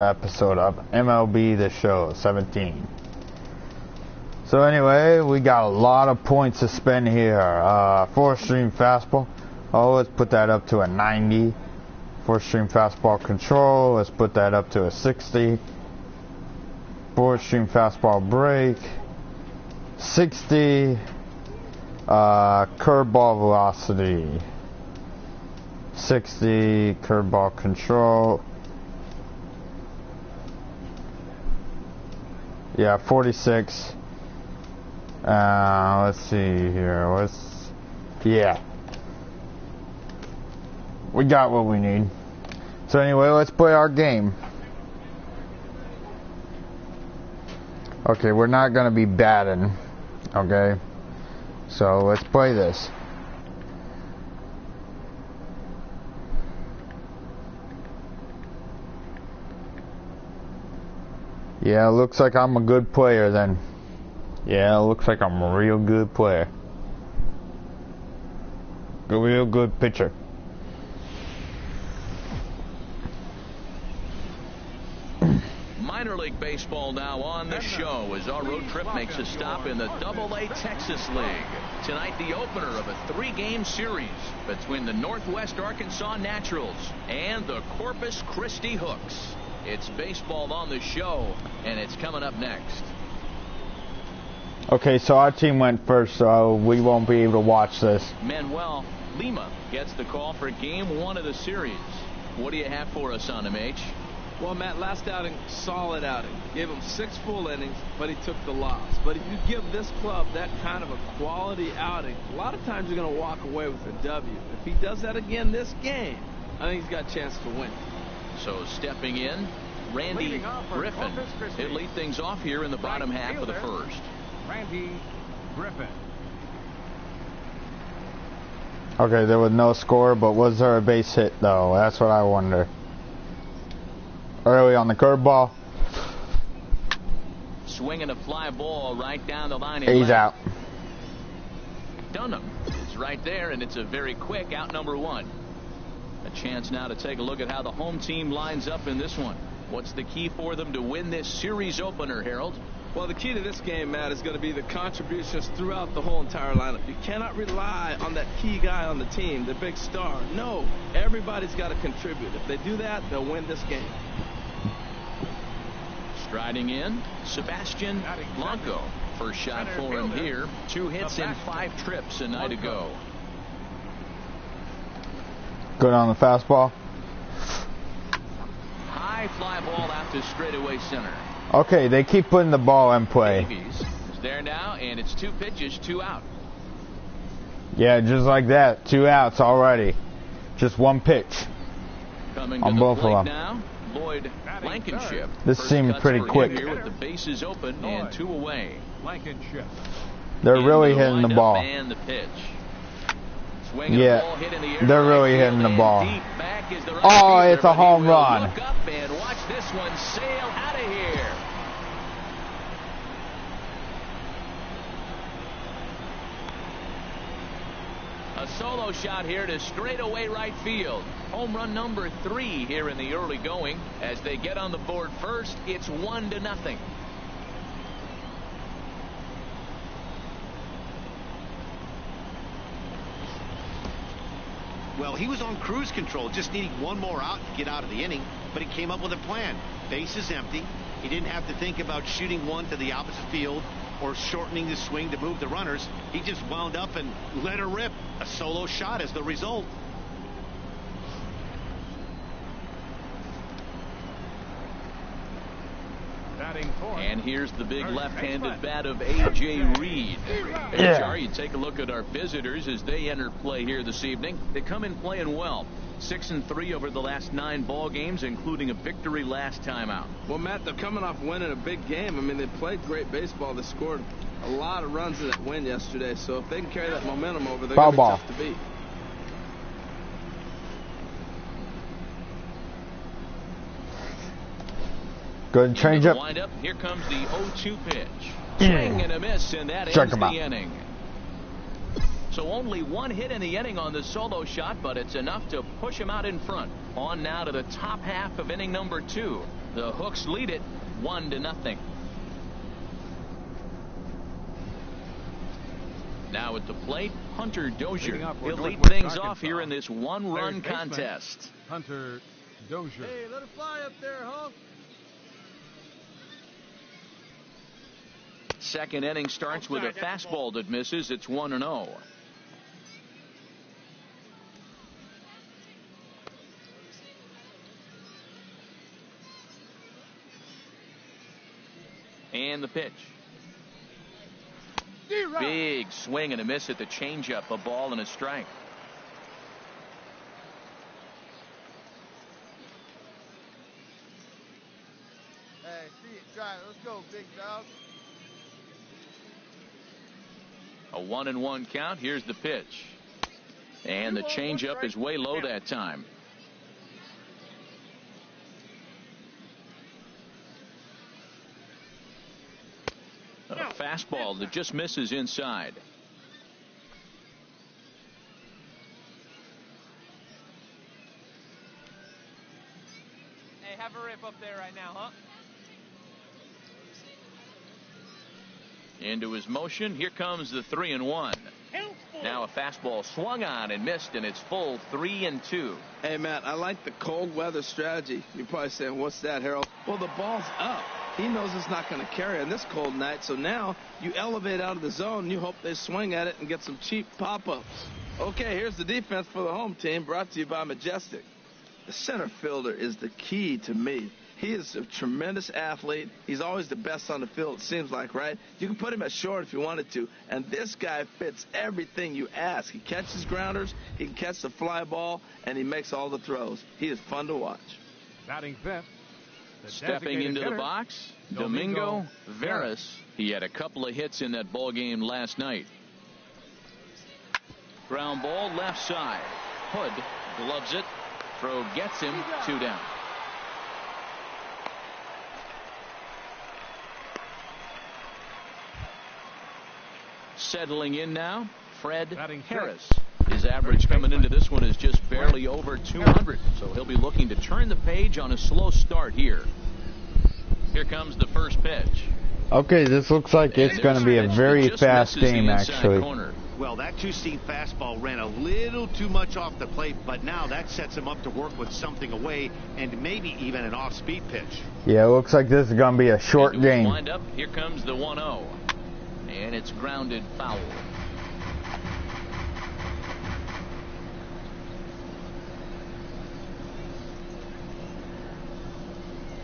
episode of MLB The Show 17. So anyway, we got a lot of points to spend here. 4-stream fastball. Oh, let's put that up to a 90. 4-stream fastball control. Let's put that up to a 60. 4-stream fastball break. 60. Curveball velocity. 60. Curveball control. Yeah, 46. Let's see here. Yeah. We got what we need. So anyway, let's play our game. Okay, we're not gonna be batting. Okay. So let's play this. Yeah, looks like I'm a good player then. Yeah, looks like I'm a real good player. A real good pitcher. Minor League Baseball now on the show as our road trip makes a stop in the AA Texas League. Tonight, the opener of a 3-game series between the Northwest Arkansas Naturals and the Corpus Christi Hooks. It's baseball on the show, and it's coming up next. Okay, so our team went first, so we won't be able to watch this. Manuel Lima gets the call for game 1 of the series. What do you have for us on him, H? Well, Matt, last outing, solid outing. Gave him 6 full innings, but he took the loss. But if you give this club that kind of a quality outing, a lot of times you're going to walk away with a W. If he does that again this game, I think he's got a chance to win. So stepping in, Randy Griffin. He'll lead things off here in the bottom half of the first. Randy Griffin. Okay, there was no score, but was there a base hit though? That's what I wonder. Early on the curveball. Swinging a fly ball right down the line. He's out. Dunham is right there, and it's a very quick out, number 1. A chance now to take a look at how the home team lines up in this one. What's the key for them to win this series opener, Harold? Well, the key to this game, Matt, is going to be the contributions throughout the whole entire lineup. You cannot rely on that key guy on the team, the big star. No, everybody's got to contribute. If they do that, they'll win this game. Striding in, Sebastian Blanco. First shot for him here. 2 hits in 5 trips a night ago. Good on the fastball. High fly ball out to straightaway center. Okay, they keep putting the ball in play. Davies is there now, and it's 2 pitches, 2 out. Yeah, just like that. 2 outs already. Just 1 pitch. Coming on to both the plate of them. now, Lloyd Blankenship. This seems pretty quick. Here with the bases open and 2 away. Blankenship. They're really hitting the ball. And the pitch. Swinging Yeah, ball hit in the air, they're really right hitting the ball. deep back is the right Oh, fielder, it's a but he home will run. Look up and watch this one sail out of here. A solo shot here to straightaway right field. Home run number 3 here in the early going. As they get on the board first, it's 1-0. Well, he was on cruise control, just needing 1 more out to get out of the inning, but he came up with a plan. Base is empty. He didn't have to think about shooting one to the opposite field or shortening the swing to move the runners. He just wound up and let her rip. A solo shot as the result. And here's the big left-handed bat of A.J. Reed. HR, you take a look at our visitors as they enter play here this evening. They come in playing well. 6-3 over the last 9 ball games, including a victory last time out. Well, Matt, they're coming off winning a big game. I mean, they played great baseball. They scored a lot of runs in that win yesterday. So if they can carry that momentum over, they're going to be tough to beat. Good change up. Wind up. Here comes the 0-2 pitch. Swing and a miss, and that ends the inning. So only 1 hit in the inning on the solo shot, but it's enough to push him out in front. On now to the top half of inning number 2. The Hooks lead it 1-0. Now at the plate, Hunter Dozier. He'll lead things off here in this one-run contest. Hunter Dozier. Hey, let it fly up there, Hulk. Second inning starts with a fastball that misses. It's 1-0. And the pitch. Big swing and a miss at the changeup. A ball and a strike. Hey, see it, try it. Let's go, big dog. A 1-1 count. Here's the pitch. And the changeup is way low that time. A fastball that just misses inside. Hey, have a rip up there right now, huh? Into his motion. Here comes the 3-1. Now a fastball swung on and missed, and it's full 3-2. Hey, Matt, I like the cold weather strategy. You're probably saying, what's that, Harold? Well, the ball's up. He knows it's not going to carry on this cold night, so now you elevate out of the zone, and you hope they swing at it and get some cheap pop-ups. Okay, here's the defense for the home team, brought to you by Majestic. The center fielder is the key to me. He is a tremendous athlete. He's always the best on the field, it seems like, right? You can put him at short if you wanted to, and this guy fits everything you ask. He catches grounders, he can catch the fly ball, and he makes all the throws. He is fun to watch. Batting fifth. Stepping into the box, Domingo Veras. He had a couple of hits in that ball game last night. Ground ball left side. Hood gloves it. Throw gets him. 2 down. Settling in now, Fred Harris. His average coming into this one is just barely over 200, so he'll be looking to turn the page on a slow start here. Here comes the first pitch. Okay, this looks like it's going to be a very fast game, actually. Well, that two-seam fastball ran a little too much off the plate, but now that sets him up to work with something away and maybe even an off-speed pitch. Yeah, it looks like this is going to be a short game. Wind up. Here comes the 1-0, and it's grounded foul.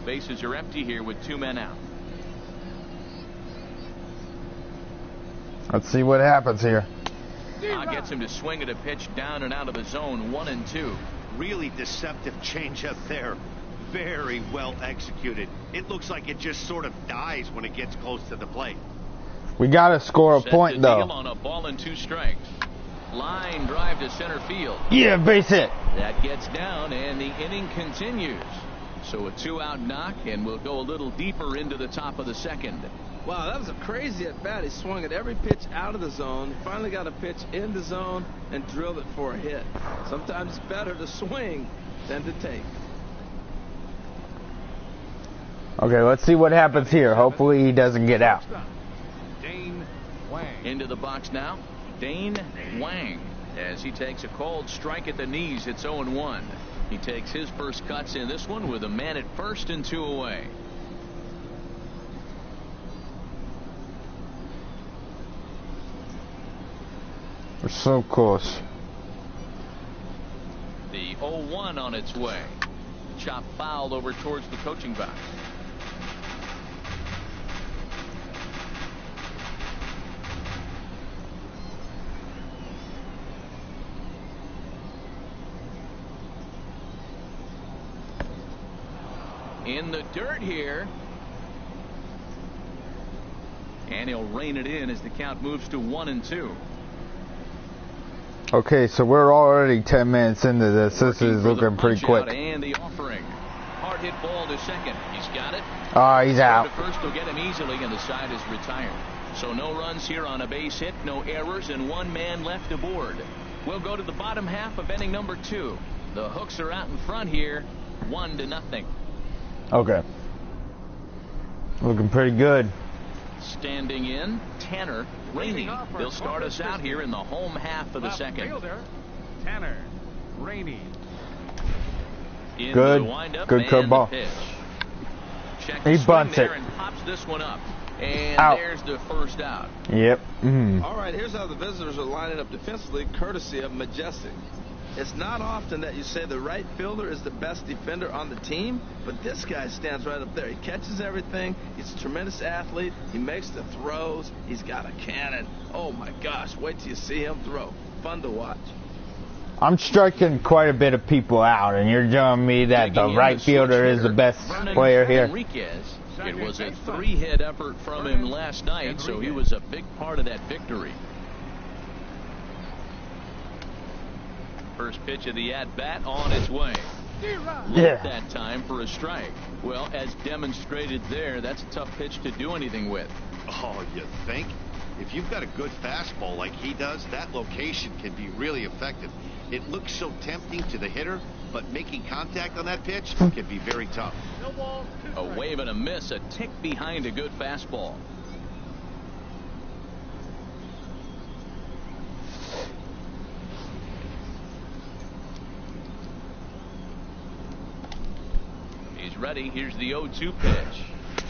Bases are empty here with 2 men out. Let's see what happens here. Gets him to swing at a pitch down and out of the zone. 1-2. Really deceptive changeup there. Very well executed. It looks like it just sort of dies when it gets close to the plate. We got to score a point, though. On a ball and 2 strikes. Line drive to center field. Yeah, base hit. That gets down, and the inning continues. So a 2-out knock, and we'll go a little deeper into the top of the second. Wow, that was a crazy at-bat. He swung at every pitch out of the zone. He finally got a pitch in the zone and drilled it for a hit. Sometimes it's better to swing than to take. Okay, let's see what happens here. Hopefully he doesn't get out. Dane Wang. Into the box now, Dane Wang. As he takes a cold strike at the knees, it's 0-1. He takes his first cuts in this one with a man at first and 2 away. We're so close. The 0-1 on its way. Chop foul over towards the coaching box. In the dirt here. And he'll rein it in as the count moves to 1-2. Okay, so we're already 10 minutes into this. This is looking pretty quick. And the offering. Hard hit ball to second. He's got it. He's out. To first will get him easily, and the side is retired. So no runs here on a base hit, no errors, and 1 man left aboard. We'll go to the bottom half of inning number 2. The Hooks are out in front here, 1-0. Okay. Looking pretty good. Standing in, Tanner Rainey. He'll start us out here in the home half of the second. Fielder, Tanner Rainey. Good. Good curveball. He bunts it. And pops this one up. And out. There's the first out. Yep. All right, here's how the visitors are lining up defensively, courtesy of Majestic. It's not often that you say the right fielder is the best defender on the team, but this guy stands right up there. He catches everything. He's a tremendous athlete. He makes the throws. He's got a cannon. Oh, my gosh. Wait till you see him throw. Fun to watch. I'm striking quite a bit of people out, and you're telling me that the right fielder is the best player here. It was a 3-hit effort from him last night, so he was a big part of that victory. First pitch of the at-bat on its way. Looked that time for a strike. Well, as demonstrated there, that's a tough pitch to do anything with. Oh, you think? If you've got a good fastball like he does, that location can be really effective. It looks so tempting to the hitter, but making contact on that pitch can be very tough. A wave and a miss, a tick behind a good fastball. He's ready. Here's the 0-2 pitch.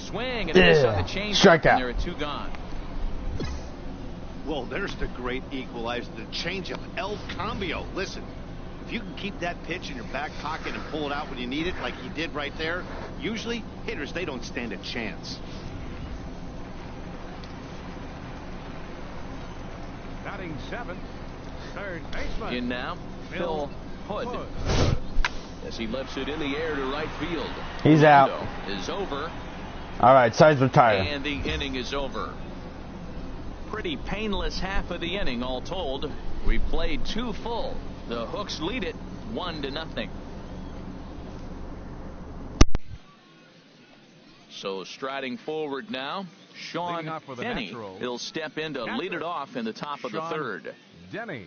Swing and a miss on the change. Strike out. There are 2 gone. Well, there's the great equalizer, the changeup, El Cambio. Listen, if you can keep that pitch in your back pocket and pull it out when you need it, like he did right there, usually hitters, they don't stand a chance. Batting 7th, third baseman. In now, Phil Hood. As he lifts it in the air to right field. He's out. Is over. All right, side's retired. And the inning is over. Pretty painless half of the inning, all told. We played 2 full. The Hooks lead it 1-0. So striding forward now, Sean Denny. He'll step in to lead it off in the top of the third. Denny.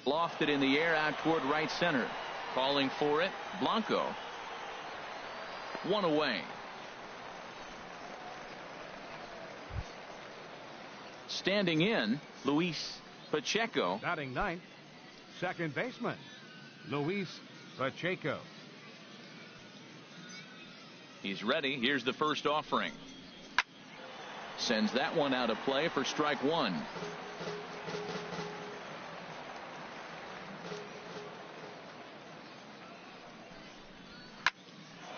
Lofted in the air out toward right center. Calling for it, Blanco. 1 away. Standing in, Luis Pacheco. Batting 9th, second baseman, Luis Pacheco. He's ready. Here's the first offering. Sends that one out of play for strike 1.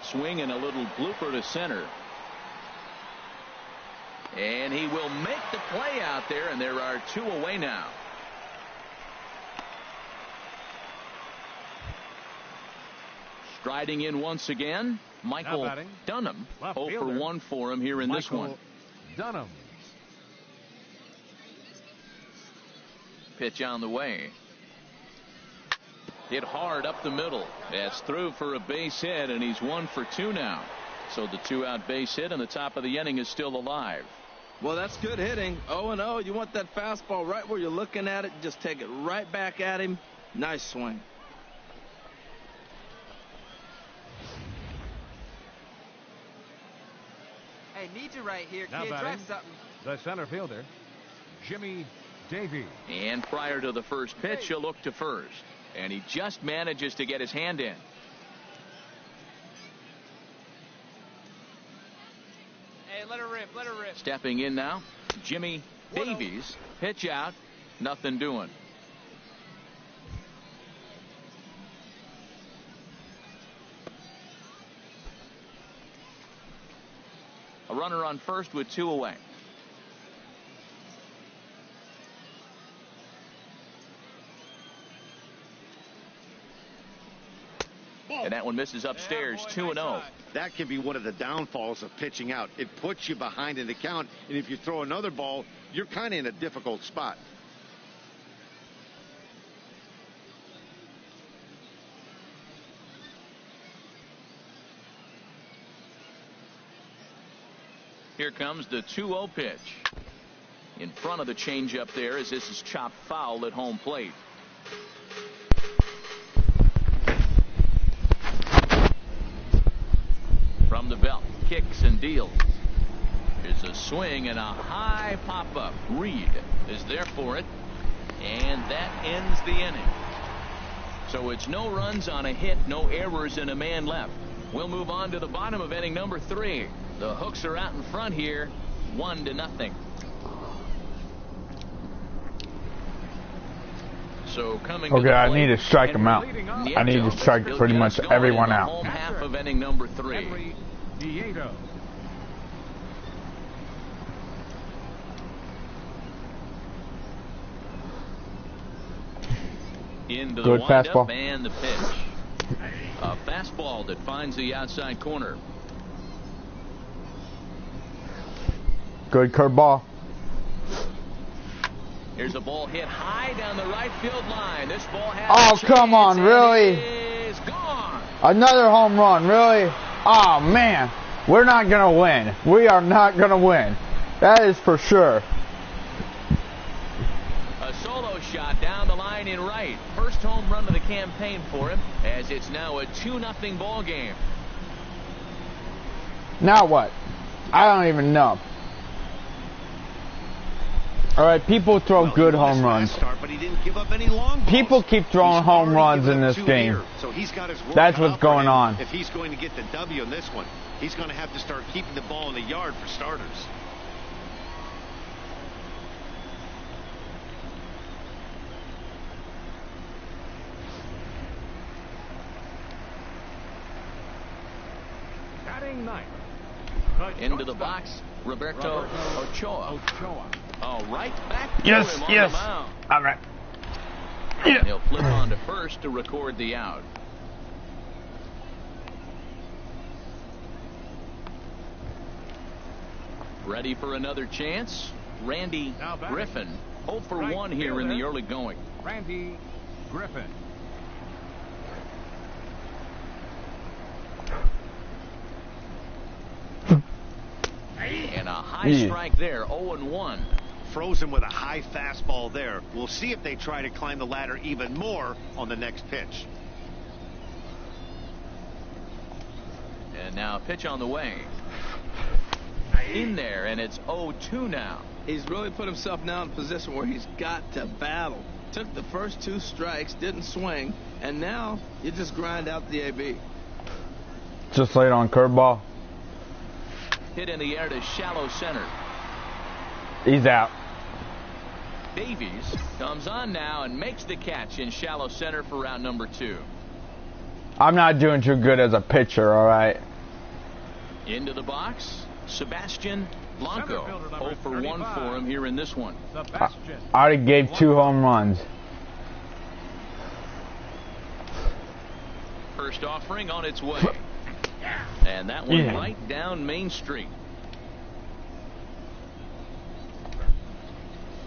Swing and a little blooper to center. And he will make the play out there, and there are 2 away now. Striding in once again, Michael Dunham. 0 for 1 for him here in this one. Dunham. Pitch on the way. Hit hard up the middle. That's through for a base hit, and he's 1 for 2 now. So the 2-out base hit, and the top of the inning is still alive. Well, that's good hitting. 0-0. You want that fastball right where you're looking at it. Just take it right back at him. Nice swing. Hey, need you right here, Now kid. batting, Drive something. the center fielder, Jimmy Davey. And prior to the first pitch, he'll look to first. And he just manages to get his hand in. Hey, let her rip. Let her rip. Stepping in now, Jimmy Davies. Pitch out. Nothing doing. A runner on first with 2 away. And that one misses upstairs. 2-0. That can be one of the downfalls of pitching out. It puts you behind in the count, and if you throw another ball, you're kind of in a difficult spot. Here comes the 2-0 pitch. In front of the changeup there, as this is chopped foul at home plate. and deals. Here's a swing and a high pop-up. Reed is there for it, and that ends the inning. So it's no runs on a hit, no errors, and a man left. We'll move on to the bottom of inning number 3. The Hooks are out in front here, 1-0. So coming Okay, I plate, need to strike them out. I need to strike pretty much everyone out. Home half of inning number 3. Into the Good windup fastball. and the pitch. A fastball that finds the outside corner. Good curveball. Here's a ball hit high down the right field line. This ball has Oh, come on, really? is gone. Another home run, really? Oh, man. We're not going to win. We are not going to win. That is for sure. A solo shot down the line in right. First home run of the campaign for him, as it's now a 2-0 ball game. Now what? I don't even know. All right, people throw good home runs. Start, but he didn't give up any long balls. People keep throwing home runs in this game. Here, so he's got his work That's cut what's out for going him. on. If he's going to get the W in this one, he's going to have to start keeping the ball in the yard for starters. Batting ninth. Into the box, Roberto Ochoa. All right, back to Yes, him on yes. the mound. All right. He'll flip on to first to record the out. Ready for another chance? Randy Griffin, 0 for 1 here in the early going. Randy Griffin. And a high strike there, 0-1. Frozen with a high fastball there. We'll see if they try to climb the ladder even more on the next pitch. And now a pitch on the way. In there, and it's 0-2 now. He's really put himself now in a position where he's got to battle. Took the first 2 strikes, didn't swing, and now you just grind out the AB. Just laid on curveball. Hit in the air to shallow center. He's out. Davies comes on now and makes the catch in shallow center for round number 2. I'm not doing too good as a pitcher, all right? Into the box, Sebastian Blanco. 0 for 1 for him here in this one. I already gave 2 home runs. First offering on its way. And that one right down Main Street.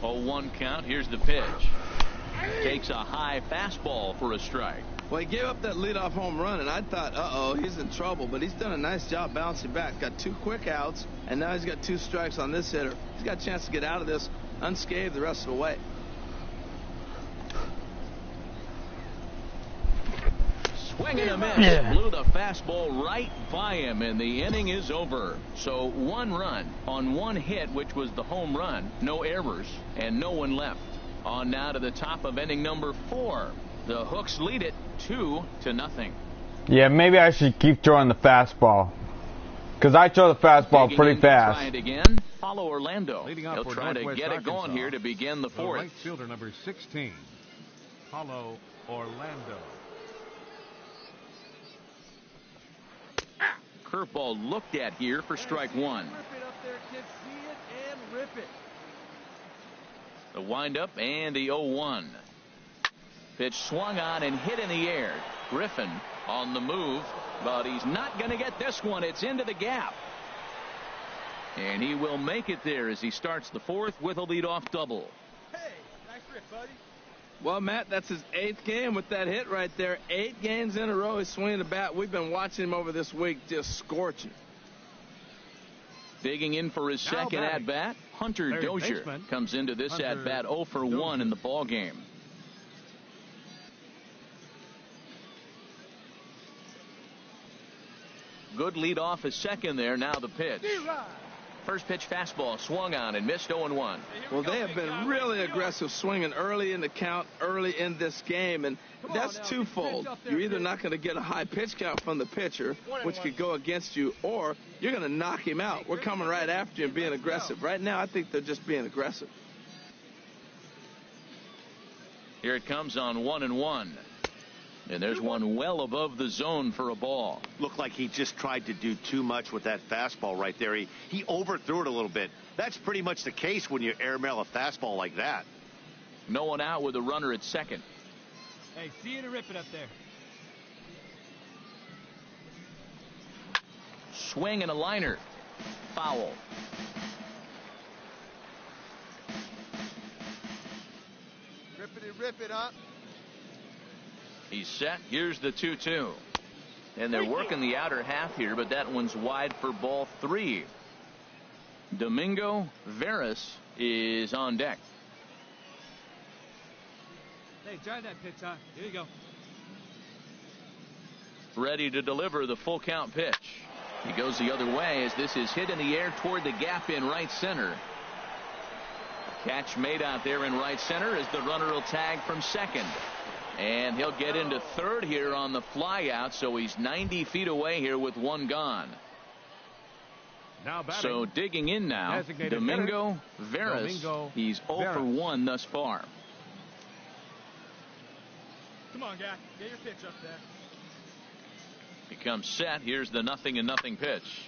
0-1 count. Here's the pitch. Takes a high fastball for a strike. Well, he gave up that leadoff home run, and I thought, uh-oh, he's in trouble. But he's done a nice job bouncing back. Got 2 quick outs, and now he's got 2 strikes on this hitter. He's got a chance to get out of this unscathed the rest of the way. Swing and a miss. Blew the fastball right by him, and the inning is over. So 1 run on 1 hit, which was the home run. No errors, and no one left. On now to the top of inning number 4. The Hooks lead it 2-0. Yeah, maybe I should keep throwing the fastball. Because I throw the fastball pretty fast. Try it again. Follow Orlando. He'll for try to Northwest get it going Arkansas, here to begin the 4th. Right fielder number 16, Paulo Orlando. Curveball looked at here for strike 1. Rip it up there, kids. See it and rip it. The windup and the 0-1. Pitch swung on and hit in the air. Griffin on the move, but he's not going to get this one. It's into the gap. And he will make it there as he starts the 4th with a leadoff double. Hey, nice rip, buddy. Well, Matt, that's his 8th game with that hit right there. 8 games in a row he's swinging the bat. We've been watching him over this week just scorching. Digging in for his second at-bat, Hunter Dozier comes into this at-bat 0 for 1 in the ball game. Good lead off his second there. Now the pitch. First pitch fastball swung on and missed 0-1. Well, they have been really aggressive swinging early in the count, early in this game, and that's twofold. You're either not going to get a high pitch count from the pitcher, which could go against you, or you're going to knock him out. We're coming right after you and being aggressive. Right now, I think they're just being aggressive. Here it comes on 1-1. And there's one well above the zone for a ball. Looked like he just tried to do too much with that fastball right there. He overthrew it a little bit. That's pretty much the case when you airmail a fastball like that. No one out with a runner at second. Hey, see you to rip it up there. Swing and a liner. Foul. Rip it, huh? He's set. Here's the 2-2. And they're working the outer half here, but that one's wide for ball 3. Domingo Veras is on deck. Hey, try that pitch, huh? Here you go. Ready to deliver the full count pitch. He goes the other way as this is hit in the air toward the gap in right center. Catch made out there in right center as the runner will tag from second. And he'll get into third here on the fly out, so he's 90 feet away here with one gone. Now batting. So digging in now, Domingo Veras. He's 0 for 1 thus far. Come on, guy. Get your pitch up there. He comes set. Here's the 0-0 pitch.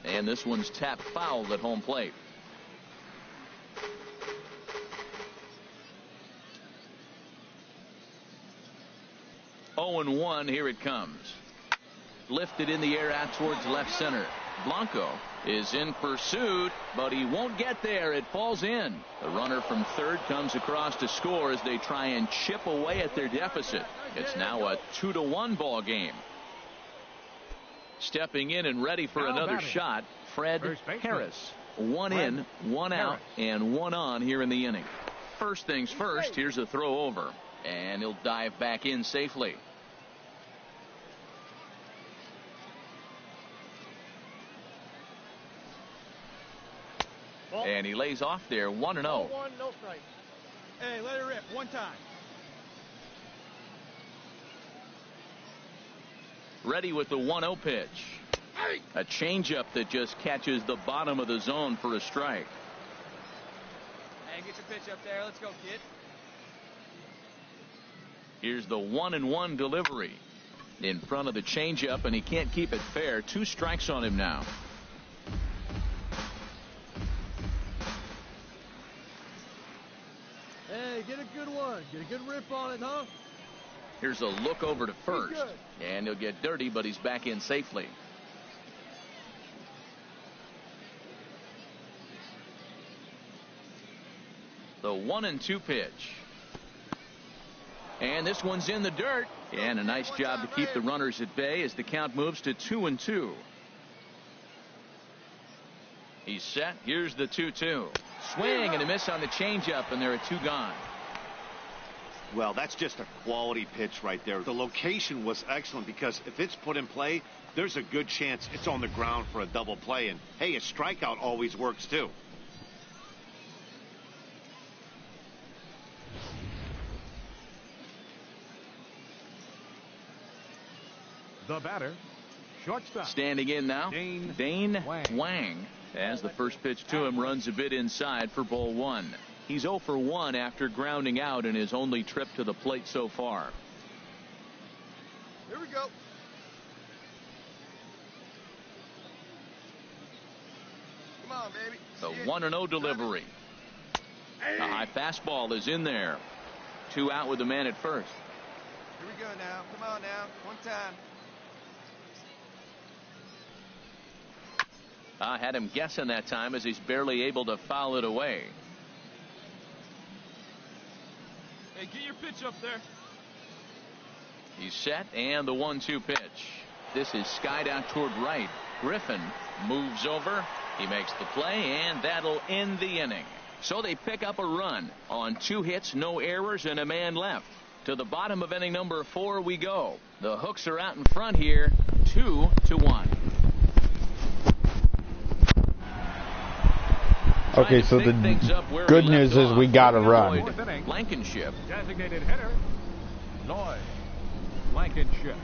And this one's tapped foul at home plate. Oh and 1, here it comes. Lifted in the air out towards left center. Blanco is in pursuit, but he won't get there. It falls in. The runner from third comes across to score as they try and chip away at their deficit. It's now a 2-1 ball game. Stepping in and ready for another shot, Fred Harris. 1 in, 1 out, and 1 on here in the inning. First things first, here's a throw over, and he'll dive back in safely. And he lays off there, 1-0. 1, no strike. Hey, let it rip one time. Ready with the 1-0 pitch. A changeup that just catches the bottom of the zone for a strike. Hey, get your pitch up there. Let's go, kid. Here's the 1-1 delivery in front of the changeup, and he can't keep it fair. 2 strikes on him now. Hey, get a good one. Get a good rip on it, huh? Here's a look over to first, and he'll get dirty, but he's back in safely. The 1-2 pitch. And this one's in the dirt. And a nice job to keep the runners at bay as the count moves to 2-2. He's set. Here's the 2-2. Swing and a miss on the changeup, and there are 2 gone. Well, that's just a quality pitch right there. The location was excellent because if it's put in play, there's a good chance it's on the ground for a double play. And, hey, a strikeout always works, too. The batter, shortstop. Standing in now, Dane Wang. As the first pitch to him runs a bit inside for ball 1. He's 0 for 1 after grounding out in his only trip to the plate so far. Here we go. Come on, baby. The 1-0 delivery. A high fastball is in there. 2 out with the man at first. Here we go now. Come on now. One time. I had him guessing that time as he's barely able to foul it away. Hey, get your pitch up there. He's set, and the 1-2 pitch. This is skied out toward right. Griffin moves over. He makes the play, and that'll end the inning. So they pick up a run on 2 hits, no errors, and a man left. To the bottom of inning number 4 we go. The Hooks are out in front here, 2-1. Okay, so the good news is we got a run. Blankenship. Designated hitter, Lloyd Blankenship.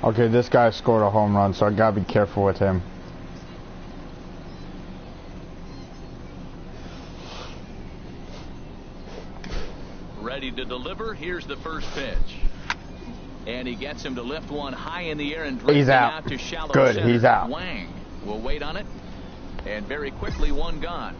Okay, this guy scored a home run, so I gotta be careful with him. Ready to deliver. Here's the first pitch. And he gets him to lift one high in the air and drive He's out. To shallow Good, center. he's out. Wang will wait on it. And very quickly, one gone.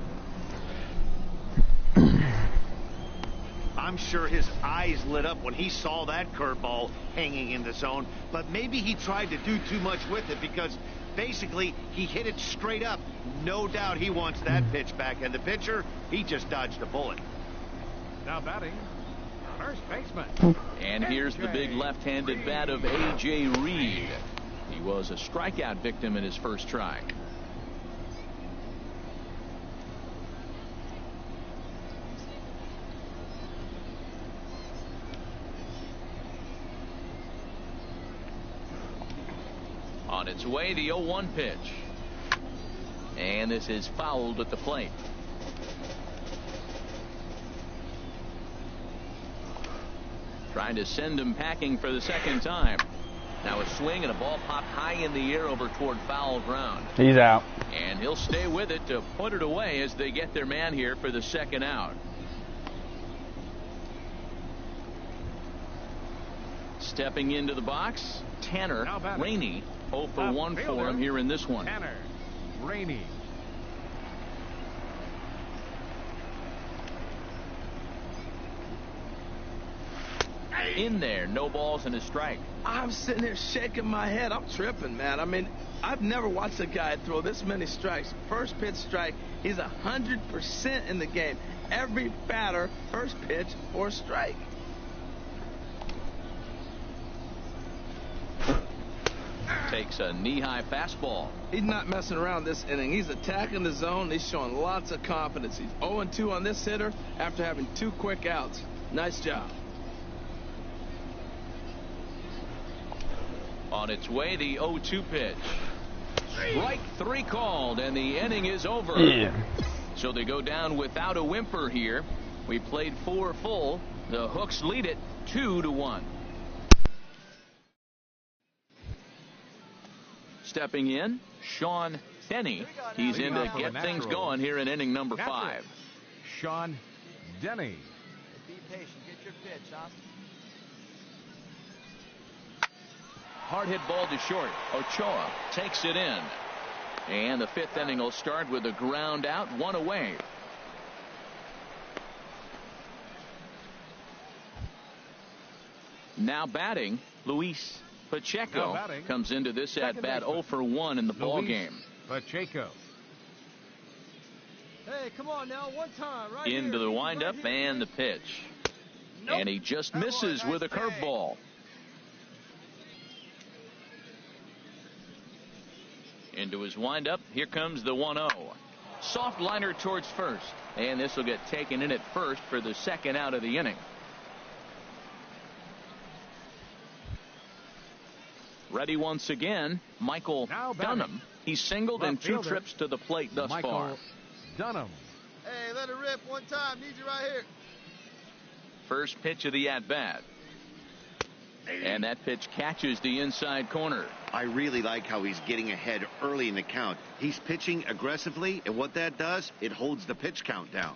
I'm sure his eyes lit up when he saw that curveball hanging in the zone, but maybe he tried to do too much with it because basically he hit it straight up. No doubt he wants that pitch back, and the pitcher, he just dodged a bullet. Now batting, first baseman. And here's the big left-handed bat of A.J. Reed. He was a strikeout victim in his first try. On its way, the 0-1 pitch. And this is fouled at the plate. Trying to send him packing for the second time. Now a swing and a ball popped high in the air over toward foul ground. He's out. And he'll stay with it to put it away as they get their man here for the second out. Stepping into the box, Tanner Rainey. 0 for 1 for him here in this one. Tanner Rainey. In there, no balls and a strike. I'm sitting here shaking my head. I'm tripping, man. I mean, I've never watched a guy throw this many strikes. First pitch strike, he's 100% in the game. Every batter, first pitch or strike. Takes a knee-high fastball. He's not messing around this inning. He's attacking the zone. He's showing lots of confidence. He's 0-2 on this hitter after having 2 quick outs. Nice job. On its way, the 0-2 pitch. Strike 3 called, and the inning is over. Yeah. So they go down without a whimper here. We played 4 full. The Hooks lead it 2-1. Stepping in, Sean Denny. He's in to get things going here in inning number 5. Sean Denny. Be patient. Get your pitch, huh? Hard hit ball to short. Ochoa takes it in. And the 5th inning will start with a ground out, 1 away. Now batting, Luis Pacheco comes into this at bat 0 for 1 in the ball game. Pacheco. Hey, come on now, one time, right Into here. the windup Right here, and the pitch. Nope. And he just misses with a curveball. Into his windup. Here comes the 1-0. Soft liner towards first. And this will get taken in at first for the second out of the inning. Ready once again, Michael Dunham. He's singled in 2 trips to the plate thus far. Dunham. Hey, let it rip one time. Need you right here. First pitch of the at-bat. And that pitch catches the inside corner. I really like how he's getting ahead early in the count. He's pitching aggressively, and what that does, it holds the pitch count down.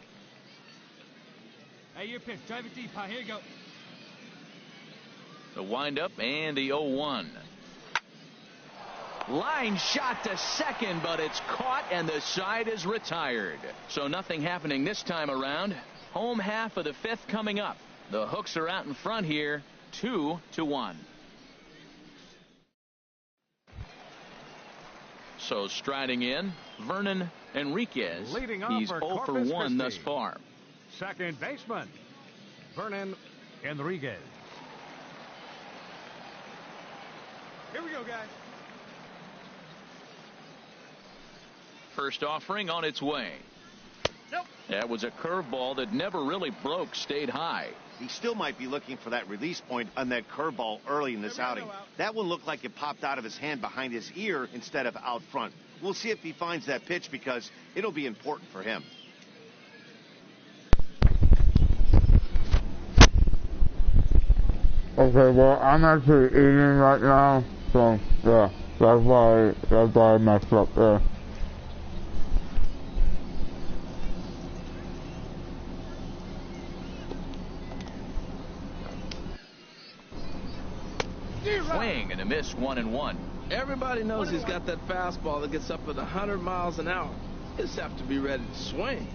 Hey, your pitch. Drive it deep, pal. Here you go. The windup and the 0-1. Line shot to second, but it's caught and the side is retired. So nothing happening this time around. Home half of the 5th coming up. The Hooks are out in front here, 2-1. So striding in, Vernon Enriquez. Leading off He's for 0 for Corpus 1 thus Christi. far. Second baseman, Vernon Enriquez. Here we go, guys. First offering on its way. That was a curveball that never really broke, stayed high. He still might be looking for that release point on that curveball early in this outing. That one looked like it popped out of his hand behind his ear instead of out front. We'll see if he finds that pitch because it'll be important for him. Okay, well, I'm actually eating right now, so yeah, that's why I messed up there. Swing and a miss, 1-1. Everybody knows he's got that fastball that gets up at 100 miles an hour. You just have to be ready to swing.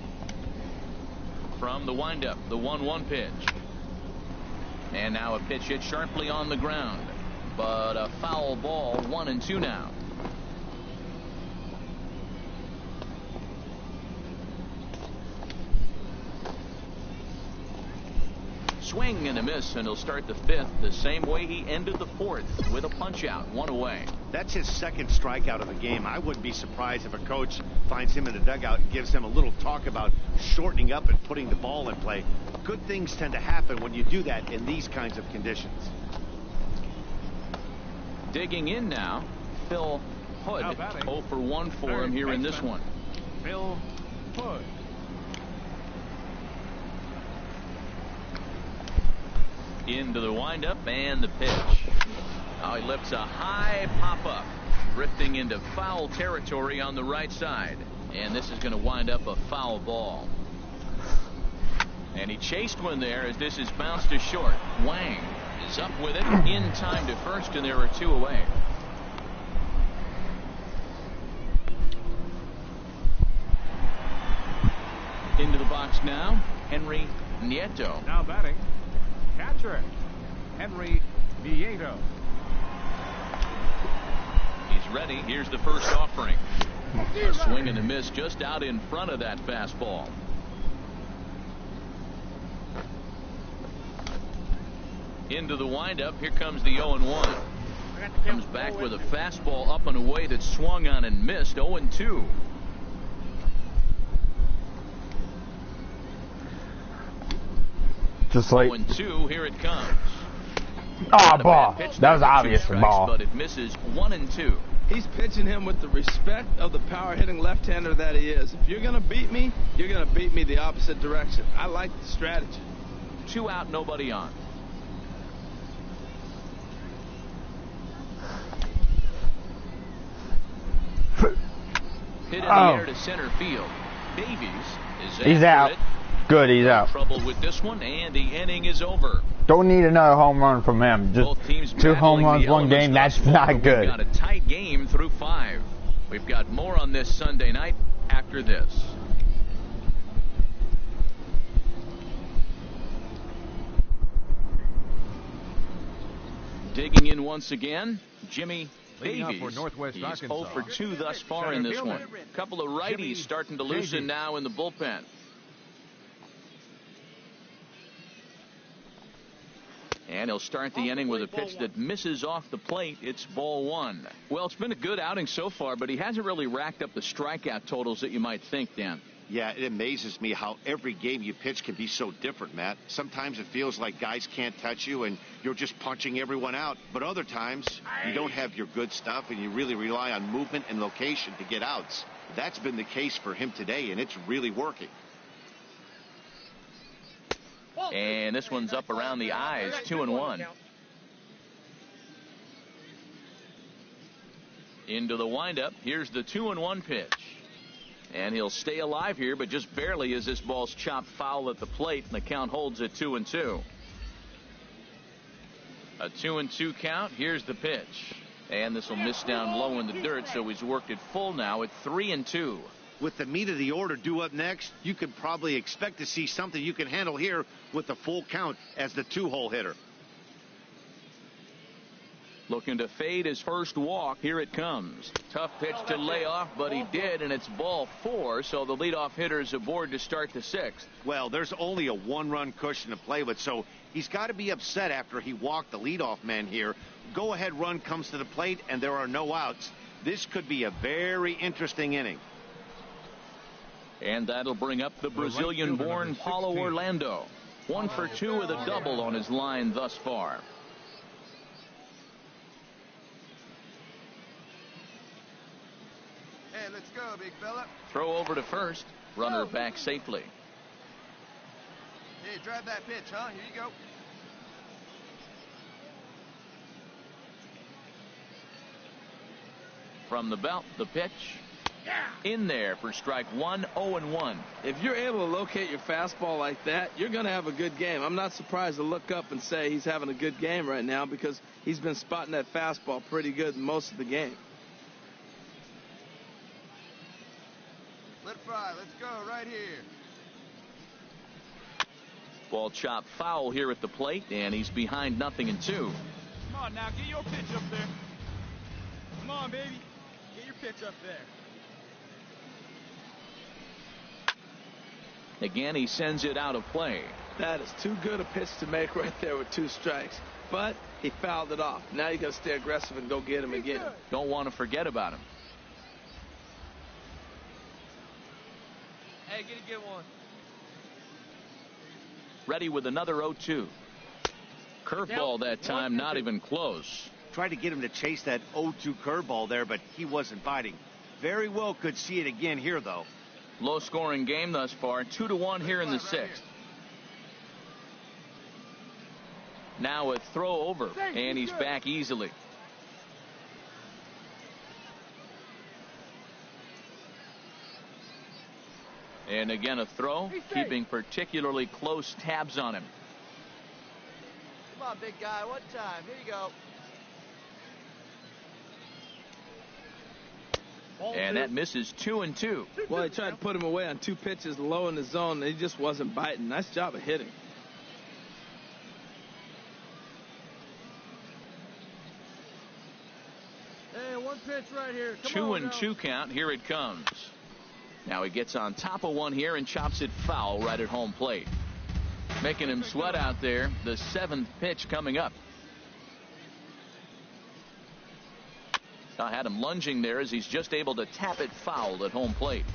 From the windup, the 1-1 pitch. And now a pitch hit sharply on the ground. But a foul ball, 1-2 now. Swing and a miss, and he'll start the fifth the same way he ended the fourth, with a punch out, 1 away. That's his second strikeout of the game. I wouldn't be surprised if a coach finds him in the dugout and gives him a little talk about shortening up and putting the ball in play. Good things tend to happen when you do that in these kinds of conditions. Digging in now, Phil Hood. 0 for 1 for him here in this one. Phil Hood. Into the windup and the pitch. Now he lifts a high pop-up, drifting into foul territory on the right side. And this is going to wind up a foul ball. And he chased one there as this is bounced to short. Wang is up with it in time to first, and there are 2 away. Into the box now, Henry Nieto. Now batting, catcher, Henry Nieto. He's ready. Here's the first offering. A swing and a miss just out in front of that fastball. Into the windup. Here comes the 0-1. Comes back with a fastball up and away that swung on and missed. 0-2. Just like 0-2. Here it comes. oh, ball. That was obvious ball. But it misses. 1-2. He's pitching him with the respect of the power-hitting left-hander that he is. If you're going to beat me, you're going to beat me the opposite direction. I like the strategy. 2 out, nobody on. Hit in the air to center field. Davies is He's out. it. Good, he's out. Trouble with this one, and the inning is over. Don't need another home run from him. Just Both teams 2 home battling runs, the 1 game. elements That's thus far. not good. We've got a tight game through 5. We've got more on this Sunday night after this. Digging in once again, Jimmy Davies. For Northwest He's Arkansas. 0 for 2 thus far in this one. A couple of righties starting to loosen now in the bullpen. And he'll start the inning with a pitch that misses off the plate. It's ball 1. Well, it's been a good outing so far, but he hasn't really racked up the strikeout totals that you might think, Dan. Yeah, it amazes me how every game you pitch can be so different, Matt. Sometimes it feels like guys can't touch you and you're just punching everyone out. But other times you don't have your good stuff and you really rely on movement and location to get outs. That's been the case for him today, and it's really working. And this one's up around the eyes, 2-1. Into the windup. Here's the 2-1 pitch. And he'll stay alive here, but just barely as this ball's chopped foul at the plate, and the count holds at 2-2. A 2-2 count. Here's the pitch. And this will miss down low in the dirt, so he's worked it full now at 3-2. With the meat of the order due up next, you could probably expect to see something you can handle here with the full count as the 2-hole hitter. Looking to fade his first walk. Here it comes. Tough pitch to lay off, but he did, and it's ball 4, so the leadoff hitter's aboard to start the 6th. Well, there's only a 1-run cushion to play with, so he's got to be upset after he walked the leadoff man here. Go-ahead run comes to the plate, and there are no outs. This could be a very interesting inning. And that'll bring up the Brazilian-born Paulo Orlando. 1 for 2 with a double on his line thus far. Hey, let's go, big fella. Throw over to first. Runner back safely. Hey, drive that pitch, huh? Here you go. From the belt, the pitch. In there for strike 1, 0-1. If you're able to locate your fastball like that, you're going to have a good game. I'm not surprised to look up and say he's having a good game right now because he's been spotting that fastball pretty good most of the game. Let fry. Let's go right here. Ball chopped foul here at the plate, and he's behind 0-2. Come on now, get your pitch up there. Come on, baby. Get your pitch up there. Again, he sends it out of play. That is too good a pitch to make right there with 2 strikes. But he fouled it off. Now you got to stay aggressive and go get him again. Don't want to forget about him. Hey, get a good one. Ready with another 0-2. Curveball that time, not even close. Tried to get him to chase that 0-2 curveball there, but he wasn't biting. Very well could see it again here, though. Low scoring game thus far. 2-1 here in the 6th. Now a throw over, and he's back easily. And again a throw, keeping particularly close tabs on him. Come on, big guy. What time? Here you go. And that misses 2-2. Well, he tried to put him away on 2 pitches low in the zone, and he just wasn't biting. Nice job of hitting. Hey, 1 pitch right here. Come on, 2-2 count. Here it comes. Now he gets on top of one here and chops it foul right at home plate. Making him sweat out there. The 7th pitch coming up. I had him lunging there as he's just able to tap it foul at home plate.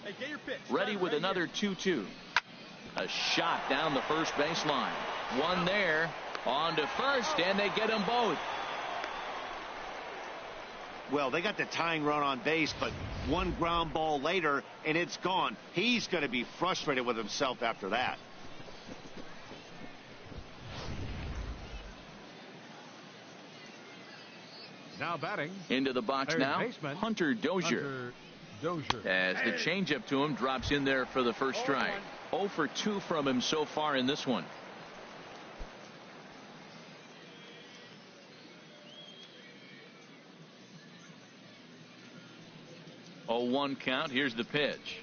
Hey, get your pitch. Ready with another 2-2. A shot down the first baseline. One there. On to first, and they get them both. Well, they got the tying run on base, but 1 ground ball later, and it's gone. He's going to be frustrated with himself after that. Now batting. Into the box Third now, baseman, Hunter Dozier. As the changeup to him drops in there for the first strike. 0 for 2 from him so far in this one. Oh, 1 count. Here's the pitch.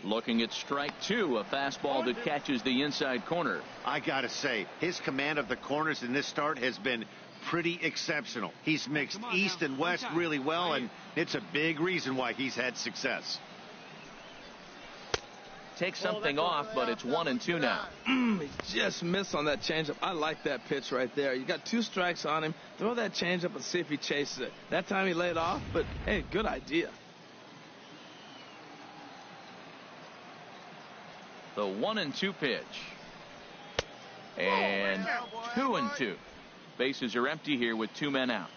Looking at strike 2, a fastball that catches the inside corner. I got to say, his command of the corners in this start has been pretty exceptional. He's mixed east and west really well, and it's a big reason why he's had success. Takes something off, but it's 1-2 now. He just missed on that changeup. I like that pitch right there. You got 2 strikes on him. Throw that changeup and see if he chases it. That time he laid off, but hey, good idea. The 1-2 pitch. And 2-2. Bases are empty here with 2 men out.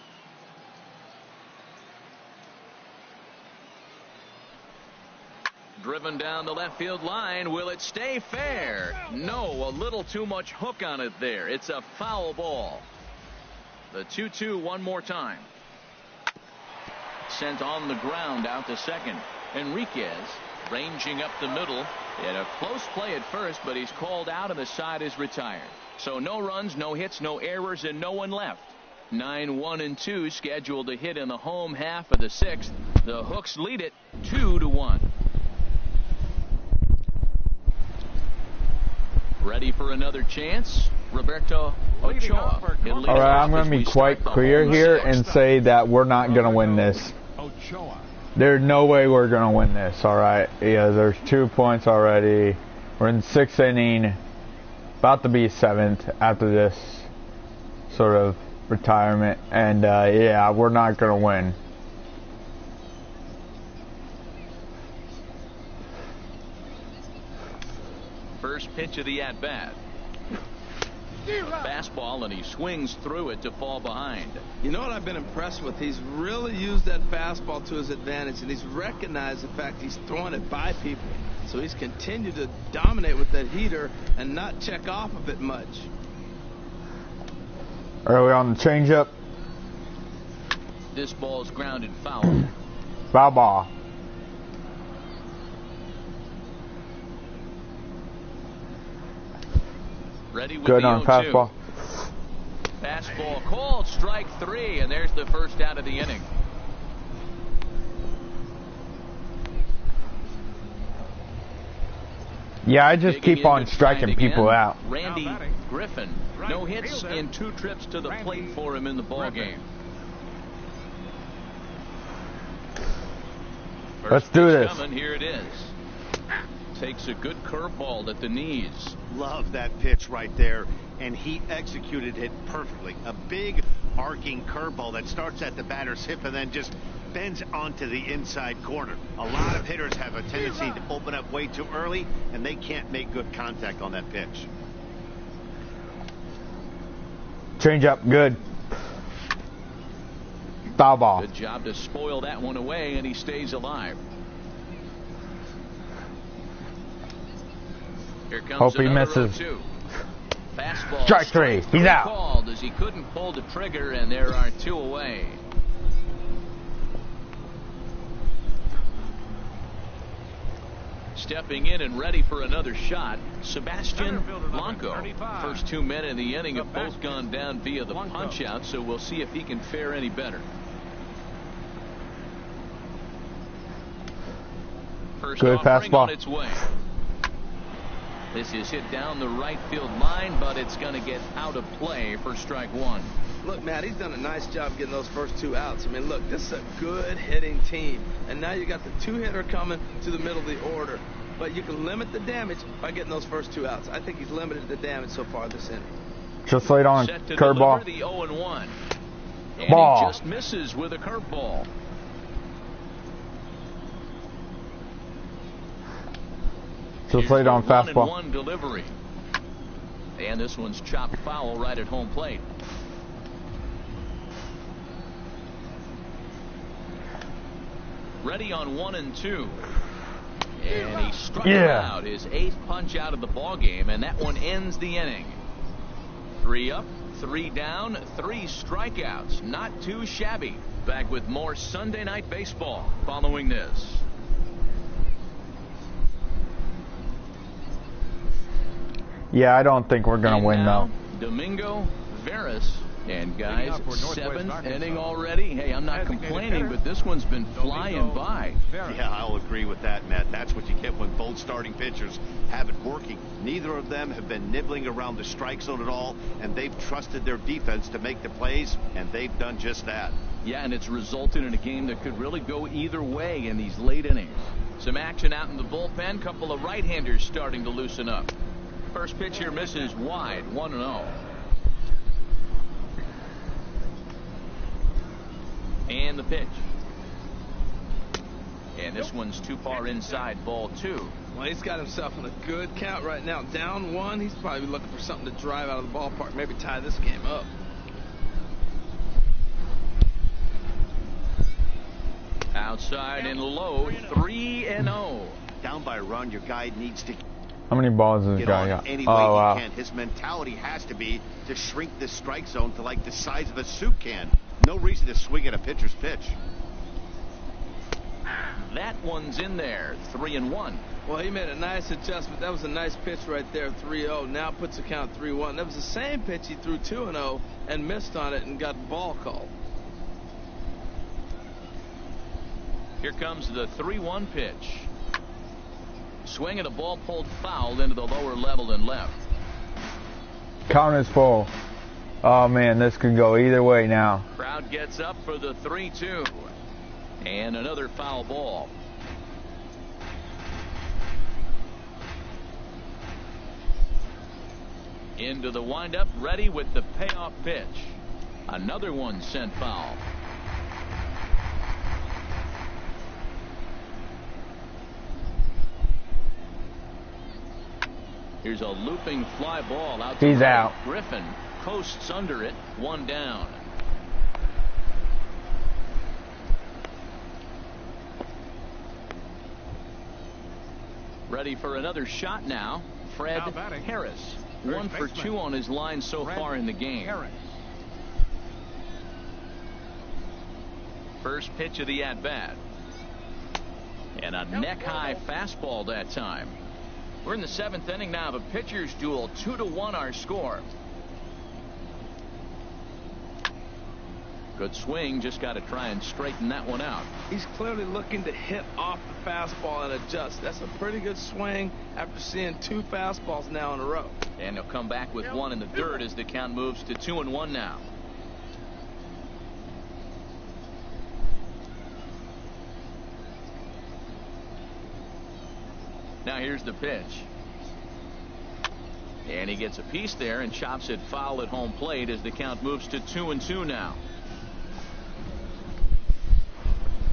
Driven down the left field line. Will it stay fair? No, a little too much hook on it there. It's a foul ball. The 2-2 one more time. Sent on the ground out to second. Enriquez ranging up the middle. In a close play at first, but he's called out and the side is retired. So no runs, no hits, no errors, and no one left. 9-1-2 scheduled to hit in the home half of the 6th. The Hooks lead it 2-1. Ready for another chance? Roberto Ochoa. All right, I'm going to be quite clear here and say that we're not going to win this. There's no way we're going to win this, all right? Yeah, there's 2 points already. We're in the 6th inning, about to be 7th after this sort of retirement, and yeah, we're not gonna win. First pitch of the at-bat. Fastball, and he swings through it to fall behind. You know what I've been impressed with? He's really used that fastball to his advantage, and he's recognized the fact he's throwing it by people. So he's continued to dominate with that heater and not check off of it much. Early on the changeup. This ball's grounded foul. Foul ball. Ready with Good the on 0-2. fastball. Fastball called, strike 3, and there's the first out of the inning. Yeah, I just keep on striking people out. Randy Griffin, no hits in 2 trips to the plate for him in the ball game. Let's do this. Coming, here it is. Takes a good curveball at the knees. Love that pitch right there, and he executed it perfectly. A big arcing curveball that starts at the batter's hip and then just bends onto the inside corner. A lot of hitters have a tendency to open up way too early, and they can't make good contact on that pitch. Change up, good. Foul ball. Good job to spoil that one away, and he stays alive. Here comes Hope he misses. 0-2. Fastball. Strike 3. He's out. Called as he couldn't pull the trigger, and there are 2 away. Stepping in and ready for another shot, Sebastian Blanco. First 2 men in the inning have both gone down via the punch-out, so we'll see if he can fare any better. First good fastball on its way. This is hit down the right field line, but it's going to get out of play for strike 1. Look, Matt, he's done a nice job getting those first 2 outs. I mean, look, this is a good hitting team. And now you got the 2-hitter coming to the middle of the order. But you can limit the damage by getting those first 2 outs. I think he's limited the damage so far this inning. Just laid on curveball. The 0-1. And ball. He just misses with a curveball. Just laid on fastball. 1-1 delivery. And this one's chopped foul right at home plate. Ready on 1-2. And he struck him out, his 8th punch out of the ball game, and that one ends the inning. 3 up, 3 down, 3 strikeouts. Not too shabby. Back with more Sunday Night Baseball following this. Yeah, I don't think we're going to win, though. Domingo Veras. And guys, 7th inning already. Hey, I'm not complaining, but this one's been flying by. Yeah, I'll agree with that, Matt. That's what you get when both starting pitchers have it working. Neither of them have been nibbling around the strike zone at all, and they've trusted their defense to make the plays, and they've done just that. Yeah, and it's resulted in a game that could really go either way in these late innings. Some action out in the bullpen. Couple of right-handers starting to loosen up. First pitch here misses wide, 1-0. And the pitch. And this one's too far inside, ball 2. Well, he's got himself in a good count right now. Down 1, he's probably looking for something to drive out of the ballpark, maybe tie this game up. Outside and low, 3-0. Down by a run, your guy needs to How many balls does this get guy on got? any Oh, way wow. he can. His mentality has to be to shrink this strike zone to like the size of a soup can. No reason to swing at a pitcher's pitch. That one's in there, 3-1. Well, he made a nice adjustment. That was a nice pitch right there, 3-0. Now puts the count 3-1. That was the same pitch he threw 2-0 and missed on it and got the ball called. Here comes the 3-1 pitch. Swing and a ball pulled foul into the lower level and left. Count is full. Oh, man, this could go either way now. Crowd gets up for the 3-2. And another foul ball. Into the windup, ready with the payoff pitch. Another one sent foul. Here's a looping fly ball out to He's right. out. Griffin coasts under it. One down. Ready for another shot now. Fred Harris. 1 for 2 on his line so far in the game. First pitch of the at-bat. And a neck-high fastball that time. We're in the 7th inning now of a pitcher's duel. 2-1 our score. Good swing. Just got to try and straighten that one out. He's clearly looking to hit off the fastball and adjust. That's a pretty good swing after seeing 2 fastballs now in a row. And he'll come back with one in the third as the count moves to 2-1 now. Now here's the pitch. And he gets a piece there and chops it foul at home plate as the count moves to 2-2 now.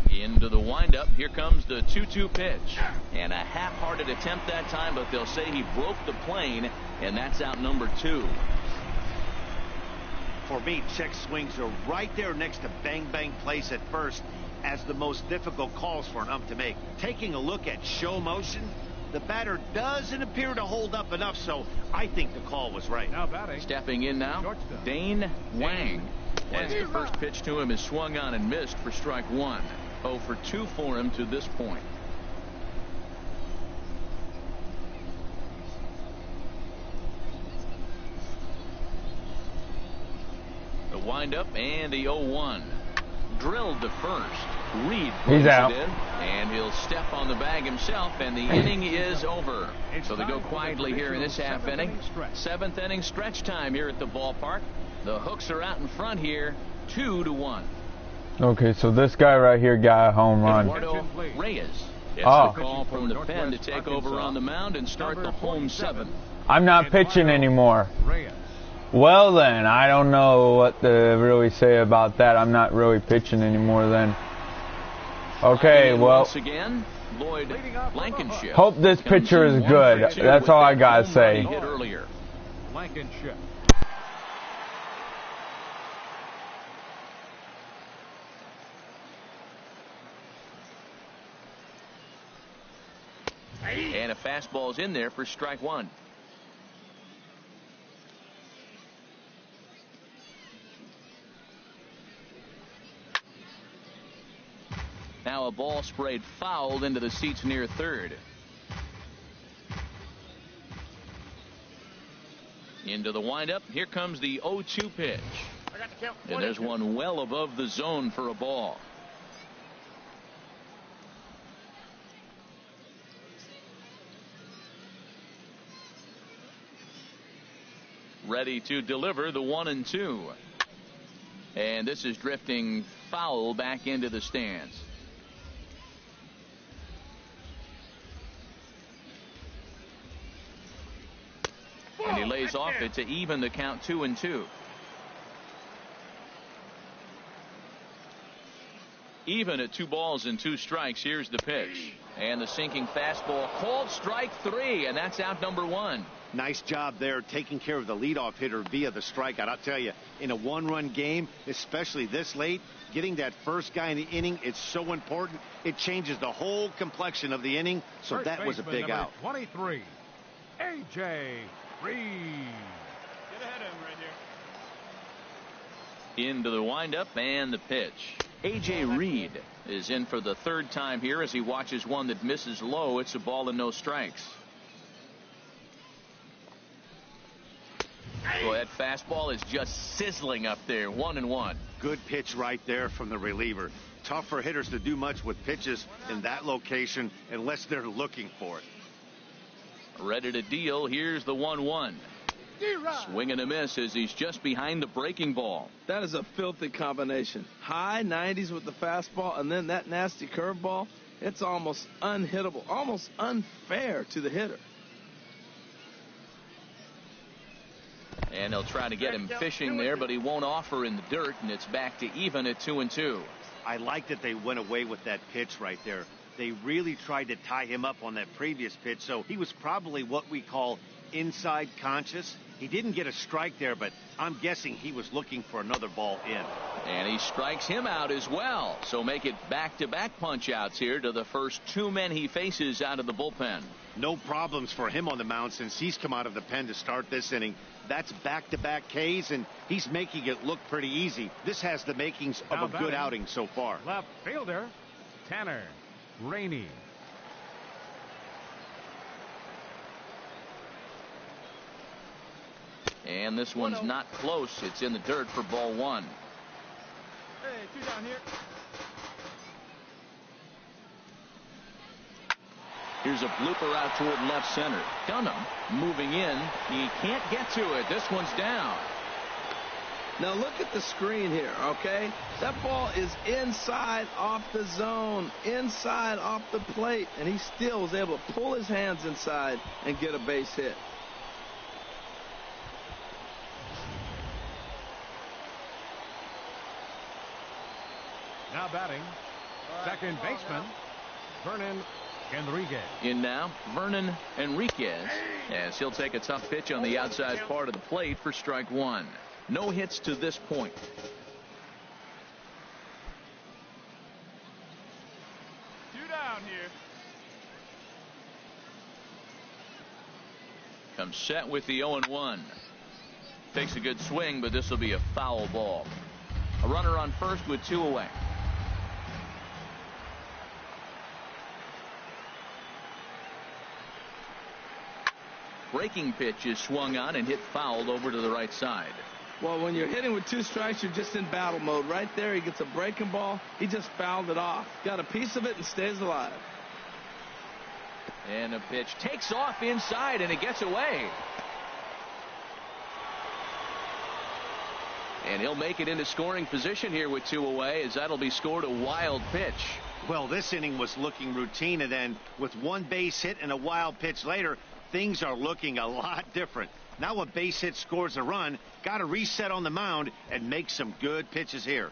Into the windup. Here comes the 2-2 pitch. And a half-hearted attempt that time, but they'll say he broke the plane, and that's out number 2. For me, check swings are right there next to bang-bang plays at first as the most difficult calls for an ump to make. Taking a look at show motion, the batter doesn't appear to hold up enough, so I think the call was right. Now batting. Stepping in now, Dane Wang. As the first pitch to him is swung on and missed for strike 1. 0 for 2 for him to this point. The windup and the 0-1. Drilled to first. Reed He's out. It in, and he'll step on the bag himself, and the inning is over. So they go quietly here in this half inning. 7th inning stretch time here at the ballpark. The Hooks are out in front here, 2-1. Okay, so this guy right here got a home run. Eduardo Reyes gets Oh. the call from the pen to take over on the mound and start the home 7th. I'm not pitching anymore. Well then, I don't know what to really say about that. I'm not really pitching anymore then. Okay, well, Once again, Lloyd Blankenship. hope this pitcher is good. That's all I gotta say. Hit earlier. Blankenship. And a fastball's in there for strike 1. Now a ball sprayed fouled into the seats near third. Into the windup. Here comes the 0-2 pitch. And there's one well above the zone for a ball. Ready to deliver the 1-2. And this is drifting foul back into the stands. And he lays off it to even the count 2-2. Even at 2 balls and 2 strikes. Here's the pitch. And the sinking fastball called strike 3, and that's out number 1. Nice job there taking care of the leadoff hitter via the strikeout. I'll tell you, in a 1-run game, especially this late, getting that first guy in the inning, it's so important. It changes the whole complexion of the inning, so First that was a big out. 23, A.J. Reed. Get ahead of him right here. Into the windup and the pitch. A.J. Reed is in for the 3rd time here as he watches one that misses low. It's a ball and no strikes. Boy, that fastball is just sizzling up there. 1-1. Good pitch right there from the reliever. Tough for hitters to do much with pitches in that location unless they're looking for it. Ready to deal. Here's the 1-1. Swing and a miss as he's just behind the breaking ball. That is a filthy combination. High 90s with the fastball and then that nasty curveball. It's almost unhittable, almost unfair to the hitter. And they'll try to get him fishing there, but he won't offer in the dirt, and it's back to even at 2-2. I like that they went away with that pitch right there. They really tried to tie him up on that previous pitch, so he was probably what we call inside conscious. He didn't get a strike there, but I'm guessing he was looking for another ball in. And he strikes him out as well. So make it back-to-back punch-outs here to the first two men he faces out of the bullpen. No problems for him on the mound since he's come out of the pen to start this inning. That's back-to-back Ks, and he's making it look pretty easy. This has the makings of a good outing so far. Left fielder, Tanner Rainey. And this one's not close. It's in the dirt for ball one. Hey, 2 down here. Here's a blooper out toward left center. Dunham moving in. He can't get to it. This one's down. Now look at the screen here, okay? That ball is inside off the zone, inside off the plate, and he still was able to pull his hands inside and get a base hit. Now batting, second baseman, Vernon Enriquez. In now, Vernon Enriquez, as he'll take a tough pitch on the outside part of the plate for strike one. No hits to this point. Two down here. Comes set with the 0-1. Takes a good swing, but this will be a foul ball. A runner on first with 2 away. Breaking pitch is swung on and hit fouled over to the right side. Well, when you're hitting with 2 strikes, you're just in battle mode. Right there, he gets a breaking ball. He just fouled it off. Got a piece of it and stays alive. And a pitch takes off inside, and it gets away. And he'll make it into scoring position here with 2 away, as that'll be scored a wild pitch. Well, this inning was looking routine, and then with 1 base hit and a wild pitch later, things are looking a lot different. Now a base hit scores a run, got to reset on the mound and make some good pitches here.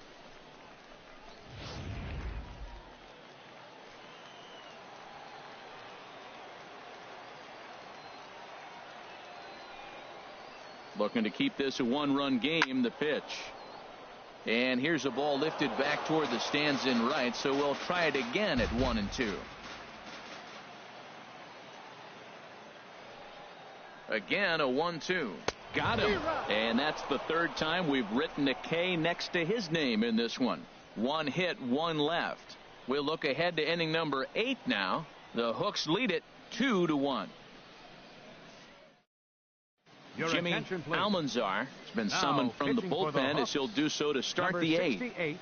Looking to keep this a 1-run game, the pitch. And here's a ball lifted back toward the stands in right, so we'll try it again at 1-2. Again, a 1-2. Got him. And that's the 3rd time we've written a K next to his name in this one. 1 hit, 1 left. We'll look ahead to inning number 8 now. The Hooks lead it 2-1. Jimmy Almanzar has been summoned from the bullpen as he'll do so to start the 8th.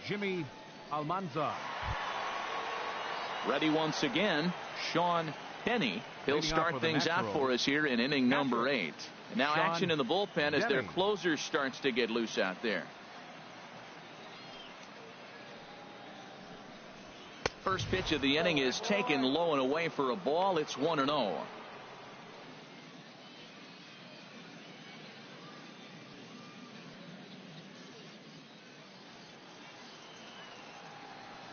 Jimmy Almanzar. Ready once again, Sean Penny. He'll start things out for us here in inning number 8. And now action in the bullpen as their closer starts to get loose out there. First pitch of the inning is taken low and away for a ball. It's 1-0.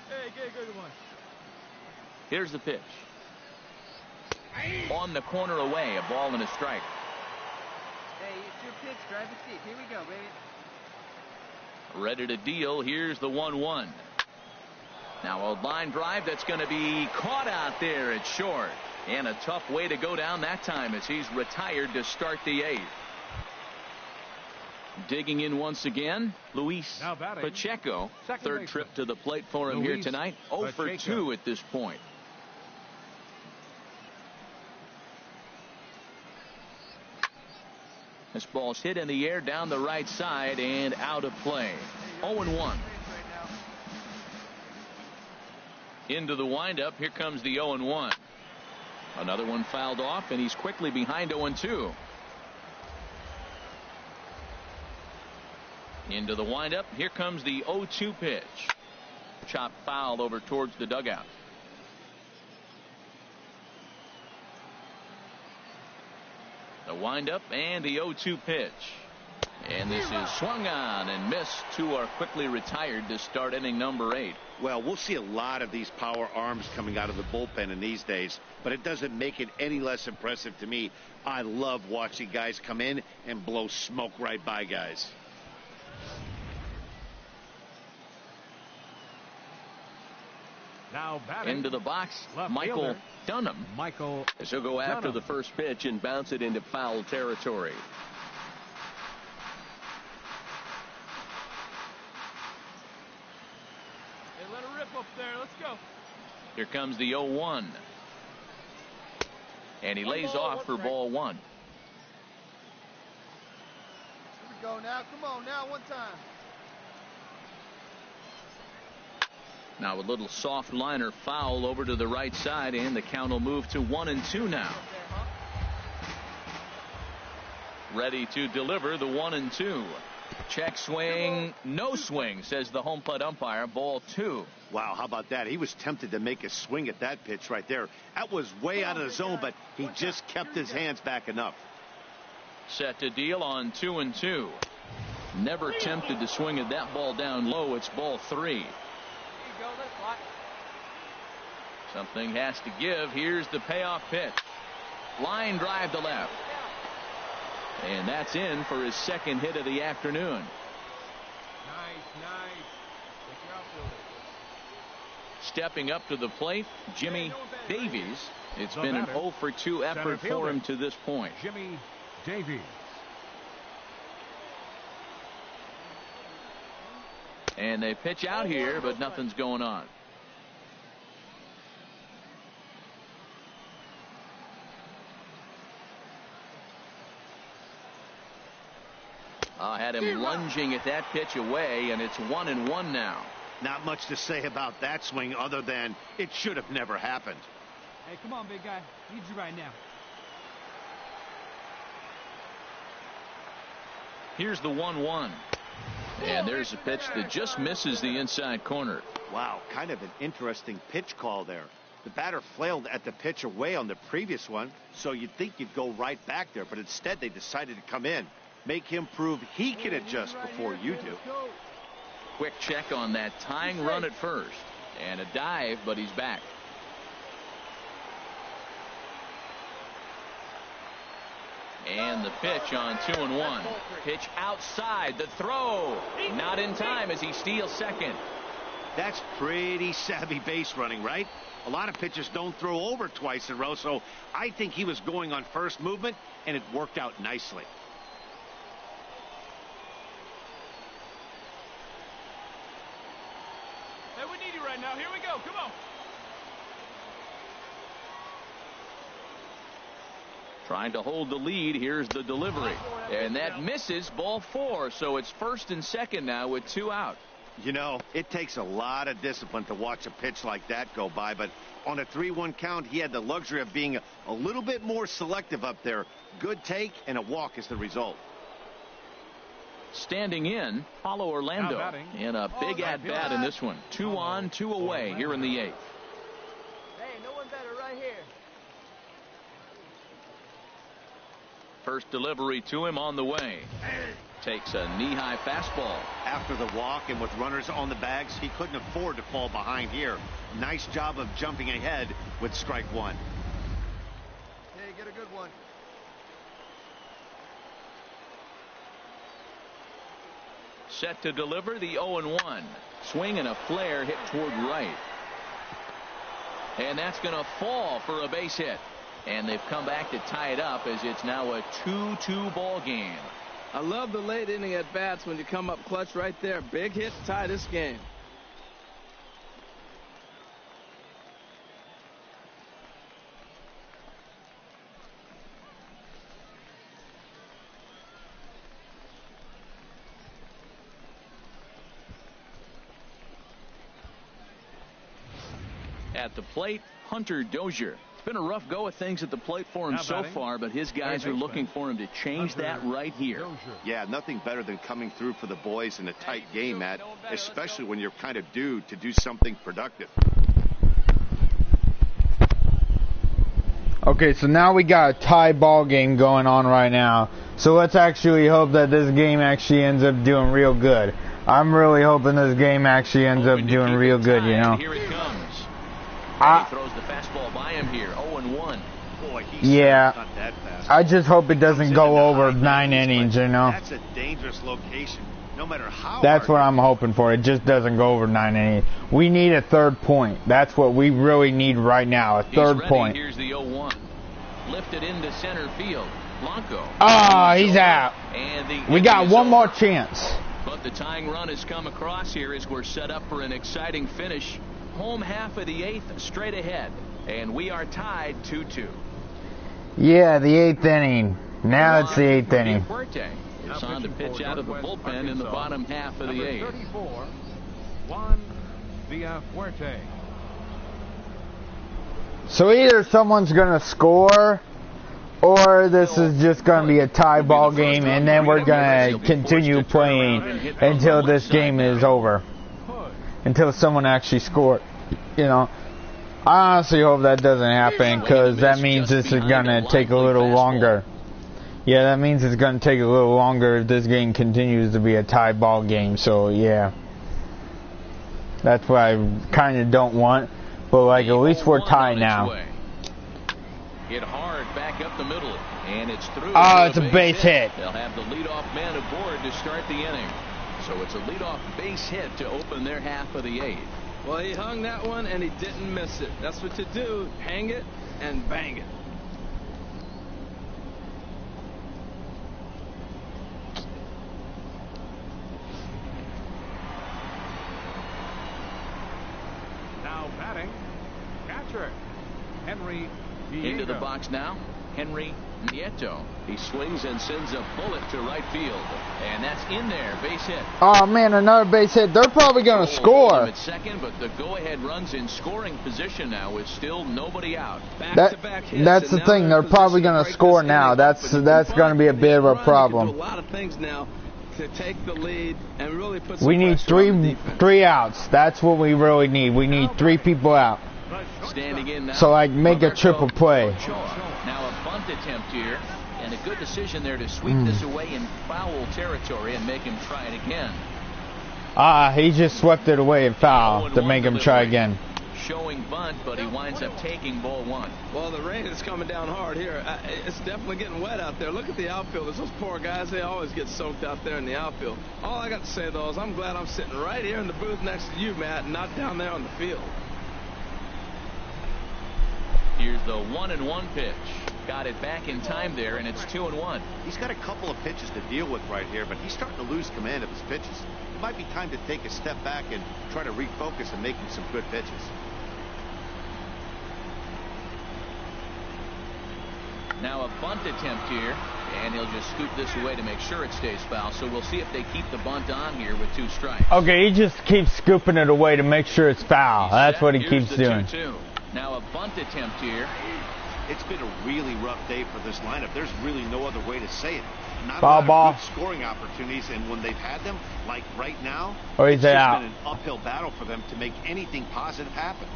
Hey, get a good one. Here's the pitch. On the corner away, a ball and a strike. Hey, it's your pitch. Drive the seat. Here we go, baby. Ready to deal. Here's the 1-1. Now a line drive that's going to be caught out there at short. And a tough way to go down that time as he's retired to start the 8th. Digging in once again, Luis Pacheco. 3rd trip to the plate for him here tonight. 0 for 2 at this point. This ball's hit in the air down the right side and out of play. 0-1. Into the windup. Here comes the 0-1. Another one fouled off, and he's quickly behind 0-2. Into the windup. Here comes the 0-2 pitch. Chop foul over towards the dugout. The windup and the 0-2 pitch. And this is swung on and missed. Two are quickly retired to start inning number 8. Well, we'll see a lot of these power arms coming out of the bullpen in these days, but it doesn't make it any less impressive to me. I love watching guys come in and blow smoke right by guys. Now batting into the box, left Michael fielder, Dunham. Michael He'll go after Dunham. the first pitch and bounce it into foul territory. Hey, let her rip up there. Let's go. Here comes the 0-1. And he lays off for ball 1. Here we go now. Come on now, one time. Now a little soft liner foul over to the right side, and the count will move to 1-2 now. Ready to deliver the 1-2. Check swing, no swing, says the home plate umpire. Ball 2. Wow, how about that? He was tempted to make a swing at that pitch right there. That was way out of the zone, but he just kept his hands back enough. Set to deal on 2-2. Never tempted to swing at that ball down low. It's ball 3. Something has to give. Here's the payoff pitch. Line drive to left. And that's in for his second hit of the afternoon. Nice. Stepping up to the plate, Jimmy Davies. It's The been an batter, 0 for 2 effort center for fielder, him to this point. Jimmy Davies. And they pitch out here, but nothing's going on. Had him lunging at that pitch away, and it's 1-1 now. Not much to say about that swing other than it should have never happened. Hey, come on, big guy. Need you right now. Here's the 1-1. And there's a pitch that just misses the inside corner. Wow, kind of an interesting pitch call there. The batter flailed at the pitch away on the previous one, so you'd think you'd go right back there, but instead they decided to come in. Make him prove he can adjust before you do. Quick check on that tying run at first. And a dive, but he's back. And the pitch on 2-1. Pitch outside. The throw. Not in time as he steals second. That's pretty savvy base running, right? A lot of pitchers don't throw over twice in a row, so I think he was going on first movement, and it worked out nicely. Hey, we need you right now. Here we go. Come on. Trying to hold the lead. Here's the delivery. And that misses. Ball 4. So it's first and second now with 2 out. You know, it takes a lot of discipline to watch a pitch like that go by, but on a 3-1 count, he had the luxury of being a little bit more selective up there. Good take and a walk is the result. Standing in, Paulo Orlando in a big at-bat in this one. 2 on, 2 away here in the 8th. Hey, no one better right here. First delivery to him on the way. Takes a knee-high fastball. After the walk and with runners on the bags, he couldn't afford to fall behind here. Nice job of jumping ahead with strike 1. Hey, get a good one. Set to deliver the 0-1. Swing and a flare hit toward right. And that's going to fall for a base hit. And they've come back to tie it up as it's now a 2-2 ball game. I love the late inning at bats when you come up clutch right there. Big hit to tie this game. At the plate, Hunter Dozier. It's been a rough go of things at the plate for him so far, but his guys are looking for him to change that right here. Yeah, nothing better than coming through for the boys in a tight game, Matt, especially when you're kind of due to do something productive. Okay, so now we got a tie ball game going on right now. So let's actually hope that this game actually ends up doing real good. I'm really hoping this game actually ends up doing real good, you know. Here it comes. He throws the fastball by him here. 0-1. Boy, yeah, not that fast. I just hope it doesn't go over 9 innings, you know. That's a dangerous location, no matter how. That's what I'm hoping for. It just doesn't go over 9 innings. We need a third point. That's what we really need right now, a third point. Here's the 0-1. Lifted into center field. Blanco. Ah, he's out. And we got one more chance. But the tying run has come across here as we're set up for an exciting finish. Home half of the 8th, straight ahead. And we are tied 2-2. Yeah, the 8th inning. Now it's the 8th inning. It's on to pitch out of the bullpen in the bottom half of the 8th. 34, Juan Villafuerte. So either someone's going to score, or this is just going to be a tie ball game, and then we're going to continue playing until this game is over. Until someone actually scores, you know. I honestly hope that doesn't happen, because that means this is going to take a little longer. Yeah, that means it's going to take a little longer if this game continues to be a tie ball game, so yeah. That's what I kind of don't want, but like at least we're tied now. Hit hard back up the middle, and it's through. Oh, it's a base hit. They'll have the leadoff man aboard to start the inning. So it's a leadoff base hit to open their half of the 8th. Well, he hung that one, and he didn't miss it. That's what you do. Hang it and bang it. Now batting, catcher, Henry Nieto. Into the box now, Henry Nieto. He swings and sends a bullet to right field. And that's in there, base hit. Oh man, another base hit. They're probably going to score. At second, but the go-ahead runs in scoring position now with still nobody out. Back-to-back hits, that's the thing. They're probably going to score now. That's going to be a bit of a problem. A lot of things now to take the lead and really put. We need three outs. That's what we really need. We need 3 people out. Standing in now. So like make a triple play. Now a bunt attempt here, and a good decision there to sweep this away in foul territory and make him try it again. He just swept it away in foul to make him try again. Showing bunt, but he winds up taking ball 1. Well, the rain is coming down hard here. It's definitely getting wet out there. Look at the outfielders. Those poor guys, they always get soaked out there in the outfield. All I got to say, though, is I'm glad I'm sitting right here in the booth next to you, Matt, and not down there on the field. Here's the 1-1 pitch. Got it back in time there, and it's 2-1. He's got a couple of pitches to deal with right here, but he's starting to lose command of his pitches. It might be time to take a step back and try to refocus and make him some good pitches. Now a bunt attempt here, and he'll just scoop this away to make sure it stays foul. So we'll see if they keep the bunt on here with 2 strikes. Okay, he just keeps scooping it away to make sure it's foul. That's what he keeps doing. 2-2. Now a bunt attempt here. It's been a really rough day for this lineup. There's really no other way to say it. Not Foul a lot ball. of good scoring opportunities, and when they've had them, like right now, Or it's he's just out. been an uphill battle for them to make anything positive happen.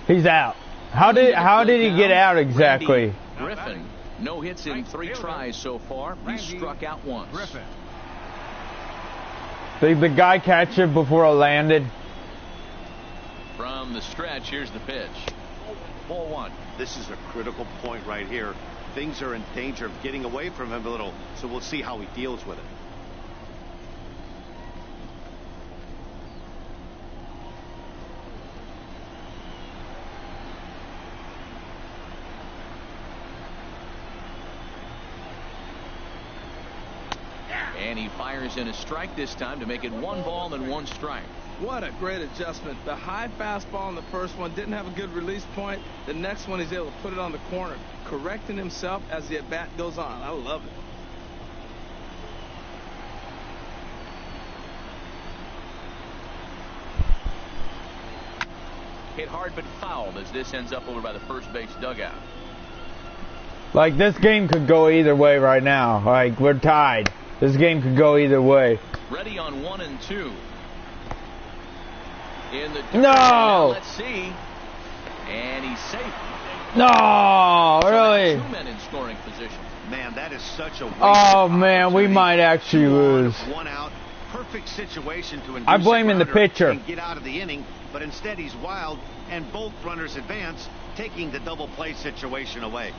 He's out. How did he get out exactly? Griffin, no hits in 3 tries so far. He struck out once. Griffin. Did the guy catch it before it landed? From the stretch, here's the pitch. Ball 1. This is a critical point right here. Things are in danger of getting away from him a little, so we'll see how he deals with it. And he fires in a strike this time to make it 1 ball and 1 strike. What a great adjustment. The high fastball in the first one didn't have a good release point. The next one he's able to put it on the corner, correcting himself as the at-bat goes on. I love it. Hit hard but fouled as this ends up over by the first base dugout. Like this game could go either way right now. Like we're tied. This game could go either way. Ready on 1 and 2. In the No! Let's see. And he's safe. No, really? Two men in scoring position. Man, that is such a waste. Oh man, we might actually lose. One out. Perfect situation to induce I'm blaming the pitcher. and get out of the inning, but instead he's wild, and both runners advance, taking the double play situation away.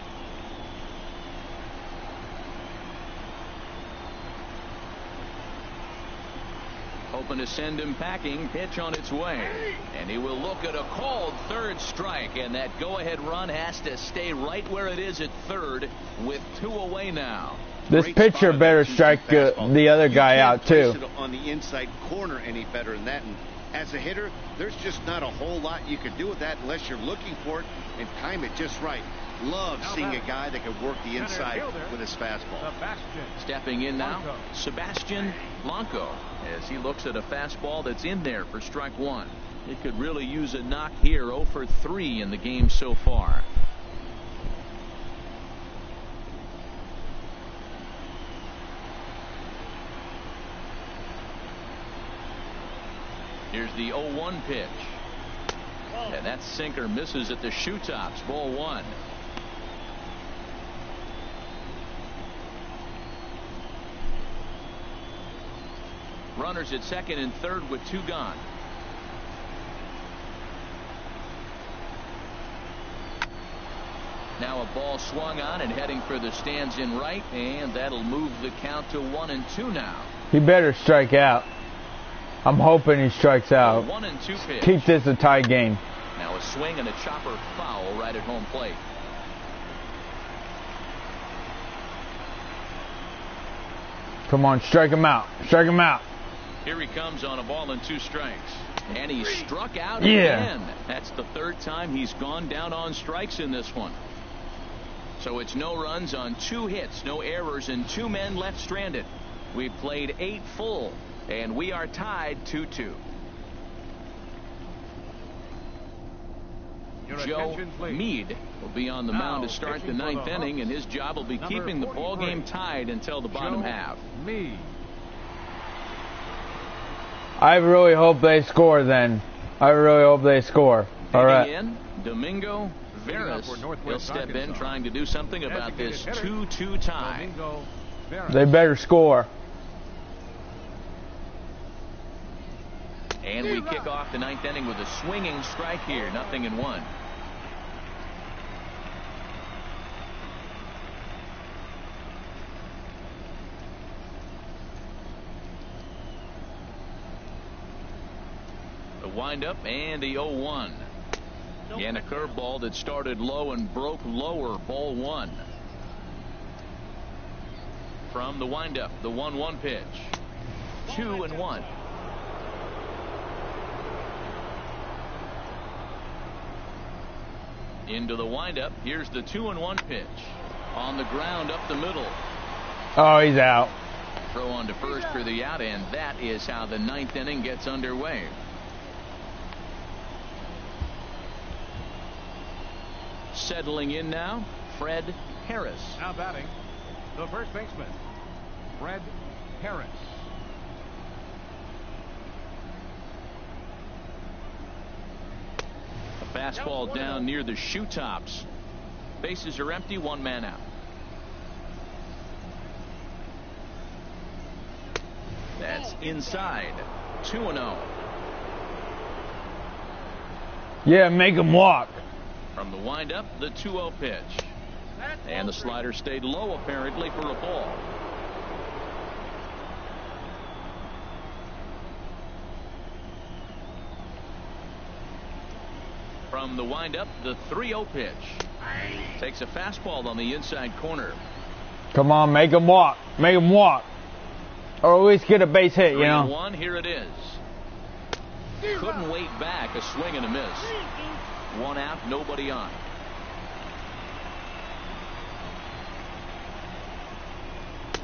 Hoping to send him packing. Pitch on its way. And he will look at a called third strike. And that go-ahead run has to stay right where it is at third with 2 away now. This Great pitcher spot better on that strike fastball. the other guy You out can't place too. it on the inside corner any better than that. And as a hitter, there's just not a whole lot you can do with that unless you're looking for it and time it just right. Love seeing a guy that can work the inside with his fastball. Stepping in now, Sebastian Blanco, as he looks at a fastball that's in there for strike 1. It could really use a knock here. 0 for 3 in the game so far. Here's the 0-1 pitch. And that sinker misses at the shoe tops. Ball 1. Runners at second and third with 2 gone. Now a ball swung on and heading for the stands in right, and that'll move the count to 1-2 now. He better strike out. I'm hoping he strikes out. 1-2 pitch. Keep this a tie game. Now a swing and a chopper foul right at home plate. Come on, strike him out. Strike him out. Here he comes on a ball and 2 strikes. And he struck out Yeah. again. That's the 3rd time he's gone down on strikes in this one. So it's no runs on 2 hits, no errors, and 2 men left stranded. We've played 8 full, and we are tied 2-2. Joe Meade will be on the mound to start the 9th inning, and his job will be keeping the ball game tied until the bottom half. I really hope they score then. I really hope they score. All right. In, Domingo Veras. He'll step in trying to do something about this 2-2 tie. They better score. And we kick off the 9th inning with a swinging strike here. 0-1. The windup and the 0-1. And a curveball that started low and broke lower. Ball 1. From the windup, the 1-1 pitch. 2-1. Into the windup. Here's the 2-1 pitch. On the ground up the middle. Oh, he's out. Throw on to first for the out, and that is how the 9th inning gets underway. Settling in now, Fred Harris. Now batting, the first baseman, Fred Harris. A fastball down near the shoe tops. Bases are empty, 1 man out. That's inside. 2-0. Yeah, make him walk. From the windup, the 2-0 pitch. And the slider stayed low apparently for a ball. From the windup, the 3-0 pitch. Takes a fastball on the inside corner. Come on, make him walk. Make him walk. Or at least get a base hit, you know. 3-1, here it is. Couldn't wait back, a swing and a miss. 1 out, nobody on.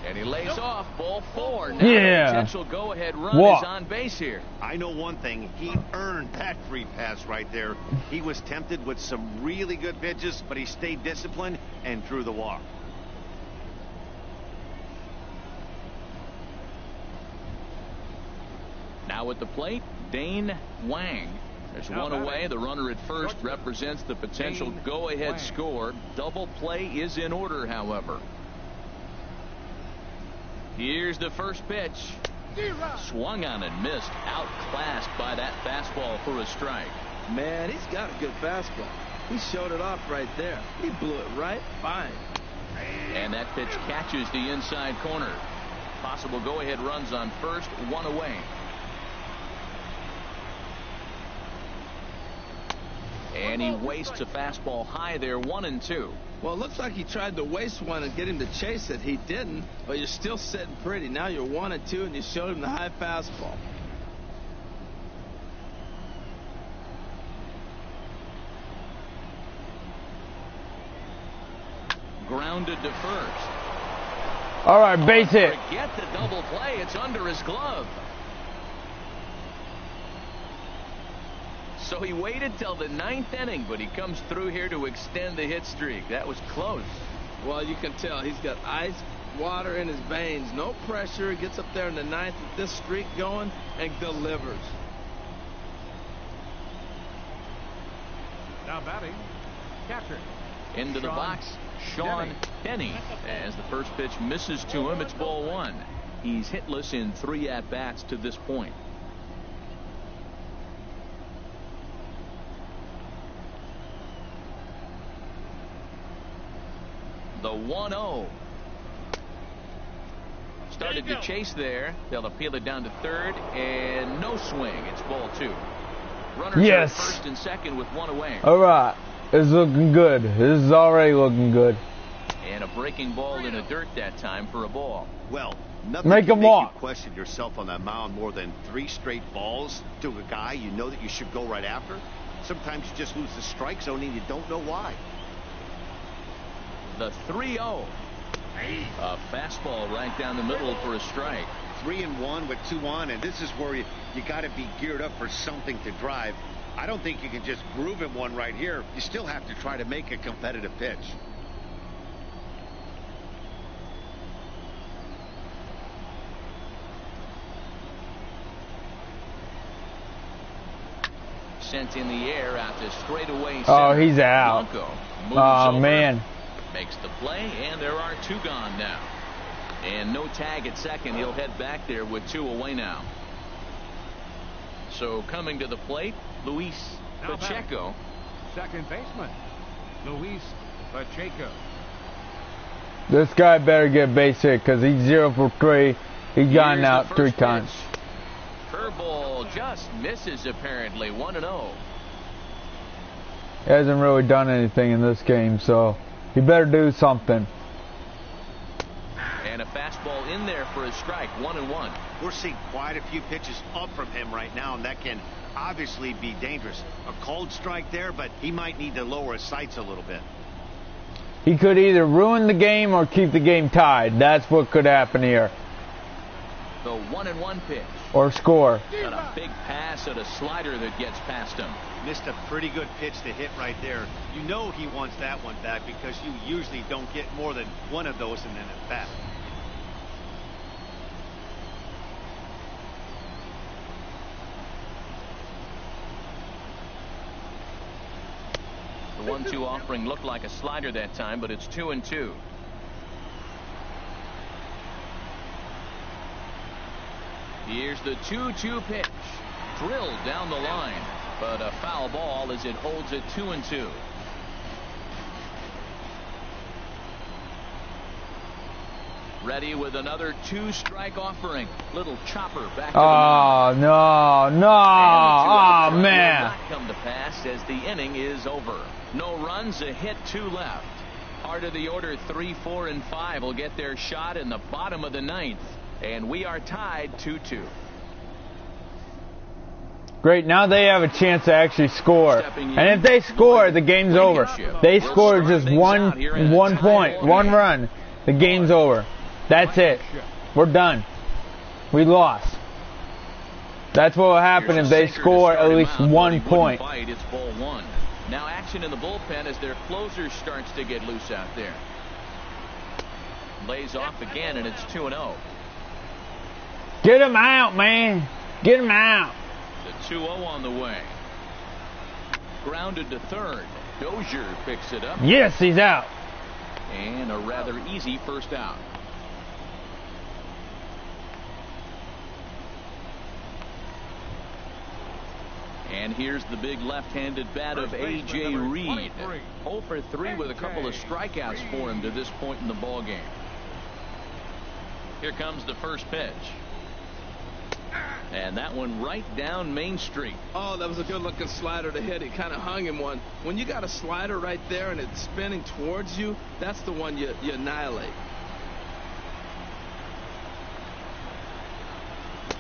And he lays off, ball 4. Now Yeah. the potential go-ahead run Walk. is on base here. I know one thing. He earned that free pass right there. He was tempted with some really good pitches, but he stayed disciplined and drew the walk. Now at the plate, Dane Wang. There's one away. The runner at first represents the potential go-ahead score. Double play is in order, however. Here's the first pitch. Swung on and missed. Outclassed by that fastball for a strike. Man, he's got a good fastball. He showed it off right there. He blew it right by him. And that pitch catches the inside corner. Possible go-ahead runs on first, one away. And he wastes a fastball high there, 1-2. Well, it looks like he tried to waste one and get him to chase it. He didn't, but you're still sitting pretty. Now you're 1-2, and you showed him the high fastball. Grounded to first. All right, base hit. Forget the double play. It's under his glove. So he waited till the 9th inning, but he comes through here to extend the hit streak. That was close. Well, you can tell he's got ice water in his veins. No pressure. He gets up there in the 9th with this streak going and delivers. Now batting, catcher. Into the box, Sean Denny. As the first pitch misses to him, it's ball 1. He's hitless in 3 at-bats to this point. The 1-0. Started to chase there. They'll appeal it down to third, and no swing. It's ball 2. Runners are first and second with 1 away. All right. It's looking good. This is already looking good. And a breaking ball in the dirt that time for a ball. Well, nothing make can him make walk. You question yourself on that mound more than 3 straight balls to a guy you know that you should go right after. Sometimes you just lose the strike zone and you don't know why. The 3-0. A fastball right down the middle for a strike. 3-1 with 2 on, and this is where you got to be geared up for something to drive. I don't think you can just groove him one right here. You still have to try to make a competitive pitch. Sent in the air out to straightaway. Oh, he's out. Oh, man. Makes the play, and there are 2 gone now. And no tag at second. He'll head back there with 2 away now. So coming to the plate, Luis Pacheco. Second baseman, Luis Pacheco. This guy better get base hit because he's 0 for 3. He's gotten out 3 times. Curveball just misses apparently. 1-0. He hasn't really done anything in this game, so he better do something. And a fastball in there for a strike. 1-1. We're seeing quite a few pitches up from him right now, and that can obviously be dangerous. A cold strike there, but he might need to lower his sights a little bit. He could either ruin the game or keep the game tied. That's what could happen here. The 1-1 pitch. Or score. Got a big pass and a slider that gets past him. Missed a pretty good pitch to hit right there. You know he wants that one back because you usually don't get more than one of those in an at-bat. The 1-2 offering looked like a slider that time, but it's 2-2. Here's the 2-2 pitch. Drilled down the line, but a foul ball as it holds it 2-2. Ready with another 2-strike offering. Little chopper back to the mound. No. Oh, man. Will not come to pass as the inning is over. No runs, a hit, 2 left. Part of the order 3, 4, and 5 will get their shot in the bottom of the 9th. And we are tied 2-2. Great, now they have a chance to actually score. And if they score, the game's over. They score just one point, 1 run. The game's over. That's it. We're done. We lost. That's what will happen if they score at least 1 point. It's ball 1. Now action in the bullpen as their closer starts to get loose out there. Lays off again, and it's 2-0. Get him out, man. Get him out. The 2-0 on the way. grounded to third. Dozier picks it up. Yes, he's out. And a rather easy first out. And here's the big left-handed bat of A.J. Reed. 0 for 3 with a couple of strikeouts for him to this point in the ballgame. Here comes the first pitch. And that one right down Main Street. Oh, that was a good-looking slider to hit. He kind of hung him one. When you got a slider right there and it's spinning towards you, that's the one you annihilate.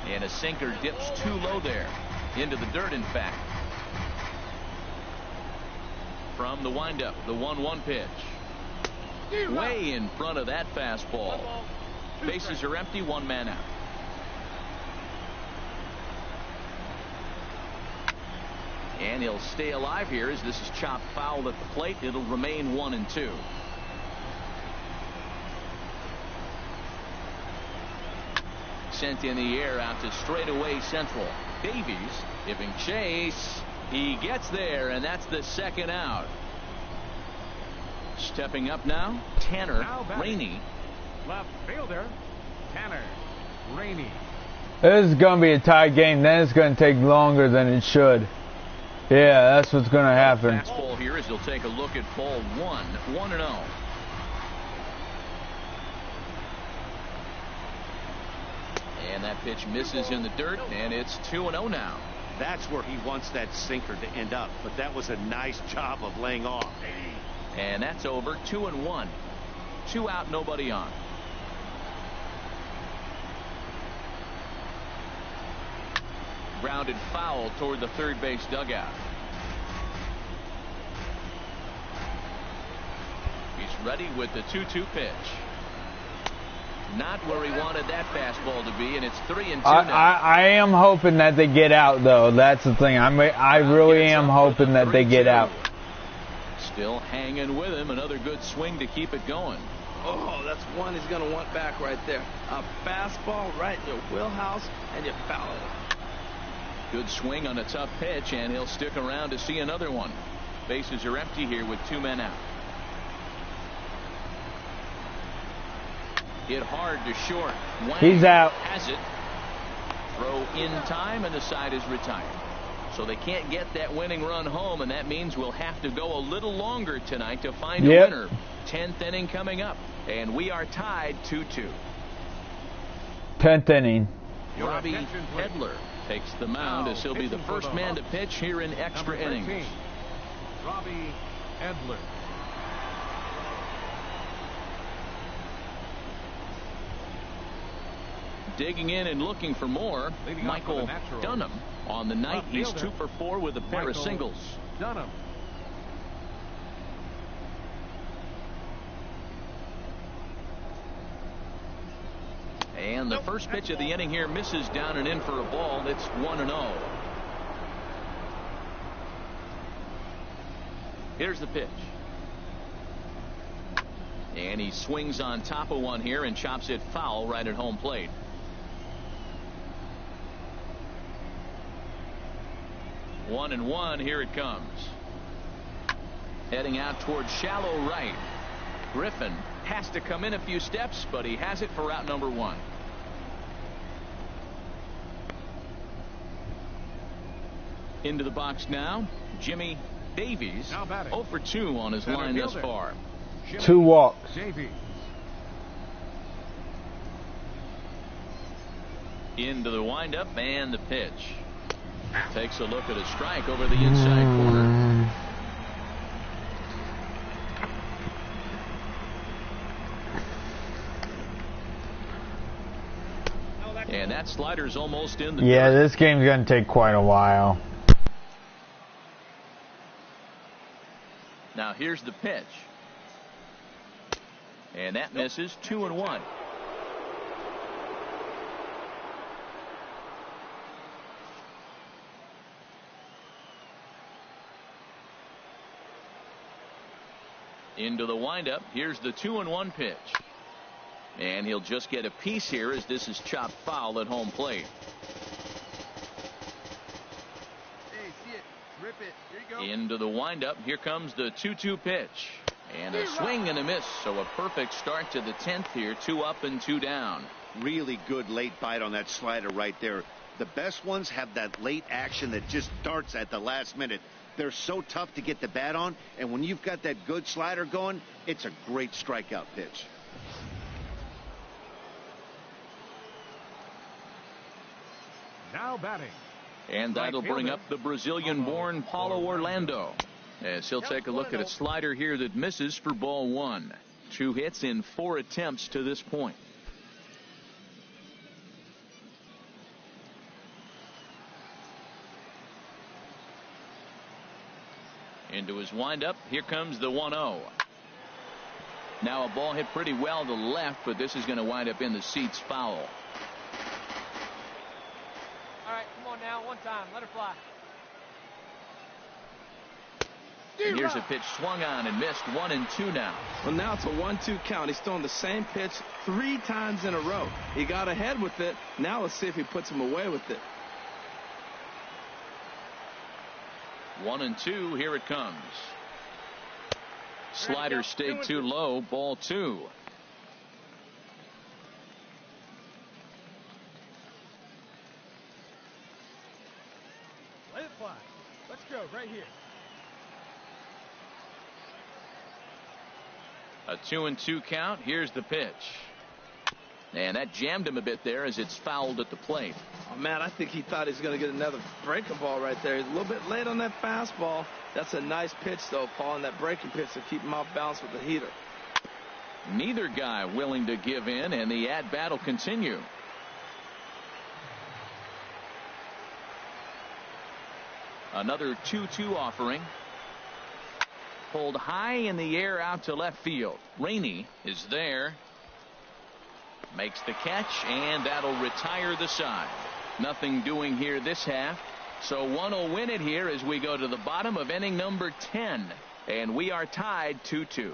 And a sinker dips too low there. Into the dirt, in fact. From the windup, the 1-1 pitch. Way in front of that fastball. Bases are empty, one man out. And he'll stay alive here as this is chopped foul at the plate. It'll remain 1-2. Sent in the air out to straightaway central. Davies giving chase. He gets there, and that's the second out. Stepping up now, Tanner Rainey. Left fielder, Tanner Rainey. This is going to be a tie game. Then it's going to take longer than it should. Yeah, that's what's going to happen. Fastball here as he'll take a look at ball 1-0. And that pitch misses in the dirt, and it's 2-0 now. That's where he wants that sinker to end up, but that was a nice job of laying off. And that's over. 2-1. 2 out, nobody on. Grounded foul toward the third base dugout. He's ready with the 2-2 pitch. Not where he wanted that fastball to be, and it's 3-2 now. I am hoping that they get out, though. That's the thing. I really am hoping that they get out. Still hanging with him. Another good swing to keep it going. Oh, that's one he's going to want back right there. A fastball right in your wheelhouse, and you foul it. Good swing on a tough pitch, and he'll stick around to see another one. Bases are empty here with 2 men out. Hit hard to short. Wang He's out. Has it. Throw in time, and the side is retired. So they can't get that winning run home, and that means we'll have to go a little longer tonight to find a winner. 10th inning coming up, and we are tied 2-2. 10th inning. Robbie Edler takes the mound as he'll be the first man to pitch here in extra innings. Robbie Edler. Digging in and looking for more, Michael Dunham. On the night, he's 2 for 4 with a pair of singles. Dunham. And the first pitch of the inning here misses down and in for a ball. It's 1-0. Here's the pitch. And he swings on top of one here and chops it foul right at home plate. One and one. Here it comes. Heading out towards shallow right. Griffin has to come in a few steps, but he has it for out number 1. Into the box now, Jimmy Davies. 0 for 2 on his line thus far. 2 walks. Davies. Into the windup and the pitch. Takes a look at a strike over the inside corner. And that slider's almost in the dirt. This game's going to take quite a while. Now here's the pitch. And that misses. 2-1. Into the windup. Here's the 2-1 pitch. And he'll just get a piece here as this is chopped foul at home plate. Rip it. Here you go. Into the windup. Here comes the 2-2 pitch. And a swing and a miss. So a perfect start to the 10th here. 2 up and 2 down. Really good late bite on that slider right there. The best ones have that late action that just darts at the last minute. They're so tough to get the bat on, and when you've got that good slider going, it's a great strikeout pitch. Now batting. And that'll bring up the Brazilian-born Paulo Orlando, as he'll take a look at a slider here that misses for ball 1. 2 hits in 4 attempts to this point. Into his windup. Here comes the 1-0. Now a ball hit pretty well to left, but this is going to wind up in the seats foul. All right, come on now, one time, let her fly. And here's a pitch swung on and missed. 1-2 now. Well, now it's a 1-2 count. He's throwing the same pitch 3 times in a row. He got ahead with it. Now let's see if he puts him away with it. 1-2. Here it comes. Slider stayed too low. Ball 2. Let it fly. Let's go right here. A 2-2 count. Here's the pitch. And that jammed him a bit there as it's fouled at the plate. Oh, man, I think he thought he was going to get another breaking ball right there. He's a little bit late on that fastball. That's a nice pitch, though, Paul, and that breaking pitch to keep him off balance with the heater. Neither guy willing to give in, and the at-bat will continue. Another 2-2 offering. Pulled high in the air out to left field. Rainey is there. Makes the catch, and that'll retire the side. Nothing doing here this half. So one will win it here as we go to the bottom of inning number 10. And we are tied 2-2.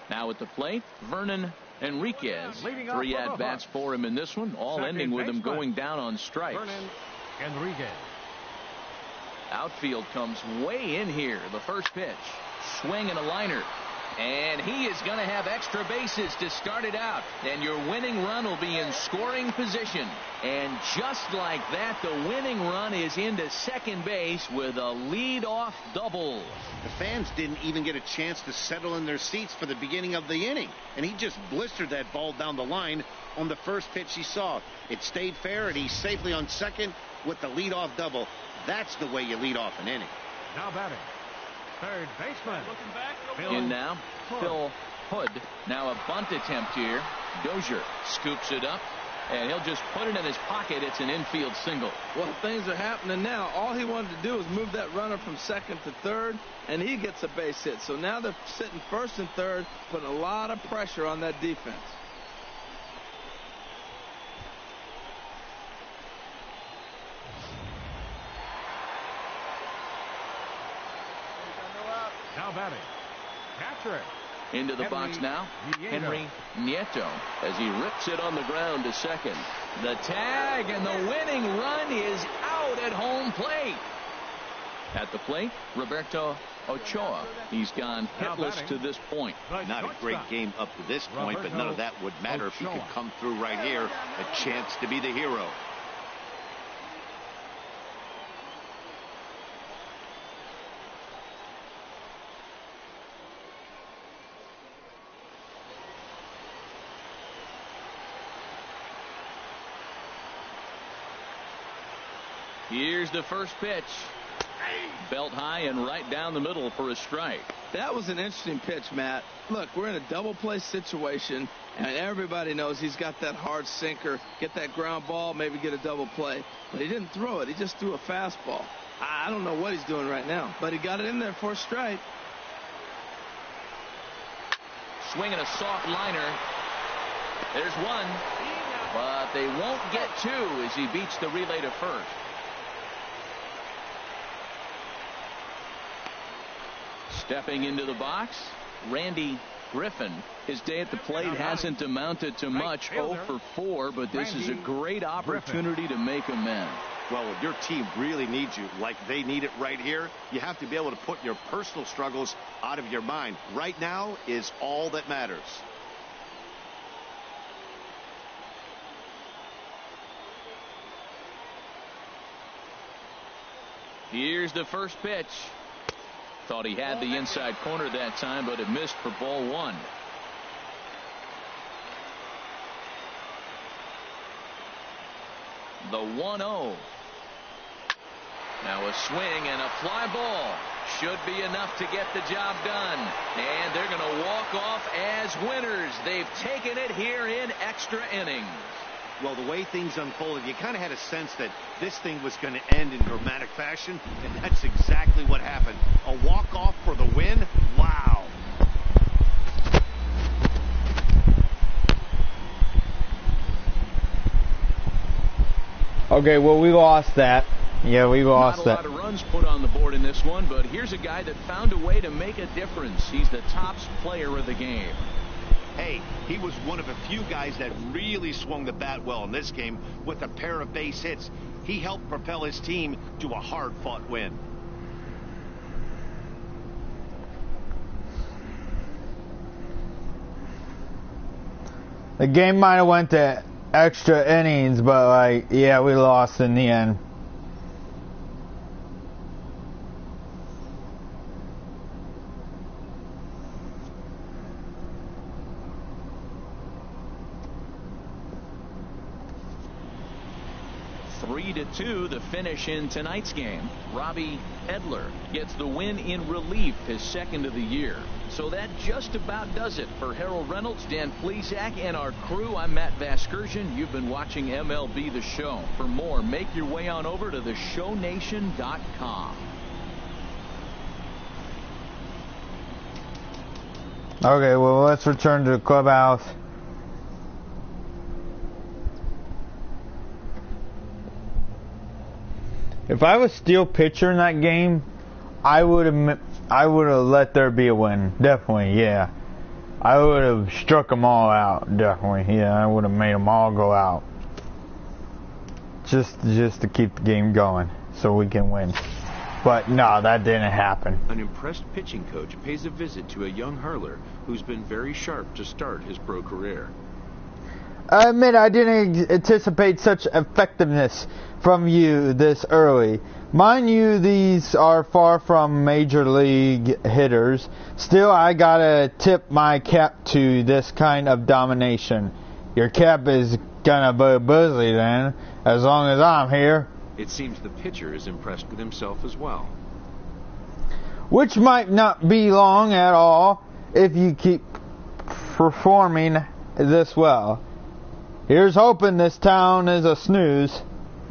Now at the plate, Vernon Enriquez. 3 at-bats for him in this one, all ending with him going down on strikes. Vernon Enriquez. Outfield comes way in here. The first pitch. Swing and a liner. And he is going to have extra bases to start it out. And your winning run will be in scoring position. And just like that, the winning run is into second base with a lead-off double. The fans didn't even get a chance to settle in their seats for the beginning of the inning. And he just blistered that ball down the line on the first pitch he saw. It stayed fair, and he's safely on second with the lead-off double. That's the way you lead off an inning. Now batting. Third baseman. In now, Phil Hood. Now a bunt attempt here. Dozier scoops it up, and he'll just put it in his pocket. It's an infield single. Well, things are happening now. All he wanted to do was move that runner from second to third, and he gets a base hit. So now they're sitting first and third, putting a lot of pressure on that defense. Now batting. Catcher. Into the box now, Henry Nieto, as he rips it on the ground to second. The tag, and the winning run is out at home plate. At the plate, Roberto Ochoa. He's gone hitless to this point. Not a great game up to this point, but none of that would matter if he could come through right here. A chance to be the hero. Here's the first pitch. Belt high and right down the middle for a strike. That was an interesting pitch, Matt. Look, we're in a double play situation, and everybody knows he's got that hard sinker. Get that ground ball, maybe get a double play. But he didn't throw it. He just threw a fastball. I don't know what he's doing right now, but he got it in there for a strike. Swinging a soft liner. There's one, but they won't get two as he beats the relay to first. Stepping into the box, Randy Griffin, his day at the plate hasn't amounted to much, 0 for 4, but this is a great opportunity to make amends. Well, when your team really needs you, like they need it right here, you have to be able to put your personal struggles out of your mind. Right now is all that matters. Here's the first pitch. Thought he had the inside corner that time, but it missed for ball 1. The 1-0. Now a swing and a fly ball. Should be enough to get the job done. And they're going to walk off as winners. They've taken it here in extra innings. Well, the way things unfolded, you kind of had a sense that this thing was going to end in dramatic fashion, and that's exactly what happened. A walk-off for the win? Wow. Okay, well, we lost that. Yeah, we lost that. Not a lot of runs put on the board in this one, but here's a guy that found a way to make a difference. He's the top player of the game. Hey, he was one of a few guys that really swung the bat well in this game with a pair of base hits. He helped propel his team to a hard-fought win. The game might have went to extra innings, but, like, yeah, we lost in the end. To the finish in tonight's game. Robbie Edler gets the win in relief, his second of the year. So that just about does it for Harold Reynolds, Dan Plesac, and our crew. I'm Matt Vasgersian. You've been watching MLB The Show. For more, make your way on over to theshownation.com. Okay, well, let's return to the clubhouse. If I was still pitcher in that game, I would have let there be a win. Definitely, yeah. I would have struck them all out. Definitely, yeah. I would have made them all go out, just to keep the game going, so we can win. But no, that didn't happen. An impressed pitching coach pays a visit to a young hurler who's been very sharp to start his pro career. I admit I didn't anticipate such effectiveness from you this early. Mind you, these are far from major league hitters. Still, I gotta tip my cap to this kind of domination. Your cap is gonna be busy then, as long as I'm here. It seems the pitcher is impressed with himself as well. Which might not be long at all if you keep performing this well. Here's hoping this town is a snooze.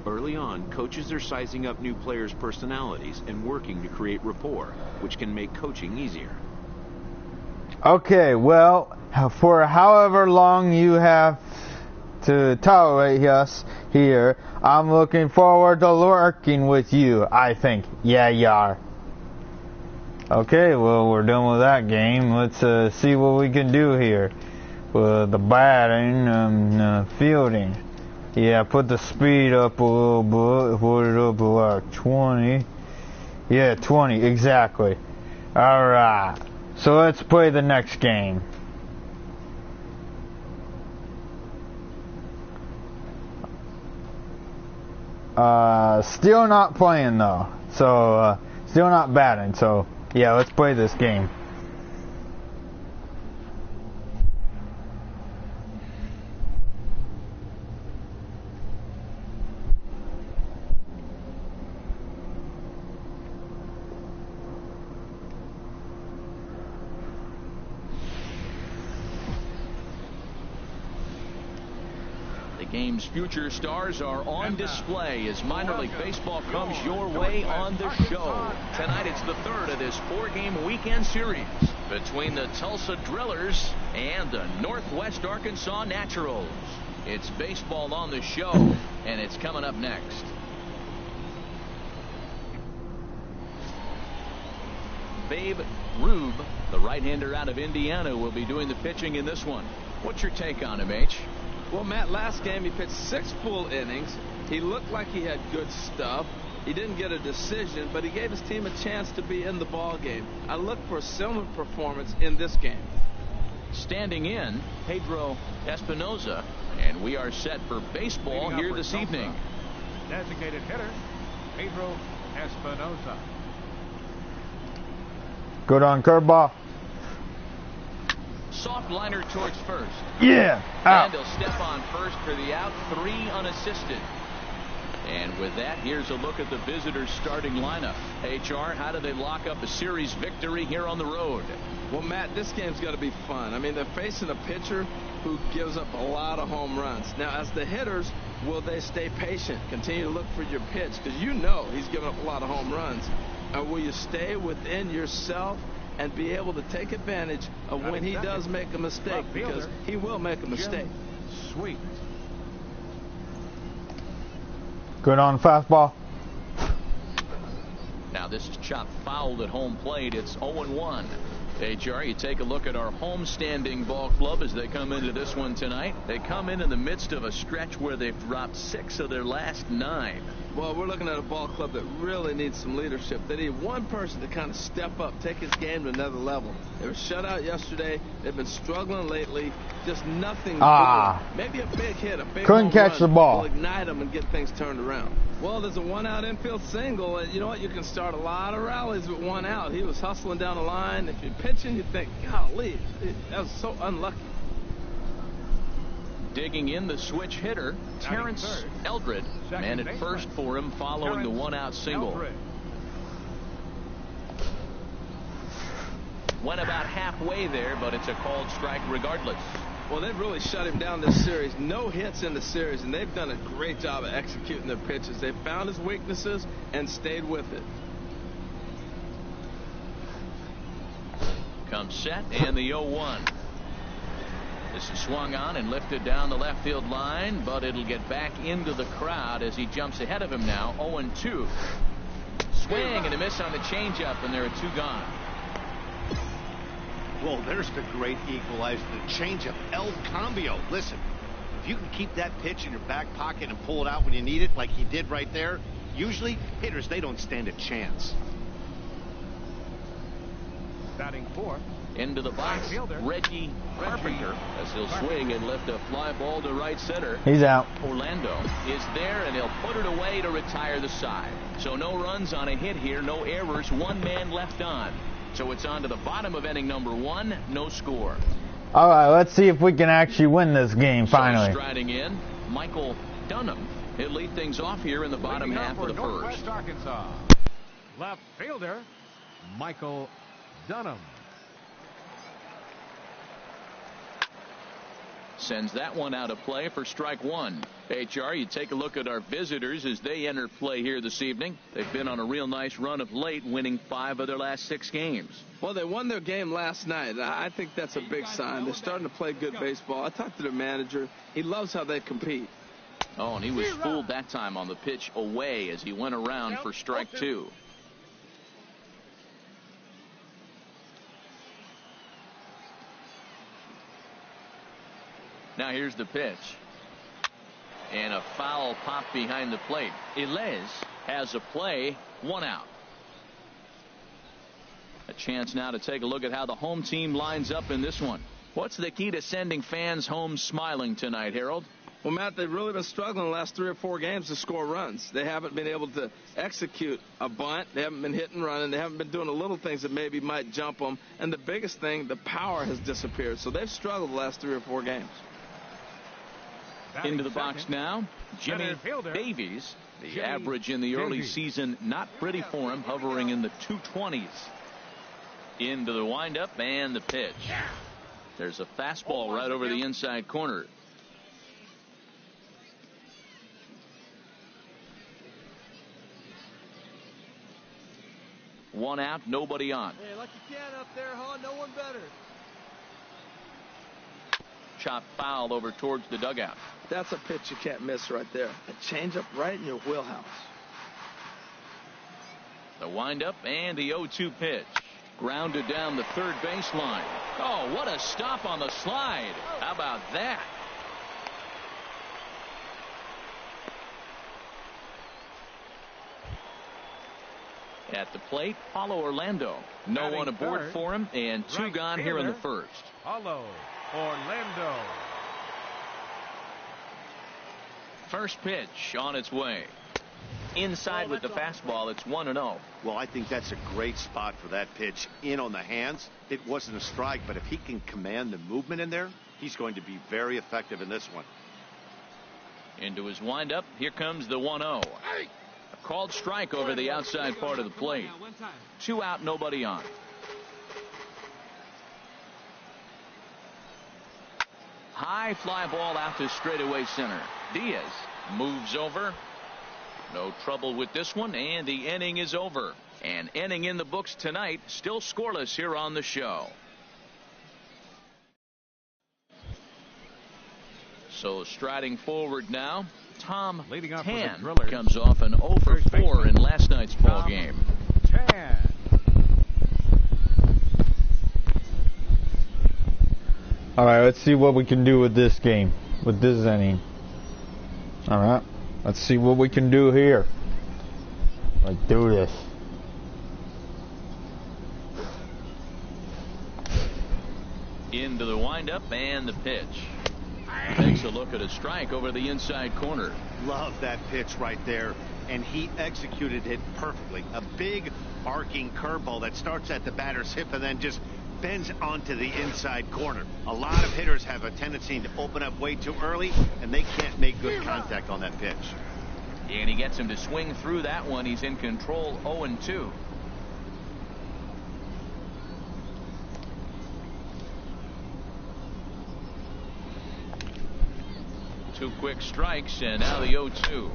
Early on, coaches are sizing up new players' personalities and working to create rapport, which can make coaching easier. Okay, well, for however long you have to tolerate us here, I'm looking forward to working with you, I think. Yeah, you are. Okay, well, we're done with that game. Let's see what we can do here. The batting and fielding. Yeah, put the speed up a little bit. Put it up to like 20. Yeah, 20, exactly. Alright. So let's play the next game. Still not playing though. So, still not batting. So, yeah, let's play this game. Game's future stars are on display as minor league baseball comes your way on the show. Tonight it's the third of this 4-game weekend series between the Tulsa Drillers and the Northwest Arkansas Naturals. It's baseball on the show, and it's coming up next. Babe Rube, the right-hander out of Indiana, will be doing the pitching in this one. What's your take on him, H? Well, Matt, last game he pitched 6 full innings. He looked like he had good stuff. He didn't get a decision, but he gave his team a chance to be in the ball game. I look for a similar performance in this game. Standing in, Pedro Espinoza, and we are set for baseball here this evening. Designated hitter, Pedro Espinoza. Good on curveball. Soft liner towards first. Yeah, out. And he'll step on first for the out, 3 unassisted. And with that, here's a look at the visitors' starting lineup. HR, how do they lock up a series victory here on the road? Well, Matt, this game's going to be fun. I mean, they're facing a pitcher who gives up a lot of home runs. Now, as the hitters, will they stay patient, continue to look for your pitch? Because you know he's giving up a lot of home runs. Or will you stay within yourself and be able to take advantage of when he does make a mistake? Because he will make a mistake. Sweet. Good on fastball. Now this is chopped fouled at home plate. It's 0-1. HR, you take a look at our home-standing ball club as they come into this one tonight. They come in the midst of a stretch where they've dropped 6 of their last 9. Well, we're looking at a ball club that really needs some leadership. They need one person to kind of step up, take his game to another level. They were shut out yesterday. They've been struggling lately. Just nothing. Maybe a big hit, a big couldn't catch the ball. will ignite them and get things turned around. Well, there's a 1-out infield single, and you know what? You can start a lot of rallies with 1 out. He was hustling down the line. If you're pitching, you think, golly, that was so unlucky. Digging in the switch hitter, Terrence Eldred, man at first for him following the 1-out single. Went about halfway there, but it's a called strike regardless. Well, they've really shut him down this series. No hits in the series, and they've done a great job of executing their pitches. They've found his weaknesses and stayed with it. Comes set, and the 0-1. This is swung on and lifted down the left field line, but it'll get back into the crowd as he jumps ahead of him now. 0-2. Swing and a miss on the changeup, and there are 2 gone. Well, there's the great equalizer, the changeup, El Cambio. Listen, if you can keep that pitch in your back pocket and pull it out when you need it, like he did right there, usually hitters, they don't stand a chance. Batting 4th. Into the box, Reggie Carpenter, as he'll swing and lift a fly ball to right center. He's out. Orlando is there, and he'll put it away to retire the side. So no runs on a hit here, no errors, 1 man left on. So it's on to the bottom of inning number 1, no score. All right, let's see if we can actually win this game finally. So striding in, Michael Dunham. He'll lead things off here in the bottom half of the first. Arkansas. Left fielder, Michael Dunham. Sends that one out of play for strike 1. HR, you take a look at our visitors as they enter play here this evening. They've been on a real nice run of late, winning 5 of their last 6 games. Well, they won their game last night. I think that's a big sign. They're starting to play good baseball. I talked to their manager. He loves how they compete. Oh, and he was fooled that time on the pitch away as he went around for strike 2. Now here's the pitch. And a foul pop behind the plate. Ilez has a play, 1 out. A chance now to take a look at how the home team lines up in this one. What's the key to sending fans home smiling tonight, Harold? Well, Matt, they've really been struggling the last 3 or 4 games to score runs. They haven't been able to execute a bunt. They haven't been hitting, running. They haven't been doing the little things that maybe might jump them. And the biggest thing, the power has disappeared. So they've struggled the last 3 or 4 games. Into the box now, Jimmy Davies. The average in the early season not pretty for him, hovering in the 220s. Into the windup and the pitch. There's a fastball right over the inside corner. One out, nobody on. Hey, like you can up there, huh? No one better. Chop foul over towards the dugout. That's a pitch you can't miss right there. A changeup right in your wheelhouse. The windup and the 0-2 pitch. Grounded down the third baseline. Oh, what a stop on the slide. How about that? At the plate, Paulo Orlando. No one aboard for him, and two gone here in the first. Paulo Orlando. First pitch on its way. Inside with the fastball. It's 1-0. Well, I think that's a great spot for that pitch. In on the hands. It wasn't a strike, but if he can command the movement in there, he's going to be very effective in this one. Into his windup. Here comes the 1-0. A called strike over the outside part of the plate. 2 out, nobody on. High fly ball out to straightaway center. Diaz moves over. No trouble with this one, and the inning is over. An inning in the books tonight, still scoreless here on the show. So striding forward now, Tom Tan comes off an 0 for 4 in last night's ball game. All right, let's see what we can do with this game, with this inning. All right, let's see what we can do here. Let's do this. Into the windup and the pitch. Takes a look at a strike over the inside corner. Love that pitch right there, and he executed it perfectly. A big arcing curveball that starts at the batter's hip and then just bends onto the inside corner. A lot of hitters have a tendency to open up way too early, and they can't make good contact on that pitch. And he gets him to swing through that one. He's in control, 0-2. Two quick strikes, and now the 0-2.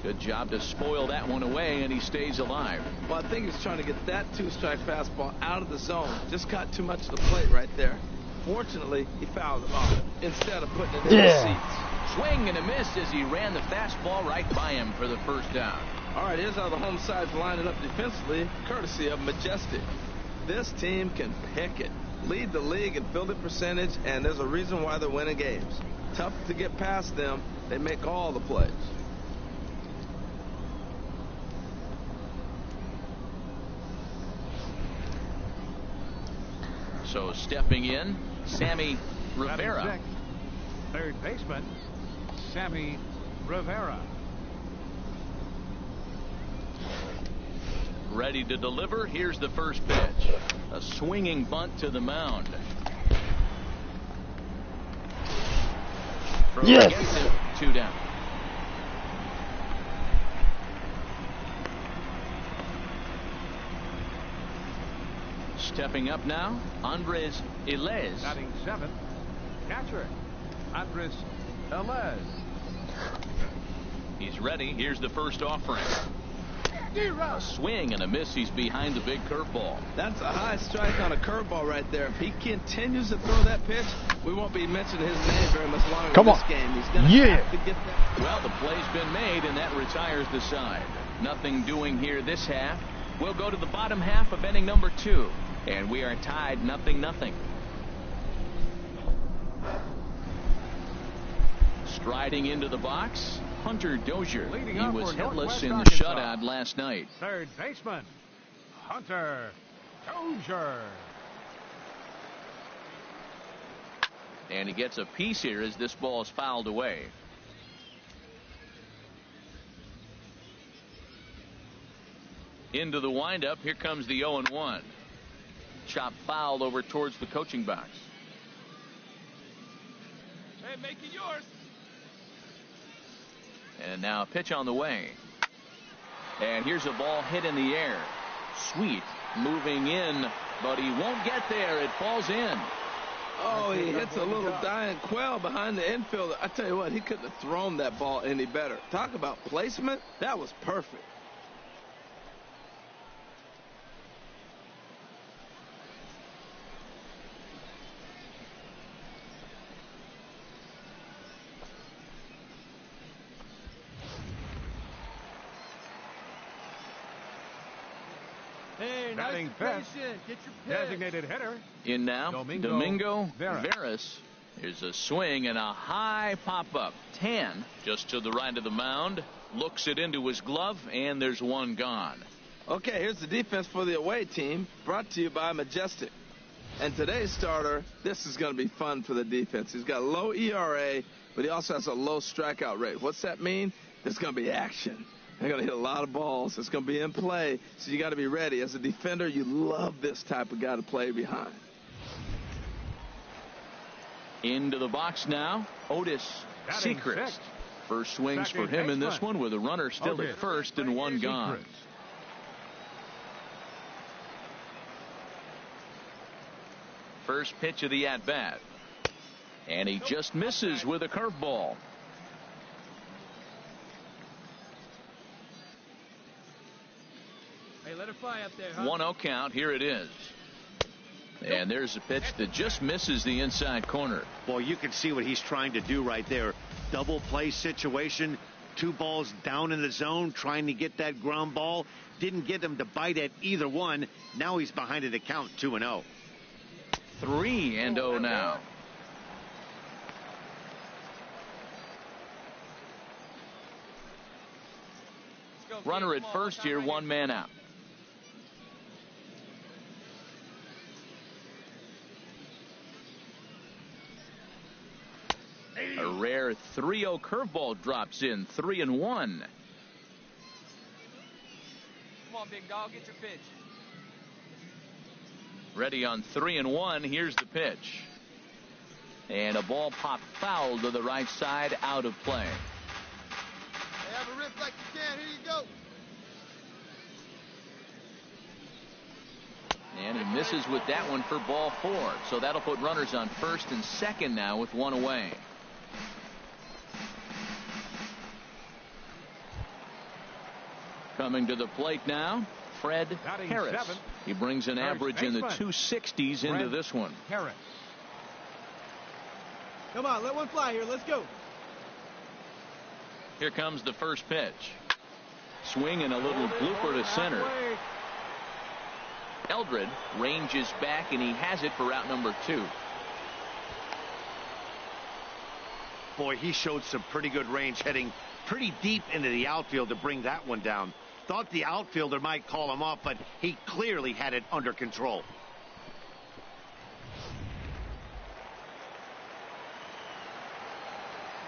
Good job to spoil that one away, and he stays alive. Well, I think he's trying to get that 2-strike fastball out of the zone. Just got too much of the plate right there. Fortunately, he fouled it off instead of putting it in the seats. Swing and a miss as he ran the fastball right by him for the first down. All right, here's how the home side's lining up defensively, courtesy of Majestic. This team can pick it, lead the league in fielding percentage, and there's a reason why they're winning games. Tough to get past them. They make all the plays. So stepping in, Sammy Rivera. Third baseman, Sammy Rivera. Ready to deliver. Here's the first pitch. A swinging bunt to the mound. Yes. Gets him, 2 down. Stepping up now, Andres Ilez. Batting 7th, catcher, Andres Ilez. He's ready. Here's the first offering. A swing and a miss. He's behind the big curveball. That's a high strike on a curveball right there. If he continues to throw that pitch, we won't be mentioning his name very much longer in this game. He's going to have to get that. Well, the play's been made, and that retires the side. Nothing doing here this half. We'll go to the bottom half of inning number 2, and we are tied 0-0. Striding into the box, Hunter Dozier. He was hitless in the shutout last night. Third baseman, Hunter Dozier. And he gets a piece here as this ball is fouled away. Into the windup. Here comes the 0-1. Chop fouled over towards the coaching box. Hey, make it yours. And now a pitch on the way. And here's a ball hit in the air. Sweet moving in, but he won't get there. It falls in. Oh, he hits a little dying quail behind the infielder. I tell you what, he couldn't have thrown that ball any better. Talk about placement. That was perfect. Hey, Batting fifth, Get your pitch. designated hitter. In now, Domingo Veras. Here's a swing and a high pop-up. Tan just to the right of the mound. Looks it into his glove, and there's one gone. Okay, here's the defense for the away team, brought to you by Majestic. And today's starter, this is going to be fun for the defense. He's got a low ERA, but he also has a low strikeout rate. What's that mean? There's going to be action. They're going to hit a lot of balls. It's going to be in play, so you got to be ready. As a defender, you love this type of guy to play behind. Into the box now, Otis Sechrist. First swings for him in this one with a runner still at first and one gone. First pitch of the at-bat. And he just misses with a curveball. Hey, let it fly up there, huh? 1-0 count. Here it is. And there's a pitch that just misses the inside corner. Boy, you can see what he's trying to do right there. Double play situation. 2 balls down in the zone, trying to get that ground ball. Didn't get him to bite at either one. Now he's behind it to count 2-0. 3-0 now. Runner at first here, one man out. A rare 3-0 curveball drops in, 3-1. Come on, big dog, get your pitch. Ready on 3-1. Here's the pitch. And a ball popped foul to the right side, out of play. Hey, have a rip like you can. Here you go. And he misses with that one for ball 4. So that'll put runners on first and second now with one away. Coming to the plate now, Fred Harris. He brings an average in the 260s into this one. Harris. Come on, let one fly here. Let's go. Here comes the first pitch. Swing and a little blooper to center. Eldred ranges back, and he has it for out number 2. Boy, he showed some pretty good range, heading pretty deep into the outfield to bring that one down. Thought the outfielder might call him off, but he clearly had it under control.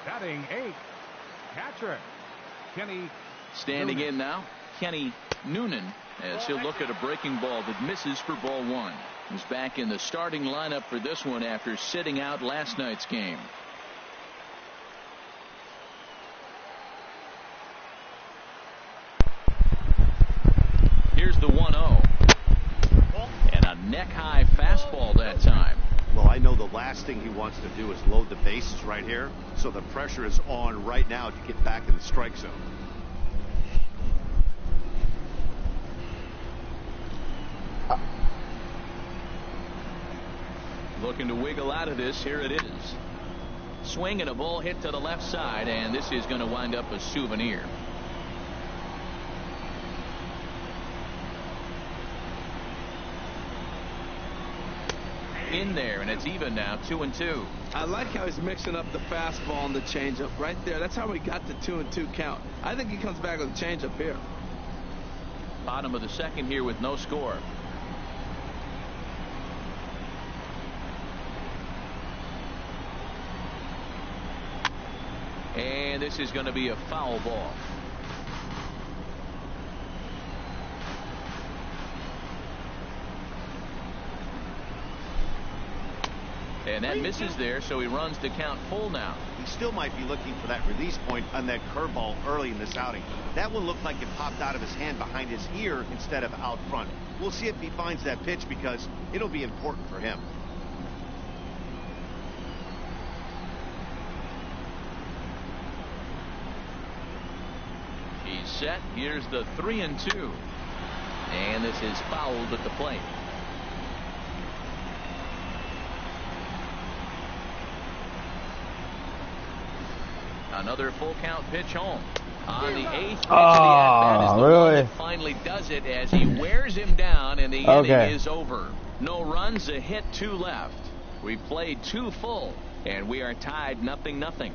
Batting 8th, catcher Kenny. Standing Noonan. in now, Kenny Noonan, as he'll look at a breaking ball that misses for ball 1. He's back in the starting lineup for this one after sitting out last night's game. Here's the 1-0. And a neck-high fastball that time. Well, I know the last thing he wants to do is load the bases right here, so the pressure is on right now to get back in the strike zone. Looking to wiggle out of this. Here it is. Swing and a ball hit to the left side, and this is going to wind up a souvenir. In there, and it's even now, 2-2. I like how he's mixing up the fastball and the changeup right there. That's how we got the 2-2 count. I think he comes back with a changeup here. Bottom of the second here with no score. And this is going to be a foul ball. And that misses there, so he runs to count full now. He still might be looking for that release point on that curveball early in this outing. That one looked like it popped out of his hand behind his ear instead of out front. We'll see if he finds that pitch because it'll be important for him. He's set. Here's the 3-2. And this is fouled at the plate. Another full count pitch home. On the 8th pitch Oh, of the at-bat is the one really? that finally does it as he wears him down, and the inning is over. No runs, a hit, 2 left. We played 2 full, and we are tied 0-0.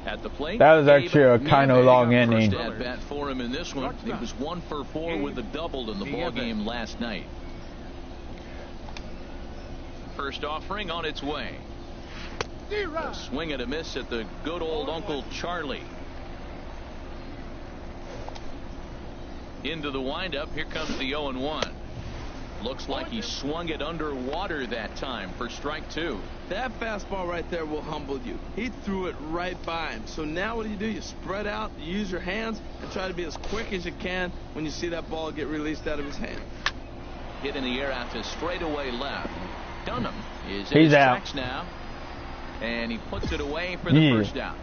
At the plate, that was actually a kind of long inning. First at bat for him in this one. He was 1 for 4 with a double in the ball game last night. First offering on its way. A swing and a miss at the good old Uncle Charlie. Into the windup. Here comes the 0-1. Looks like he swung it underwater that time for strike 2. That fastball right there will humble you. He threw it right by him. So now what do? You spread out, you use your hands, and try to be as quick as you can when you see that ball get released out of his hand. Hit in the air out to straightaway left. Dunham is in He's his out. tracks now. And he puts it away for the first out.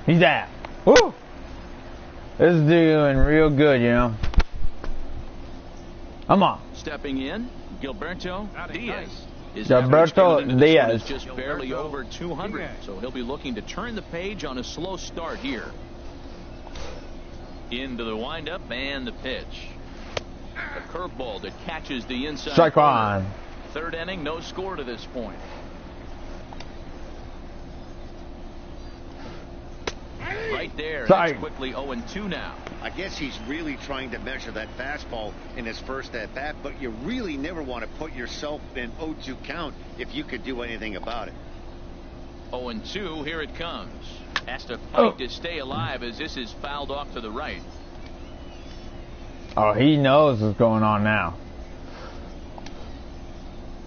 He's out. Woo! This is doing real good, you know. Come on. Stepping in, Gilberto Diaz. His Gilberto average this one Diaz. is just barely over 200, so he'll be looking to turn the page on a slow start here. Into the windup and the pitch. A curveball that catches the inside. Strike corner. one. 3rd inning, no score to this point. Right there. It's quickly 0-2 now. I guess he's really trying to measure that fastball in his first at bat, but you really never want to put yourself in 0-2 count if you could do anything about it. 0-2, here it comes. Has to fight to stay alive as this is fouled off to the right. Oh, he knows what's going on now.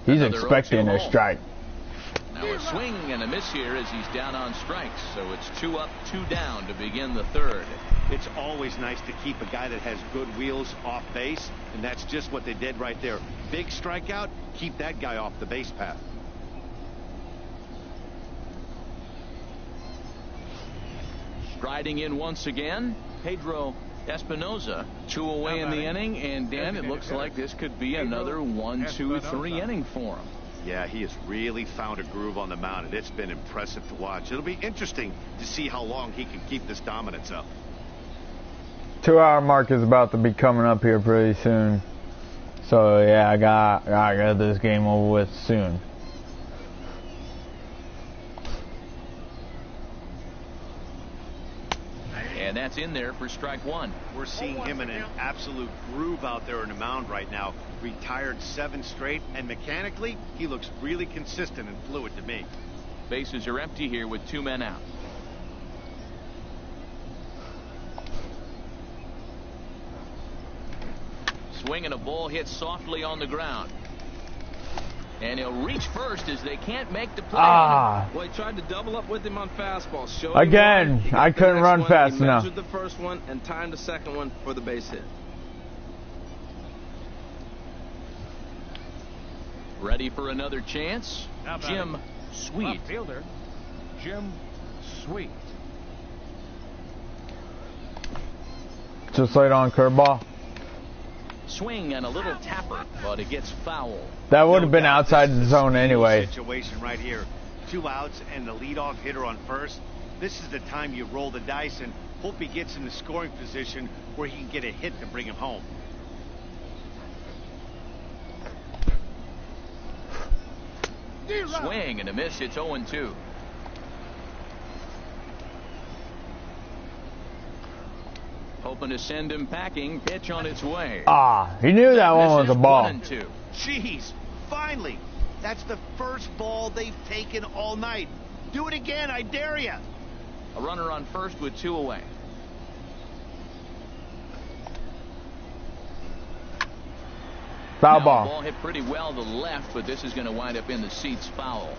He's Another expecting 0-2 a home. strike. Now a swing and a miss here as he's down on strikes. So it's 2 up, 2 down to begin the 3rd. It's always nice to keep a guy that has good wheels off base, and that's just what they did right there. Big strikeout, keep that guy off the base path. Striding in once again, Pedro Espinoza. 2 away in the inning, and Dan, it looks like this could be another 1-2-3 inning for him. Yeah, he has really found a groove on the mound, and it's been impressive to watch. It'll be interesting to see how long he can keep this dominance up. 2-hour mark is about to be coming up here pretty soon. So yeah, I gotta get this game over with soon. And that's in there for strike 1. We're seeing him in an absolute groove out there on the mound right now. Retired 7 straight, and mechanically, he looks really consistent and fluid to me. Bases are empty here with 2 men out. Swing and a ball hit softly on the ground. And he'll reach first as they can't make the play. Ah. Well, he tried to double up with him on fastball. Again, I couldn't run fast enough. He measured the first one and timed the second one for the base hit. Ready for another chance? Jim Sweet. Left fielder, Jim Sweet. Just laid on curveball. Swing and a little tapper, but it gets foul. That would have been outside the zone anyway. Situation right here. 2 outs and the leadoff hitter on first. This is the time you roll the dice and hope he gets in the scoring position where he can get a hit to bring him home. Swing and a miss. It's 0-2. Hoping to send him packing. Pitch on its way. Ah, he knew that one was a ball. 1-2. Jeez, finally. That's the first ball they've taken all night. Do it again, I dare you. A runner on first with 2 away. Foul Now, ball. The ball hit pretty well to the left, but this is going to wind up in the seats foul.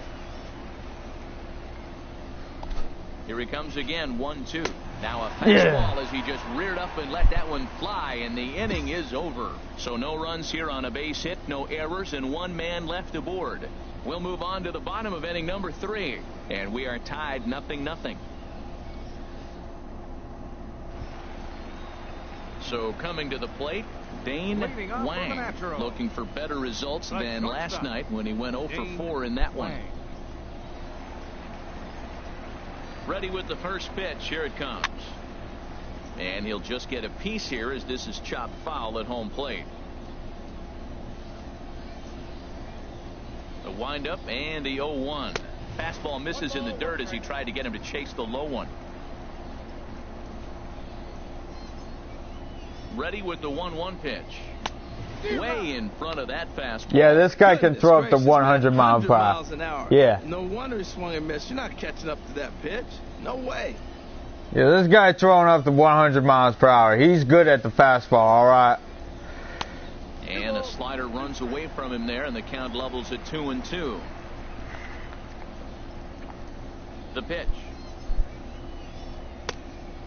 Here he comes again, 1-2. Now a fastball as he just reared up and let that one fly, and the inning is over. So no runs here on a base hit, no errors, and 1 man left aboard. We'll move on to the bottom of inning number 3, and we are tied 0-0. So coming to the plate, Dane Wang, looking for better results than last night when he went 0 for 4 in that one. Ready with the first pitch. Here it comes. And he'll just get a piece here as this is chopped foul at home plate. The windup and the 0-1. Fastball misses in the dirt as he tried to get him to chase the low one. Ready with the 1-1 pitch. Way in front of that fastball. Yeah, this guy can throw up to 100 miles per hour. Yeah. No wonder he swung and missed. You're not catching up to that pitch. No way. Yeah, this guy throwing up to 100 miles per hour. He's good at the fastball, all right. And a slider runs away from him there, and the count levels at 2-2. The pitch.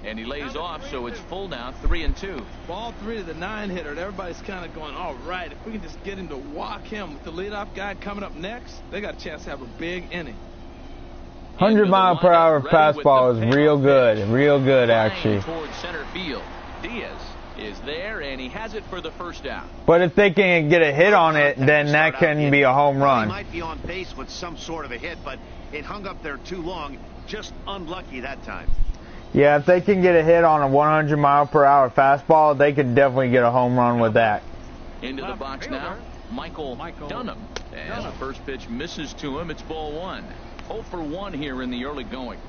And he lays off, so it's full now, 3-2. Ball 3 to the 9-hitter. Everybody's kind of going, all right, if we can just get him to walk him with the leadoff guy coming up next, they got a chance to have a big inning. 100 mile per hour fastball is real good actually. Towards center field. Diaz is there, and he has it for the first out. But if they can get a hit on it, then that can be a home run. He might be on base with some sort of a hit, but it hung up there too long. Just unlucky that time. Yeah, if they can get a hit on a 100 mile per hour fastball, they could definitely get a home run with that. Into the box now, Michael Dunham. And the first pitch misses to him. It's ball 1. 0 for 1 here in the early going.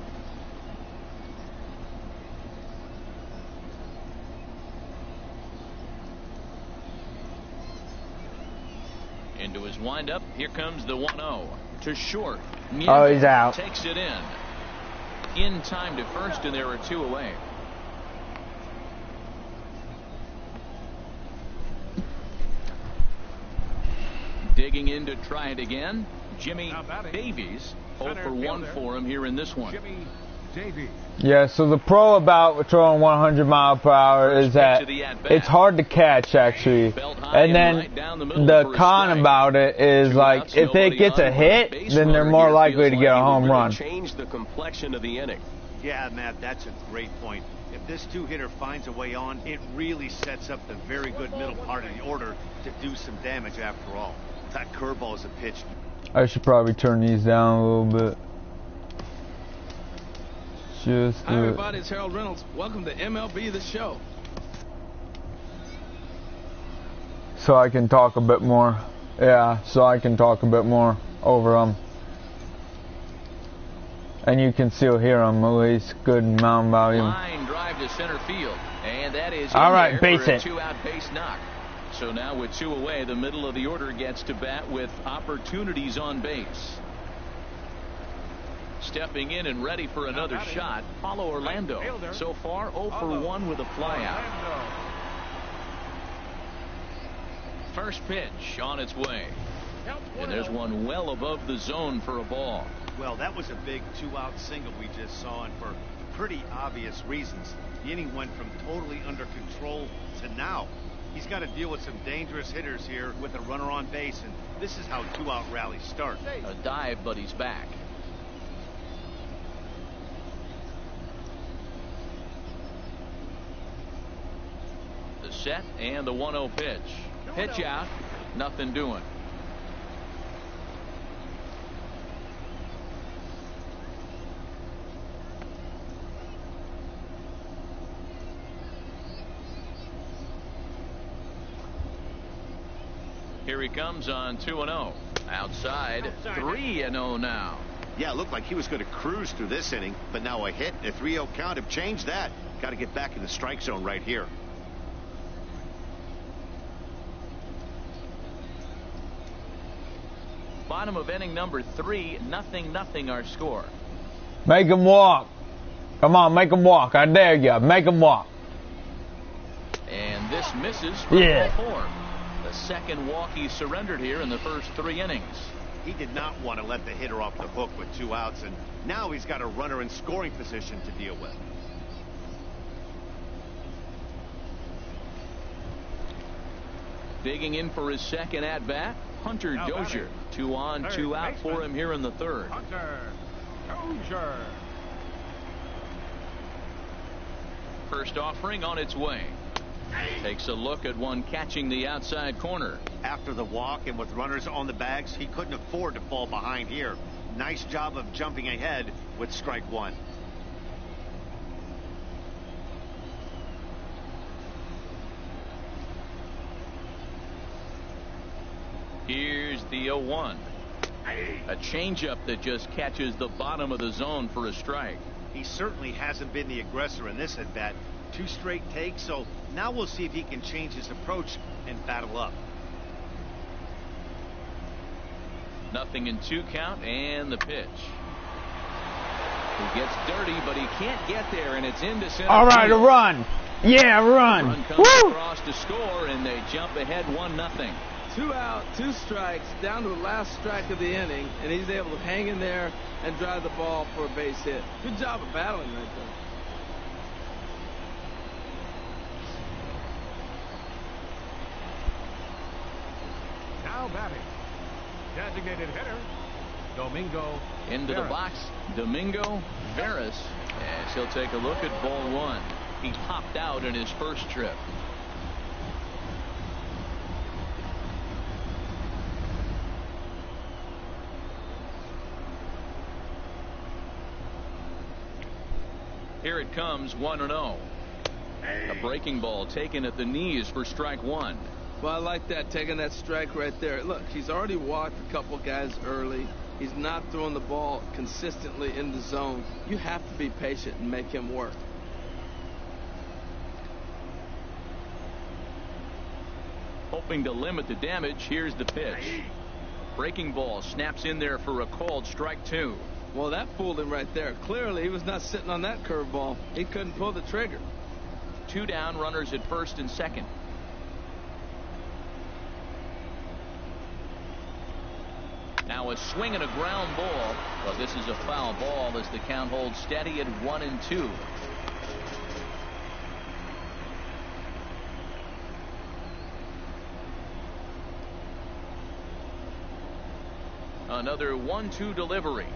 Into his windup. Here comes the 1-0 to short. Oh, he's out. Takes it in time to first, and there are 2 away. Digging in to try it again. Jimmy Davies. 0 for 1 for him here in this one. Jimmy Davies. Yeah, so the pro about throwing 100 mile per hour is that it's hard to catch actually. And then the con about it is like if it gets a hit, then they're more likely to get a home run. Change the complexion of the inning. Yeah, Matt, that's a great point. If this 2-hitter finds a way on, it really sets up the very good middle part of the order to do some damage after all. That curveball is a pitch. I should probably turn these down a little bit. Hi everybody, it's Harold Reynolds. Welcome to MLB The Show. So I can talk a bit more. Yeah, so I can talk a bit more over them. And you can still hear them, at least good mound volume. Line drive to center field. And that is all right, base for a it. 2-out base knock. So now with 2 away, the middle of the order gets to bat with opportunities on base. Stepping in and ready for another shot, Paulo Orlando. So far, 0 for 1 with a flyout. First pitch on its way. And there's one well above the zone for a ball. Well, that was a big 2-out single we just saw, and for pretty obvious reasons. The inning went from totally under control to now. He's got to deal with some dangerous hitters here with a runner on base, and this is how 2-out rallies start. A dive, but he's back. The set and the 1-0 pitch. Pitch out, nothing doing. Here he comes on 2-0. Outside, 3-0 now. Yeah, it looked like he was going to cruise through this inning, but now a hit, a 3-0 count have changed that. Got to get back in the strike zone right here. Bottom of inning number 3, 0-0 our score. Make him walk. Come on, make him walk. I dare you. Make him walk. And this misses for ball 4. The second walk he surrendered here in the first 3 innings. He did not want to let the hitter off the hook with 2 outs, and now he's got a runner in scoring position to deal with. Digging in for his second at-bat, Hunter Dozier. 2 on, 2 out for him here in the 3rd. Hunter Dozier. First offering on its way. Takes a look at one catching the outside corner. After the walk and with runners on the bags, he couldn't afford to fall behind here. Nice job of jumping ahead with strike 1. Here's the 0-1. A changeup that just catches the bottom of the zone for a strike. He certainly hasn't been the aggressor in this at bat. 2 straight takes, so now we'll see if he can change his approach and battle up. 0-2 count, and the pitch. He gets dirty, but he can't get there, and it's into center. All right, a run. Yeah, run. Run comes Woo! across to score, and they jump ahead 1-0. 2 out, 2 strikes, down to the last strike of the inning, and he's able to hang in there and drive the ball for a base hit. Good job of battling right there. Now batting. Designated hitter, Domingo Into the Veras. box, Domingo Veras, as he'll take a look at ball 1. He popped out in his first trip. Here it comes, 1-0. A breaking ball taken at the knees for strike 1. Well, I like that, taking that strike right there. Look, he's already walked a couple guys early. He's not throwing the ball consistently in the zone. You have to be patient and make him work. Hoping to limit the damage, here's the pitch. Breaking ball snaps in there for a called strike 2. Well, that fooled him right there. Clearly, he was not sitting on that curveball. He couldn't pull the trigger. 2 down, runners at first and second. Now a swing and a ground ball. Well, this is a foul ball as the count holds steady at 1-2. Another 1-2 delivery.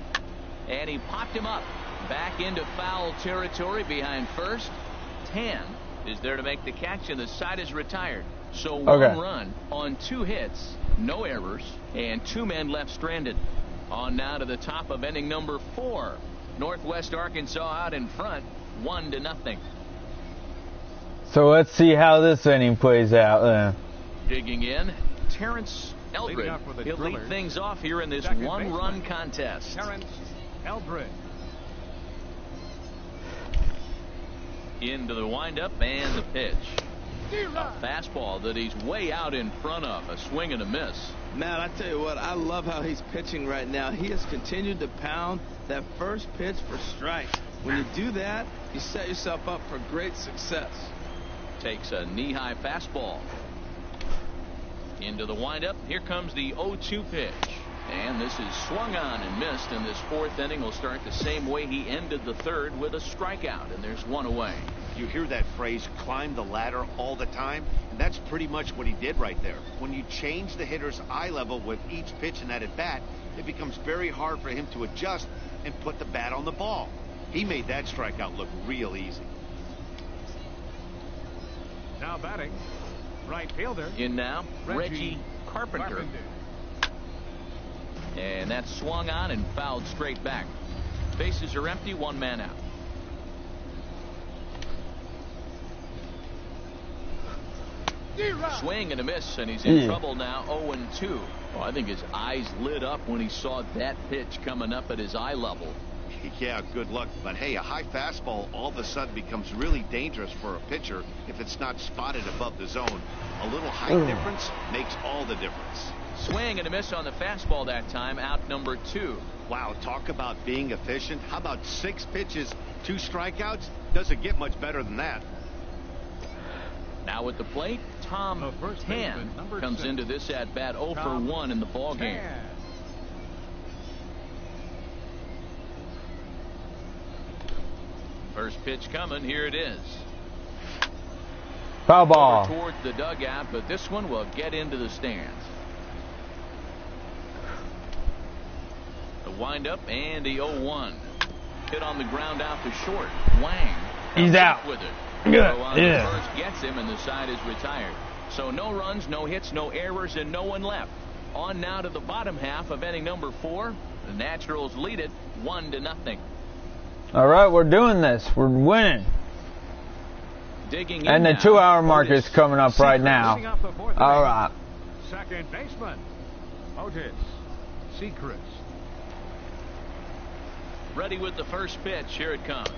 And he popped him up. Back into foul territory behind first. Tan is there to make the catch, and the side is retired. So one run on 2 hits, no errors, and 2 men left stranded. On now to the top of inning number 4. Northwest Arkansas out in front, 1-0. So let's see how this inning plays out. Digging in, Terrence Eldred. He'll lead things off here in this 1-run contest. Terrence Eldred. Into the windup and the pitch. A fastball that he's way out in front of. A swing and a miss. Man, I tell you what, I love how he's pitching right now. He has continued to pound that first pitch for strike. When you do that, you set yourself up for great success. Takes a knee-high fastball. Into the windup. Here comes the 0-2 pitch. And this is swung on and missed, and this 4th inning will start the same way he ended the 3rd, with a strikeout, and there's 1 away. You hear that phrase, climb the ladder, all the time, and that's pretty much what he did right there. When you change the hitter's eye level with each pitch in that at bat, it becomes very hard for him to adjust and put the bat on the ball. He made that strikeout look real easy. Now batting, right fielder. In now, Reggie Carpenter. And that's swung on and fouled straight back. Bases are empty, 1 man out. Swing and a miss, and he's in trouble now. 0-2. Oh, I think his eyes lit up when he saw that pitch coming up at his eye level. Yeah, good luck. But hey, a high fastball all of a sudden becomes really dangerous for a pitcher if it's not spotted above the zone. A little height difference makes all the difference. Swing and a miss on the fastball that time. Out number 2. Wow, talk about being efficient. How about 6 pitches, 2 strikeouts? Doesn't get much better than that. Now at the plate, Tom Tan comes into this at bat 0 for 1 in the ball game. First pitch coming. Here it is. Foul ball. Over towards the dugout, but this one will get into the stands. The windup and the 0-1. Hit on the ground out to short. Wang. He's out. With it. Good. The first gets him, and the side is retired. So no runs, no hits, no errors, and no one left. On now to the bottom half of inning number 4. The Naturals lead it 1-0. All right, we're doing this. We're winning. Digging in and the now, 2-hour mark is coming up right now. All right. Second baseman, Otis Sechrist. Ready with the first pitch. Here it comes.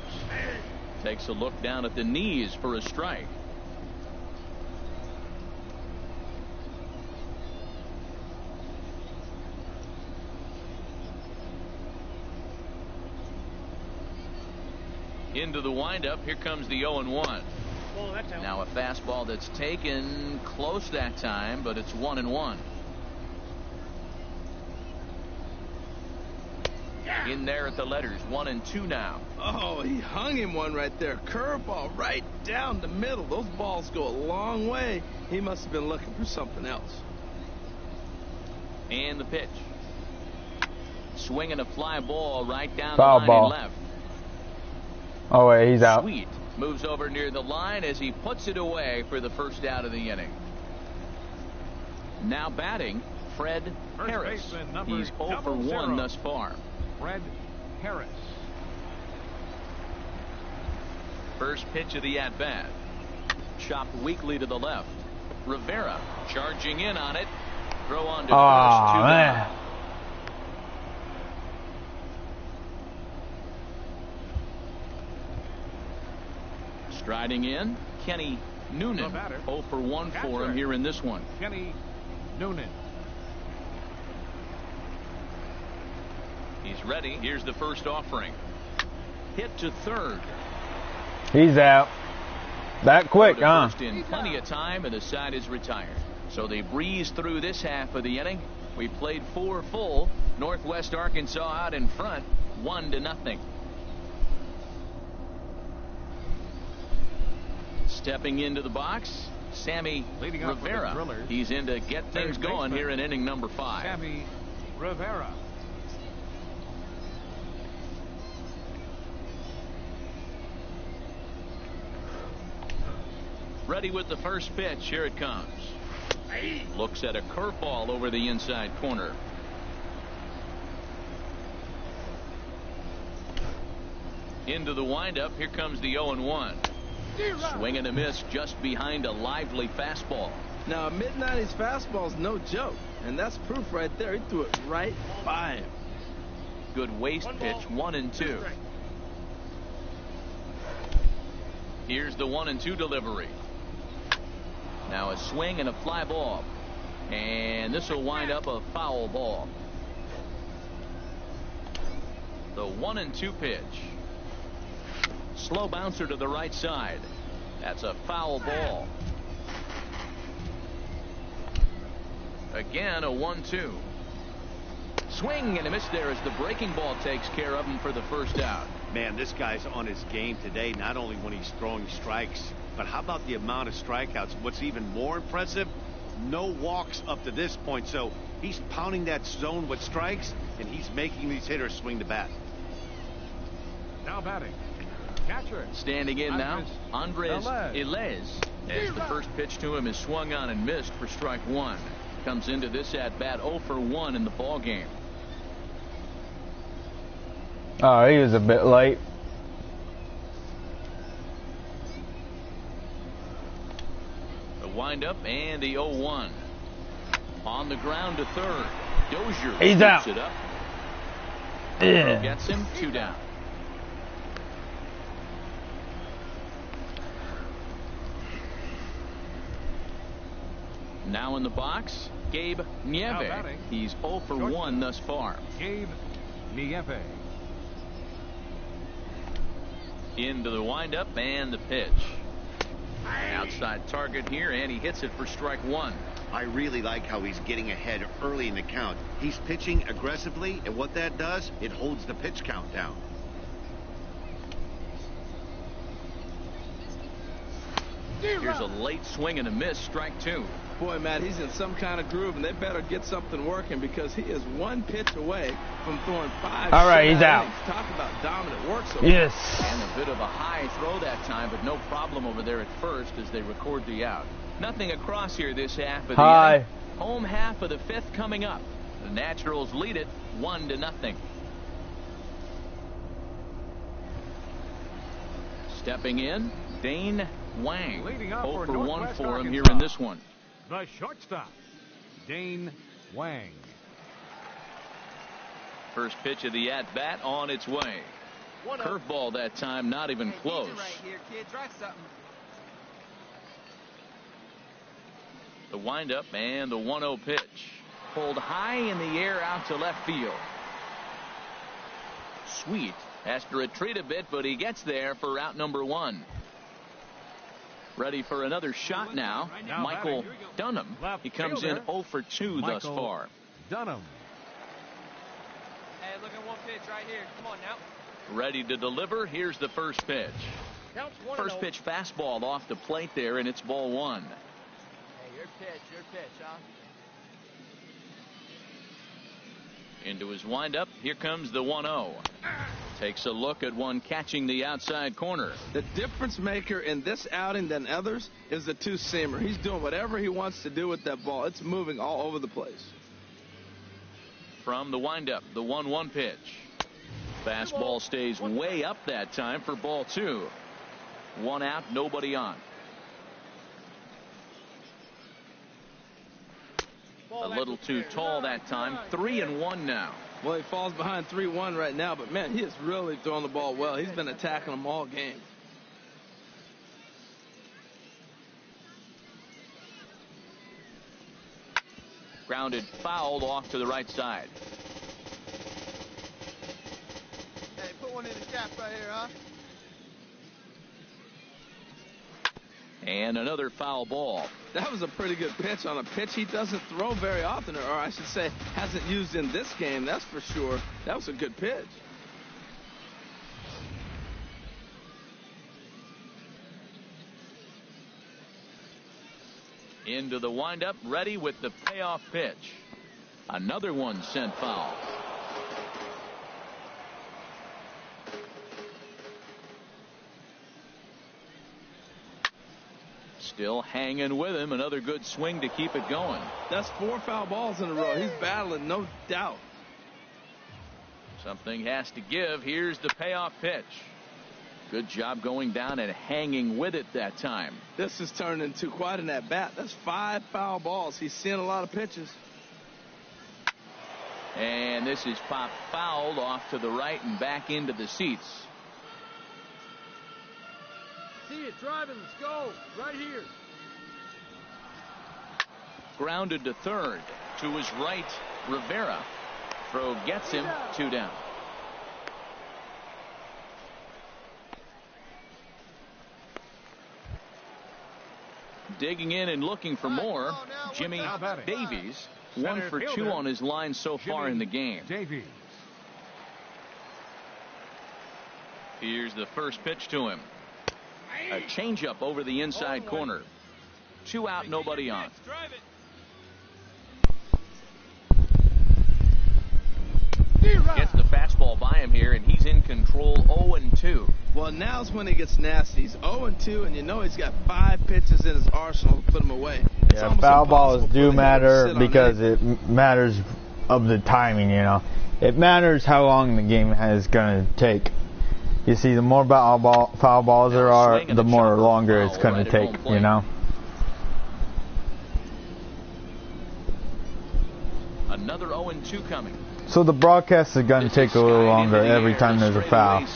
Takes a look down at the knees for a strike. Into the windup. Here comes the 0-1. Now a fastball that's taken close that time, but it's 1-1. In there at the letters, 1-2 now. Oh, he hung him one right there. Curveball right down the middle. Those balls go a long way. He must have been looking for something else. And the pitch. Swinging a fly ball right down Foul the line ball. and left. Oh, wait, he's out. Sweet moves over near the line as he puts it away for the first out of the inning. Now batting, Fred First Harris. baseman, number He's 0 for 1 00. thus far. Fred Harris. First pitch of the at-bat. Chopped weakly to the left. Rivera charging in on it. Throw on to first. 2 man. down. Striding in, Kenny Noonan. The batter. 0 for 1 for him here in this one. Kenny Noonan. He's ready. Here's the first offering. Hit to third. He's out. That quick, Go to huh? first in plenty of time, and the side is retired. So they breeze through this half of the inning. We played 4 full. Northwest Arkansas out in front, 1-0. Stepping into the box, Sammy Leading off with the Rivera. driller. He's in to get things Third going baseman, here in inning number 5. Sammy Rivera. Ready with the first pitch. Here it comes. Looks at a curveball over the inside corner. Into the windup. Here comes the 0-1. Swing and a miss just behind a lively fastball. Now, a mid-90s fastball's no joke, and that's proof right there. He threw it right by him. Good waist pitch, 1-2. Here's the 1-2 delivery. Now a swing and a fly ball. And this will wind up a foul ball. The 1-2 pitch. Slow bouncer to the right side. That's a foul ball. Again, a 1-2. Swing and a miss there as the breaking ball takes care of him for the first out. Man, this guy's on his game today, not only when he's throwing strikes, but how about the amount of strikeouts? What's even more impressive, no walks up to this point. So he's pounding that zone with strikes, and he's making these hitters swing the bat. Now batting, catcher. Standing in now, Andres Ilez. As the first pitch to him is swung on and missed for strike 1. Comes into this at-bat 0 for 1 in the ball game. Oh, he was a bit late. The windup and the 0-1. On the ground to third. Dozier He's out. it up. Yeah. Gets him 2 down. Now in the box, Gabe Nieve. batting. He's 0 for 1 thus far. Gabe Nieve. Into the windup and the pitch. Outside target here, and he hits it for strike 1. I really like how he's getting ahead early in the count. He's pitching aggressively, and what that does, it holds the pitch count down. Here's a late swing and a miss, strike 2. Boy, Matt, he's in some kind of groove, and they better get something working because he is 1 pitch away from throwing 5. All right, he's out. Talk about dominant work. So Yes. And a bit of a high throw that time, but no problem over there at first as they record the out. Nothing across here this half of the High. inning. Home half of the 5th coming up. The Naturals lead it 1-0. Stepping in, Dane Wang. Leading off 0 for for 1 Northwest for him here Arkansas. in this one. The shortstop, Dane Wang. First pitch of the at-bat on its way. Curveball that time, not even close. Right here, kid. Try something. The windup and the 1-0 pitch. Pulled high in the air out to left field. Sweet has to retreat a bit, but he gets there for out number 1. Ready for another shot now. Michael Dunham. He comes in 0 for 2 thus far. Dunham. Hey, look at one pitch right here. Come on now. Ready to deliver. Here's the first pitch. First pitch fastball off the plate there, and it's ball 1. Hey, your pitch, huh? Into his windup. Here comes the 1-0. Takes a look at one catching the outside corner. The difference maker in this outing than others is the two-seamer. He's doing whatever he wants to do with that ball. It's moving all over the place. From the windup, the 1-1 pitch. Fastball stays way up that time for ball 2. 1 out, nobody on. A little too tall that time. 3-1 now. Well, he falls behind 3-1 right now, but man, he is really throwing the ball well. He's been attacking them all game. Grounded foul off to the right side. Hey, put one in the gap right here, huh? And another foul ball. That was a pretty good pitch on a pitch he doesn't throw very often, or I should say hasn't used in this game, that's for sure. That was a good pitch. Into the windup, ready with the payoff pitch. Another one sent foul. Still hanging with him. Another good swing to keep it going. That's 4 foul balls in a row. He's battling, no doubt. Something has to give. Here's the payoff pitch. Good job going down and hanging with it that time. This has turned into quite an at-bat. That's 5 foul balls. He's seeing a lot of pitches. And this is popped fouled off to the right and back into the seats. See it driving. Let's go. Right here. Grounded to third. To his right, Rivera. Throw gets him. 2 down. Digging in and looking for more. Jimmy Davies. 1 for 2 on his line so far in the game. Davies. Here's the first pitch to him. A changeup over the inside corner. 2 out, nobody on. Gets the fastball by him here, and he's in control. 0-2. Well, now's when he gets nasty. He's 0-2, and you know he's got 5 pitches in his arsenal to put him away. Yeah, foul balls do matter because it matters of the timing, you know. It matters how long the game is going to take. You see, the more foul balls there are, the more longer it's going to take, you know. Another 0-2 coming. So the broadcast is going to take a little longer every time there's a foul.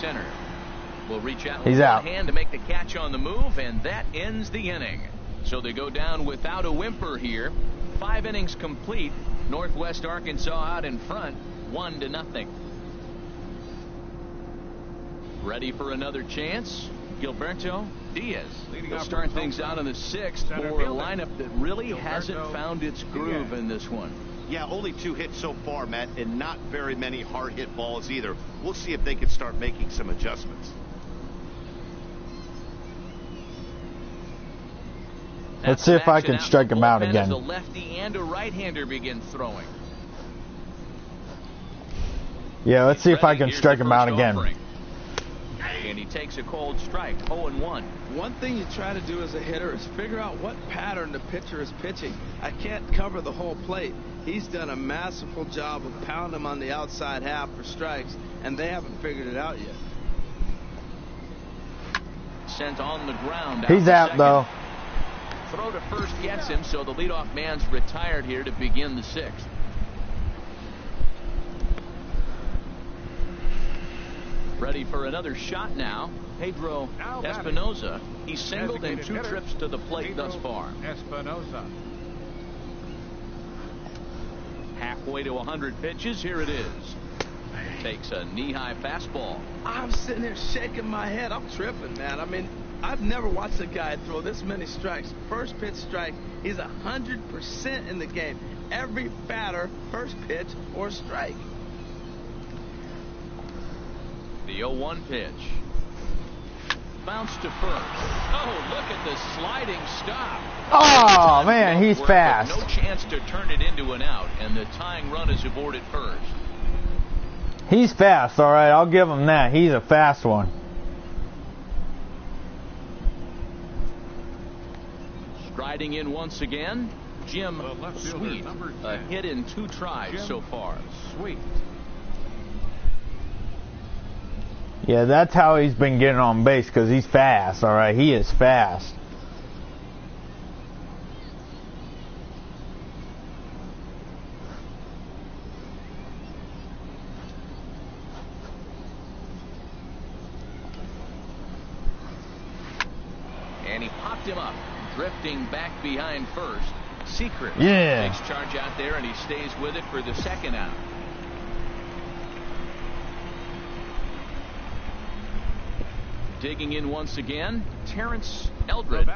Will reach out He's with out. one hand to make the catch on the move, and that ends the inning. So they go down without a whimper here. 5 innings complete. Northwest Arkansas out in front, 1-0. Ready for another chance. Gilberto Diaz will start things out in the 6th for a lineup that really hasn't found its groove in this one. Yeah, only 2 hits so far, Matt, and not very many hard hit balls either. We'll see if they can start making some adjustments. Let's see if I can strike him out again. A lefty and a right-hander begin throwing. Yeah, let's see if I can strike him out again. And he takes a cold strike. 0-1. One thing you try to do as a hitter is figure out what pattern the pitcher is pitching. I can't cover the whole plate. He's done a masterful job of pounding him on the outside half for strikes, and they haven't figured it out yet. Sent on the ground. He's out, though. Throw to first gets him, so the leadoff man's retired here to begin the 6th. Ready for another shot now. Pedro Espinoza. He's singled in 2 trips to the plate thus far. Espinoza. Halfway to 100 pitches. Here it is. Takes a knee-high fastball. I'm sitting there shaking my head. I'm tripping, man. I mean, I've never watched a guy throw this many strikes. First pitch strike, he's 100% in the game. Every batter, first pitch or strike. The 0-1 pitch. Bounce to first. Oh, look at the sliding stop. Oh, man, he's fast. No chance to turn it into an out, and the tying run is aboard at first. He's fast, all right. I'll give him that. He's a fast one. Striding in once again, Jim Sweet. A hit in 2 tries so far. Sweet. Yeah, that's how he's been getting on base, because he's fast, all right? He is fast. And he popped him up, drifting back behind first. Secret. Yeah. Takes charge out there, and he stays with it for the second out. Digging in once again, Terrence Eldred.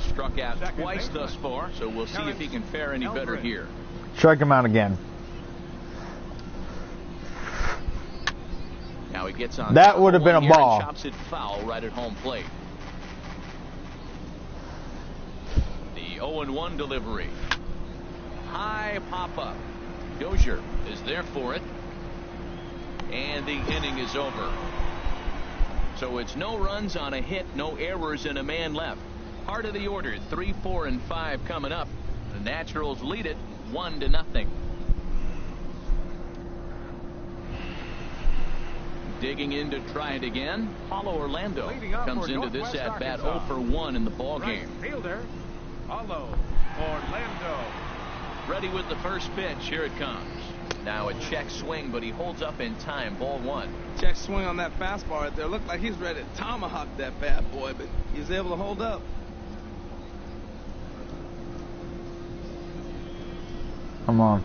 Struck out twice thus far, so we'll see if he can fare any better here. Strike him out again. Now he gets on. That would have been a ball. Chops it foul right at home plate. The 0-1 delivery. High pop up. Dozier is there for it. And the inning is over. So it's no runs on a hit, no errors, and a man left. Heart of the order, 3, 4, and 5 coming up. The Naturals lead it 1-0. Digging in to try it again. Paulo Orlando comes into this at bat 0 for 1 in the ball game. Fielder, Paulo Orlando. Ready with the first pitch. Here it comes. Now a check swing, but he holds up in time. Ball 1. Check swing on that fastball right there. Looked like he's ready to tomahawk that bad boy, but he was able to hold up. Come on.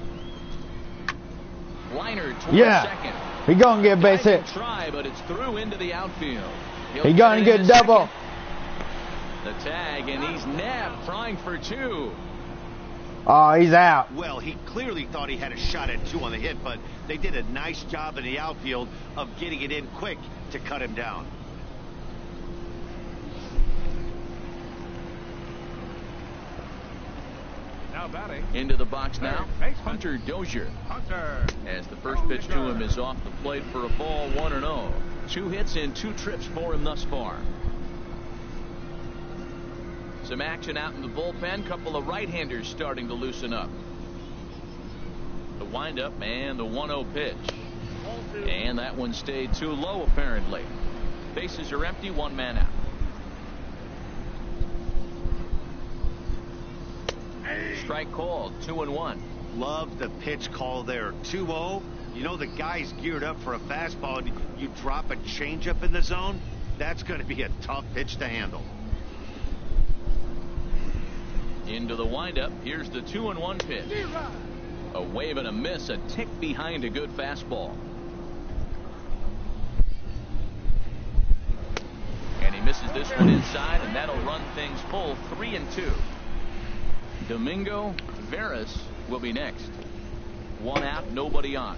Liner towards second. He gonna get a base hit. Try, but it's through into the outfield. He gonna get a double. The tag, and he's nabbed, trying for 2. Oh, he's out. Well, he clearly thought he had a shot at 2 on the hit, but they did a nice job in the outfield of getting it in quick to cut him down. Now batting. Into the box now, Hunter Dozier. As the first pitch to him is off the plate for a ball, 1-0. 2 hits in 2 trips for him thus far. Some action out in the bullpen. Couple of right-handers starting to loosen up. The windup and the 1-0 pitch. And that one stayed too low apparently. Bases are empty, 1 man out. Strike called, 2-1. Love the pitch call there. 2-0. You know the guy's geared up for a fastball, and you drop a changeup in the zone. That's going to be a tough pitch to handle. Into the windup. Here's the 2-1 pitch. A wave and a miss, a tick behind a good fastball. And he misses this one inside, and that'll run things full, 3-2. Domingo Veras will be next. 1 out, nobody on.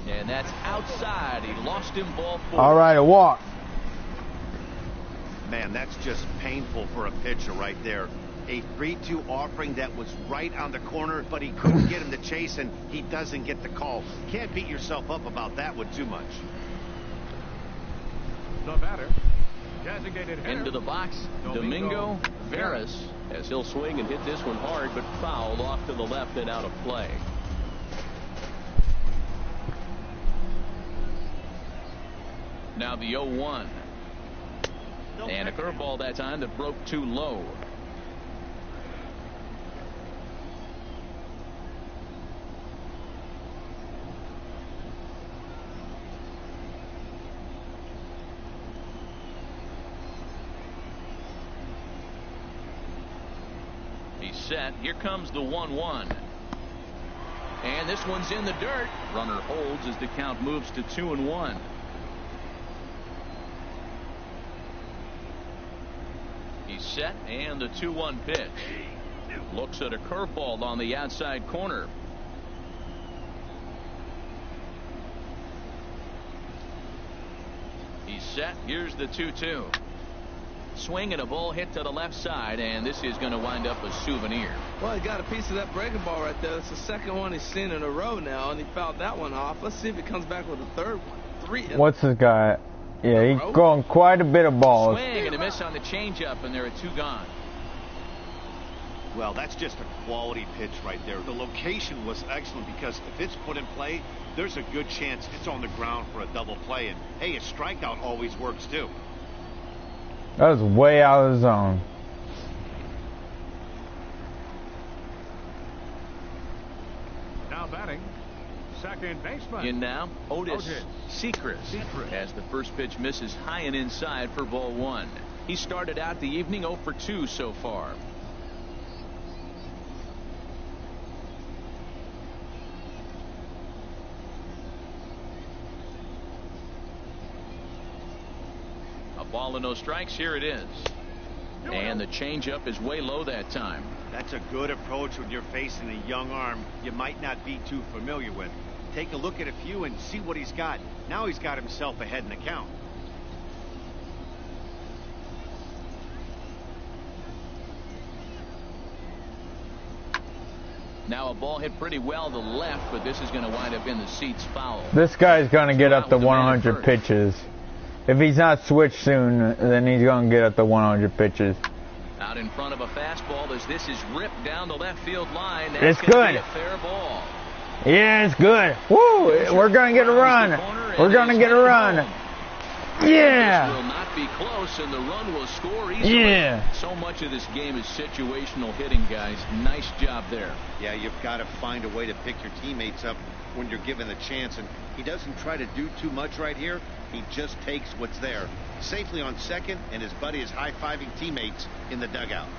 And that's outside. He lost him, ball 4. All right, a walk. Man, that's just painful for a pitcher right there. A 3-2 offering that was right on the corner, but he couldn't get him to chase, and he doesn't get the call. Can't beat yourself up about that one too much. The batter, designated hitter. Into the box, Domingo Veras, as he'll swing and hit this one hard, but fouled off to the left and out of play. Now the 0-1. And a curveball that time that broke too low. set. Here comes the 1-1. And this one's in the dirt. Runner holds as the count moves to 2-1. He's set, and the 2-1 pitch. Looks at a curveball on the outside corner. He's set. Here's the 2-2. Swing and a ball hit to the left side, and this is going to wind up a souvenir. Well, he got a piece of that breaking ball right there. It's the second one he's seen in a row now, and he fouled that one off. Let's see if he comes back with a third one. What's this guy? Yeah, he's going quite a bit of balls. Swing and a miss on the changeup, and there are 2 gone. Well, that's just a quality pitch right there. The location was excellent because if it's put in play, there's a good chance it's on the ground for a double play. And, hey, a strikeout always works, too. That was way out of the zone. Now batting, second baseman. In now, Otis Secret as the first pitch misses high and inside for ball 1. He started out the evening 0 for 2 so far. Ball and no strikes. Here it is. And the changeup is way low that time. That's a good approach when you're facing a young arm you might not be too familiar with. Take a look at a few and see what he's got. Now he's got himself ahead in the count. Now a ball hit pretty well to the left, but this is going to wind up in the seats foul. This guy's going to get up to 100 pitches. If he's not switched soon, then he's going to get up to 100 pitches. Out in front of a fastball as this is ripped down the left field line. It's good. Be a fair ball. Yeah, it's good. Woo! We're going to get a run. We're going to get a run. Yeah. This will not be close, and the run will score easily. Yeah. So much of this game is situational hitting, guys. Nice job there. Yeah, you've got to find a way to pick your teammates up when you're given the chance, and he doesn't try to do too much right here. He just takes what's there. Safely on second, and his buddy is high-fiving teammates in the dugout.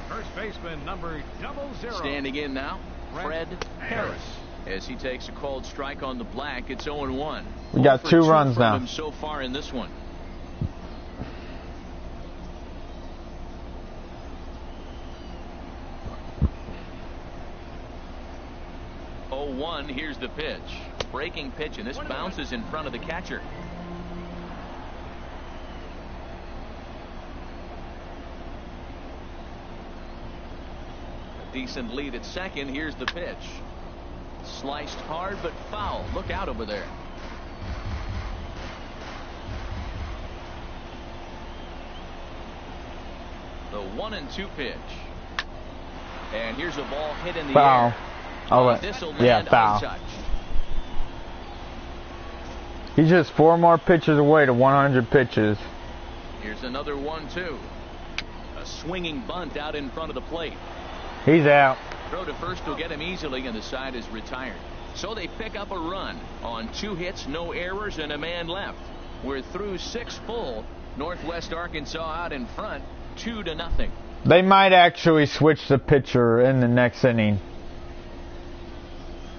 First baseman number 00. Standing in now, Fred Harris. As he takes a called strike on the black, it's 0-1. We got 2 runs now. Him so far in this one. Here's the pitch. Breaking pitch, and this bounces in front of the catcher. A decent lead at second. Here's the pitch. Sliced hard but foul. Look out over there. The 1-2 pitch. And here's a ball hit in the air. Yeah, foul. He's just 4 more pitches away to 100 pitches. Here's another 1-2. A swinging bunt out in front of the plate. He's out. Throw to first will get him easily, and the side is retired. So they pick up a run on 2 hits, no errors, and a man left. We're through 6 full. Northwest Arkansas out in front, 2-0. They might actually switch the pitcher in the next inning.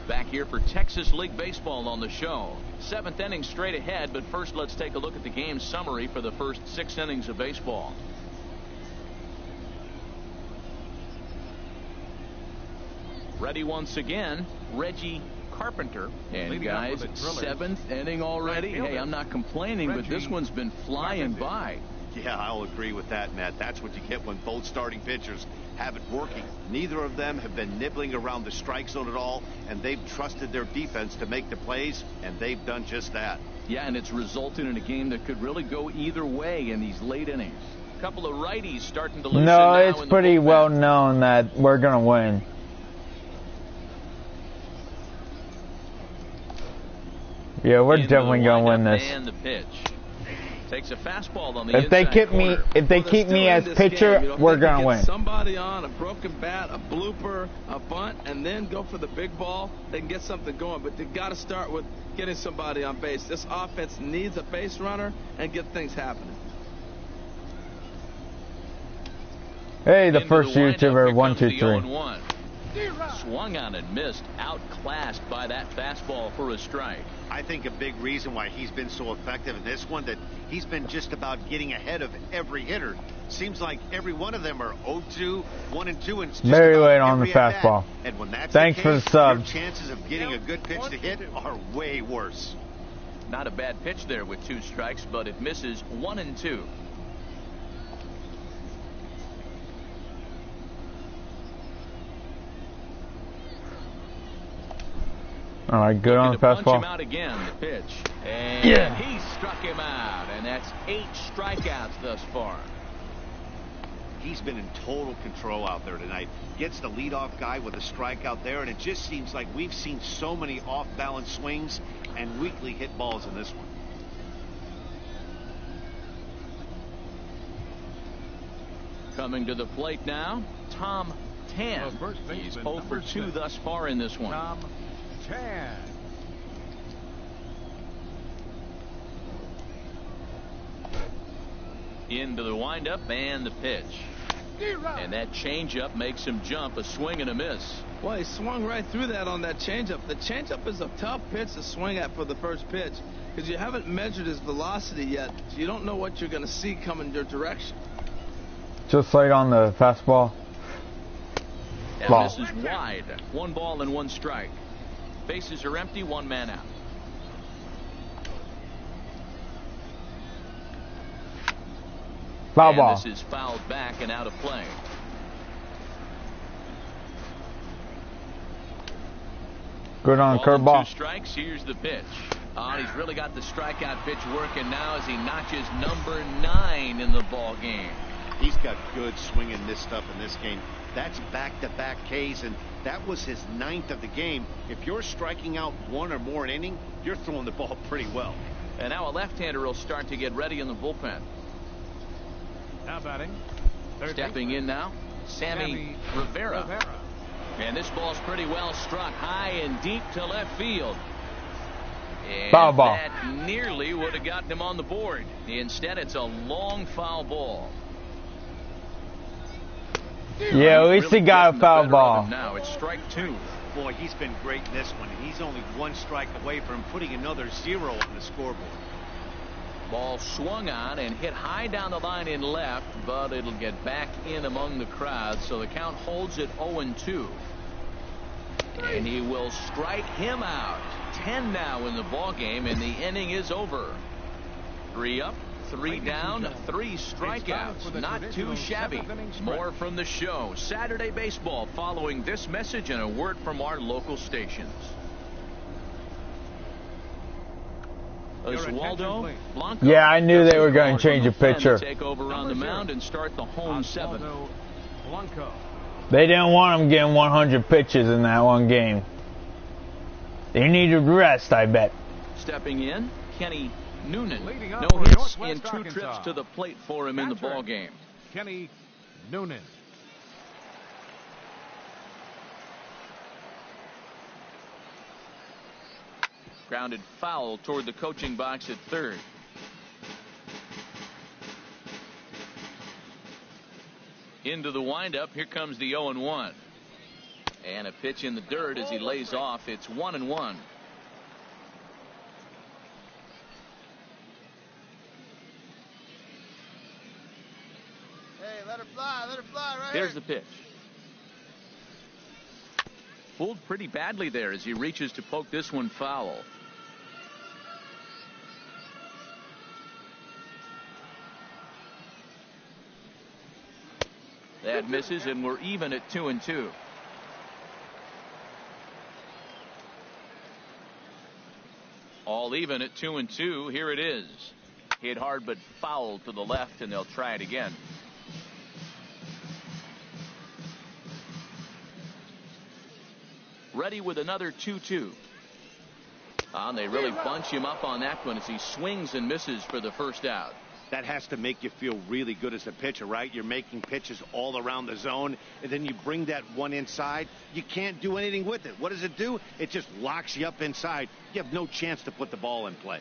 Back here for Texas League Baseball on the show. 7th inning straight ahead, but first let's take a look at the game summary for the first 6 innings of baseball. Ready once again, Reggie Carpenter. And guys, 7th inning already. Hey, I'm not complaining, but this one's been flying by. Yeah, I'll agree with that, Matt. That's what you get when both starting pitchers have it working. Neither of them have been nibbling around the strike zone at all, and they've trusted their defense to make the plays, and they've done just that. Yeah, and it's resulted in a game that could really go either way in these late innings. A couple of righties starting to loosen No, now it's in pretty the well known that we're going to win. Yeah, we're definitely going to win this. And the pitch. Takes a fastball on the If they keep me, as pitcher, we're going to win. Somebody on a broken bat, a blooper, a bunt, and then go for the big ball. They can get something going, but they got to start with getting somebody on base. This offense needs a base runner and get things happening. Hey, the first YouTuber, 123. Swung on and missed, outclassed by that fastball for a strike. I think a big reason why he's been so effective in this one, that he's been just about getting ahead of every hitter. Seems like every one of them are 0-2, 1-2, and very late on the fastball. And when that's Thanks the for case, the sub. your chances of getting a good pitch to hit are way worse. Not a bad pitch there with 2 strikes, but it misses 1-2. All right, good on the Punch him fastball. out again, the pitch. And he struck him out, and that's 8 strikeouts thus far. He's been in total control out there tonight. Gets the leadoff guy with a strikeout there, and it just seems like we've seen so many off-balance swings and weakly hit balls in this one. Coming to the plate now, Tom Tan. He's 0 for 2 thus far in this one. Tom Tan. Into the windup and the pitch. And that changeup makes him jump, a swing and a miss. Well, he swung right through that on that changeup. The changeup is a tough pitch to swing at for the first pitch because you haven't measured his velocity yet. So you don't know what you're going to see coming your direction. Just late on the fastball. And Ball. this is wide. 1 ball and 1 strike. Bases are empty, 1 man out. Foul And ball. this is fouled back and out of play. Good on Ball and curveball. 2 strikes. Here's the pitch. He's really got the strikeout pitch working now as he notches number 9 in the ball game. He's got good swinging this stuff in this game. That's back-to-back Ks, and that was his 9th of the game. If you're striking out 1 or more an inning, you're throwing the ball pretty well. And now a left-hander will start to get ready in the bullpen. Now batting. Stepping in now, Sammy Rivera. And this ball's pretty well struck high and deep to left field. And Foul ball. that nearly would have gotten him on the board. Instead, it's a long foul ball. Yeah, at least he got a foul ball. Now it's strike 2. Boy, he's been great in this one, and he's only 1 strike away from putting another 0 on the scoreboard. Ball swung on and hit high down the line in left, but it'll get back in among the crowd, so the count holds at 0-2. And he will strike him out. 10 now in the ball game, and the inning is over. 3 up, 3 down, 3 strikeouts. Not too shabby. More from the show. Saturday Baseball following this message and a word from our local stations. Oswaldo Blanco. Yeah, I knew they were going to change the pitcher. Take over on the mound and start the home 7. Blanco. They didn't want him getting 100 pitches in that one game. They needed rest, I bet. Stepping in, Kenny Noonan. Leading up No for hits Northwest in 2 Arkansas. trips to the plate for him in the ball game. Kenny Noonan. Grounded foul toward the coaching box at third. Into the windup. Here comes the 0-1. And a pitch in the dirt as he lays off. It's 1-1. Hey, let her fly right There's here. the pitch. Fooled pretty badly there as he reaches to poke this one foul. That misses, and we're even at 2-2. All even at 2-2. Here it is. Hit hard but foul to the left, and they'll try it again. Ready with another 2-2. And they really bunch him up on that one as he swings and misses for the first out. That has to make you feel really good as a pitcher, right? You're making pitches all around the zone, and then you bring that one inside. You can't do anything with it. What does it do? It just locks you up inside. You have no chance to put the ball in play.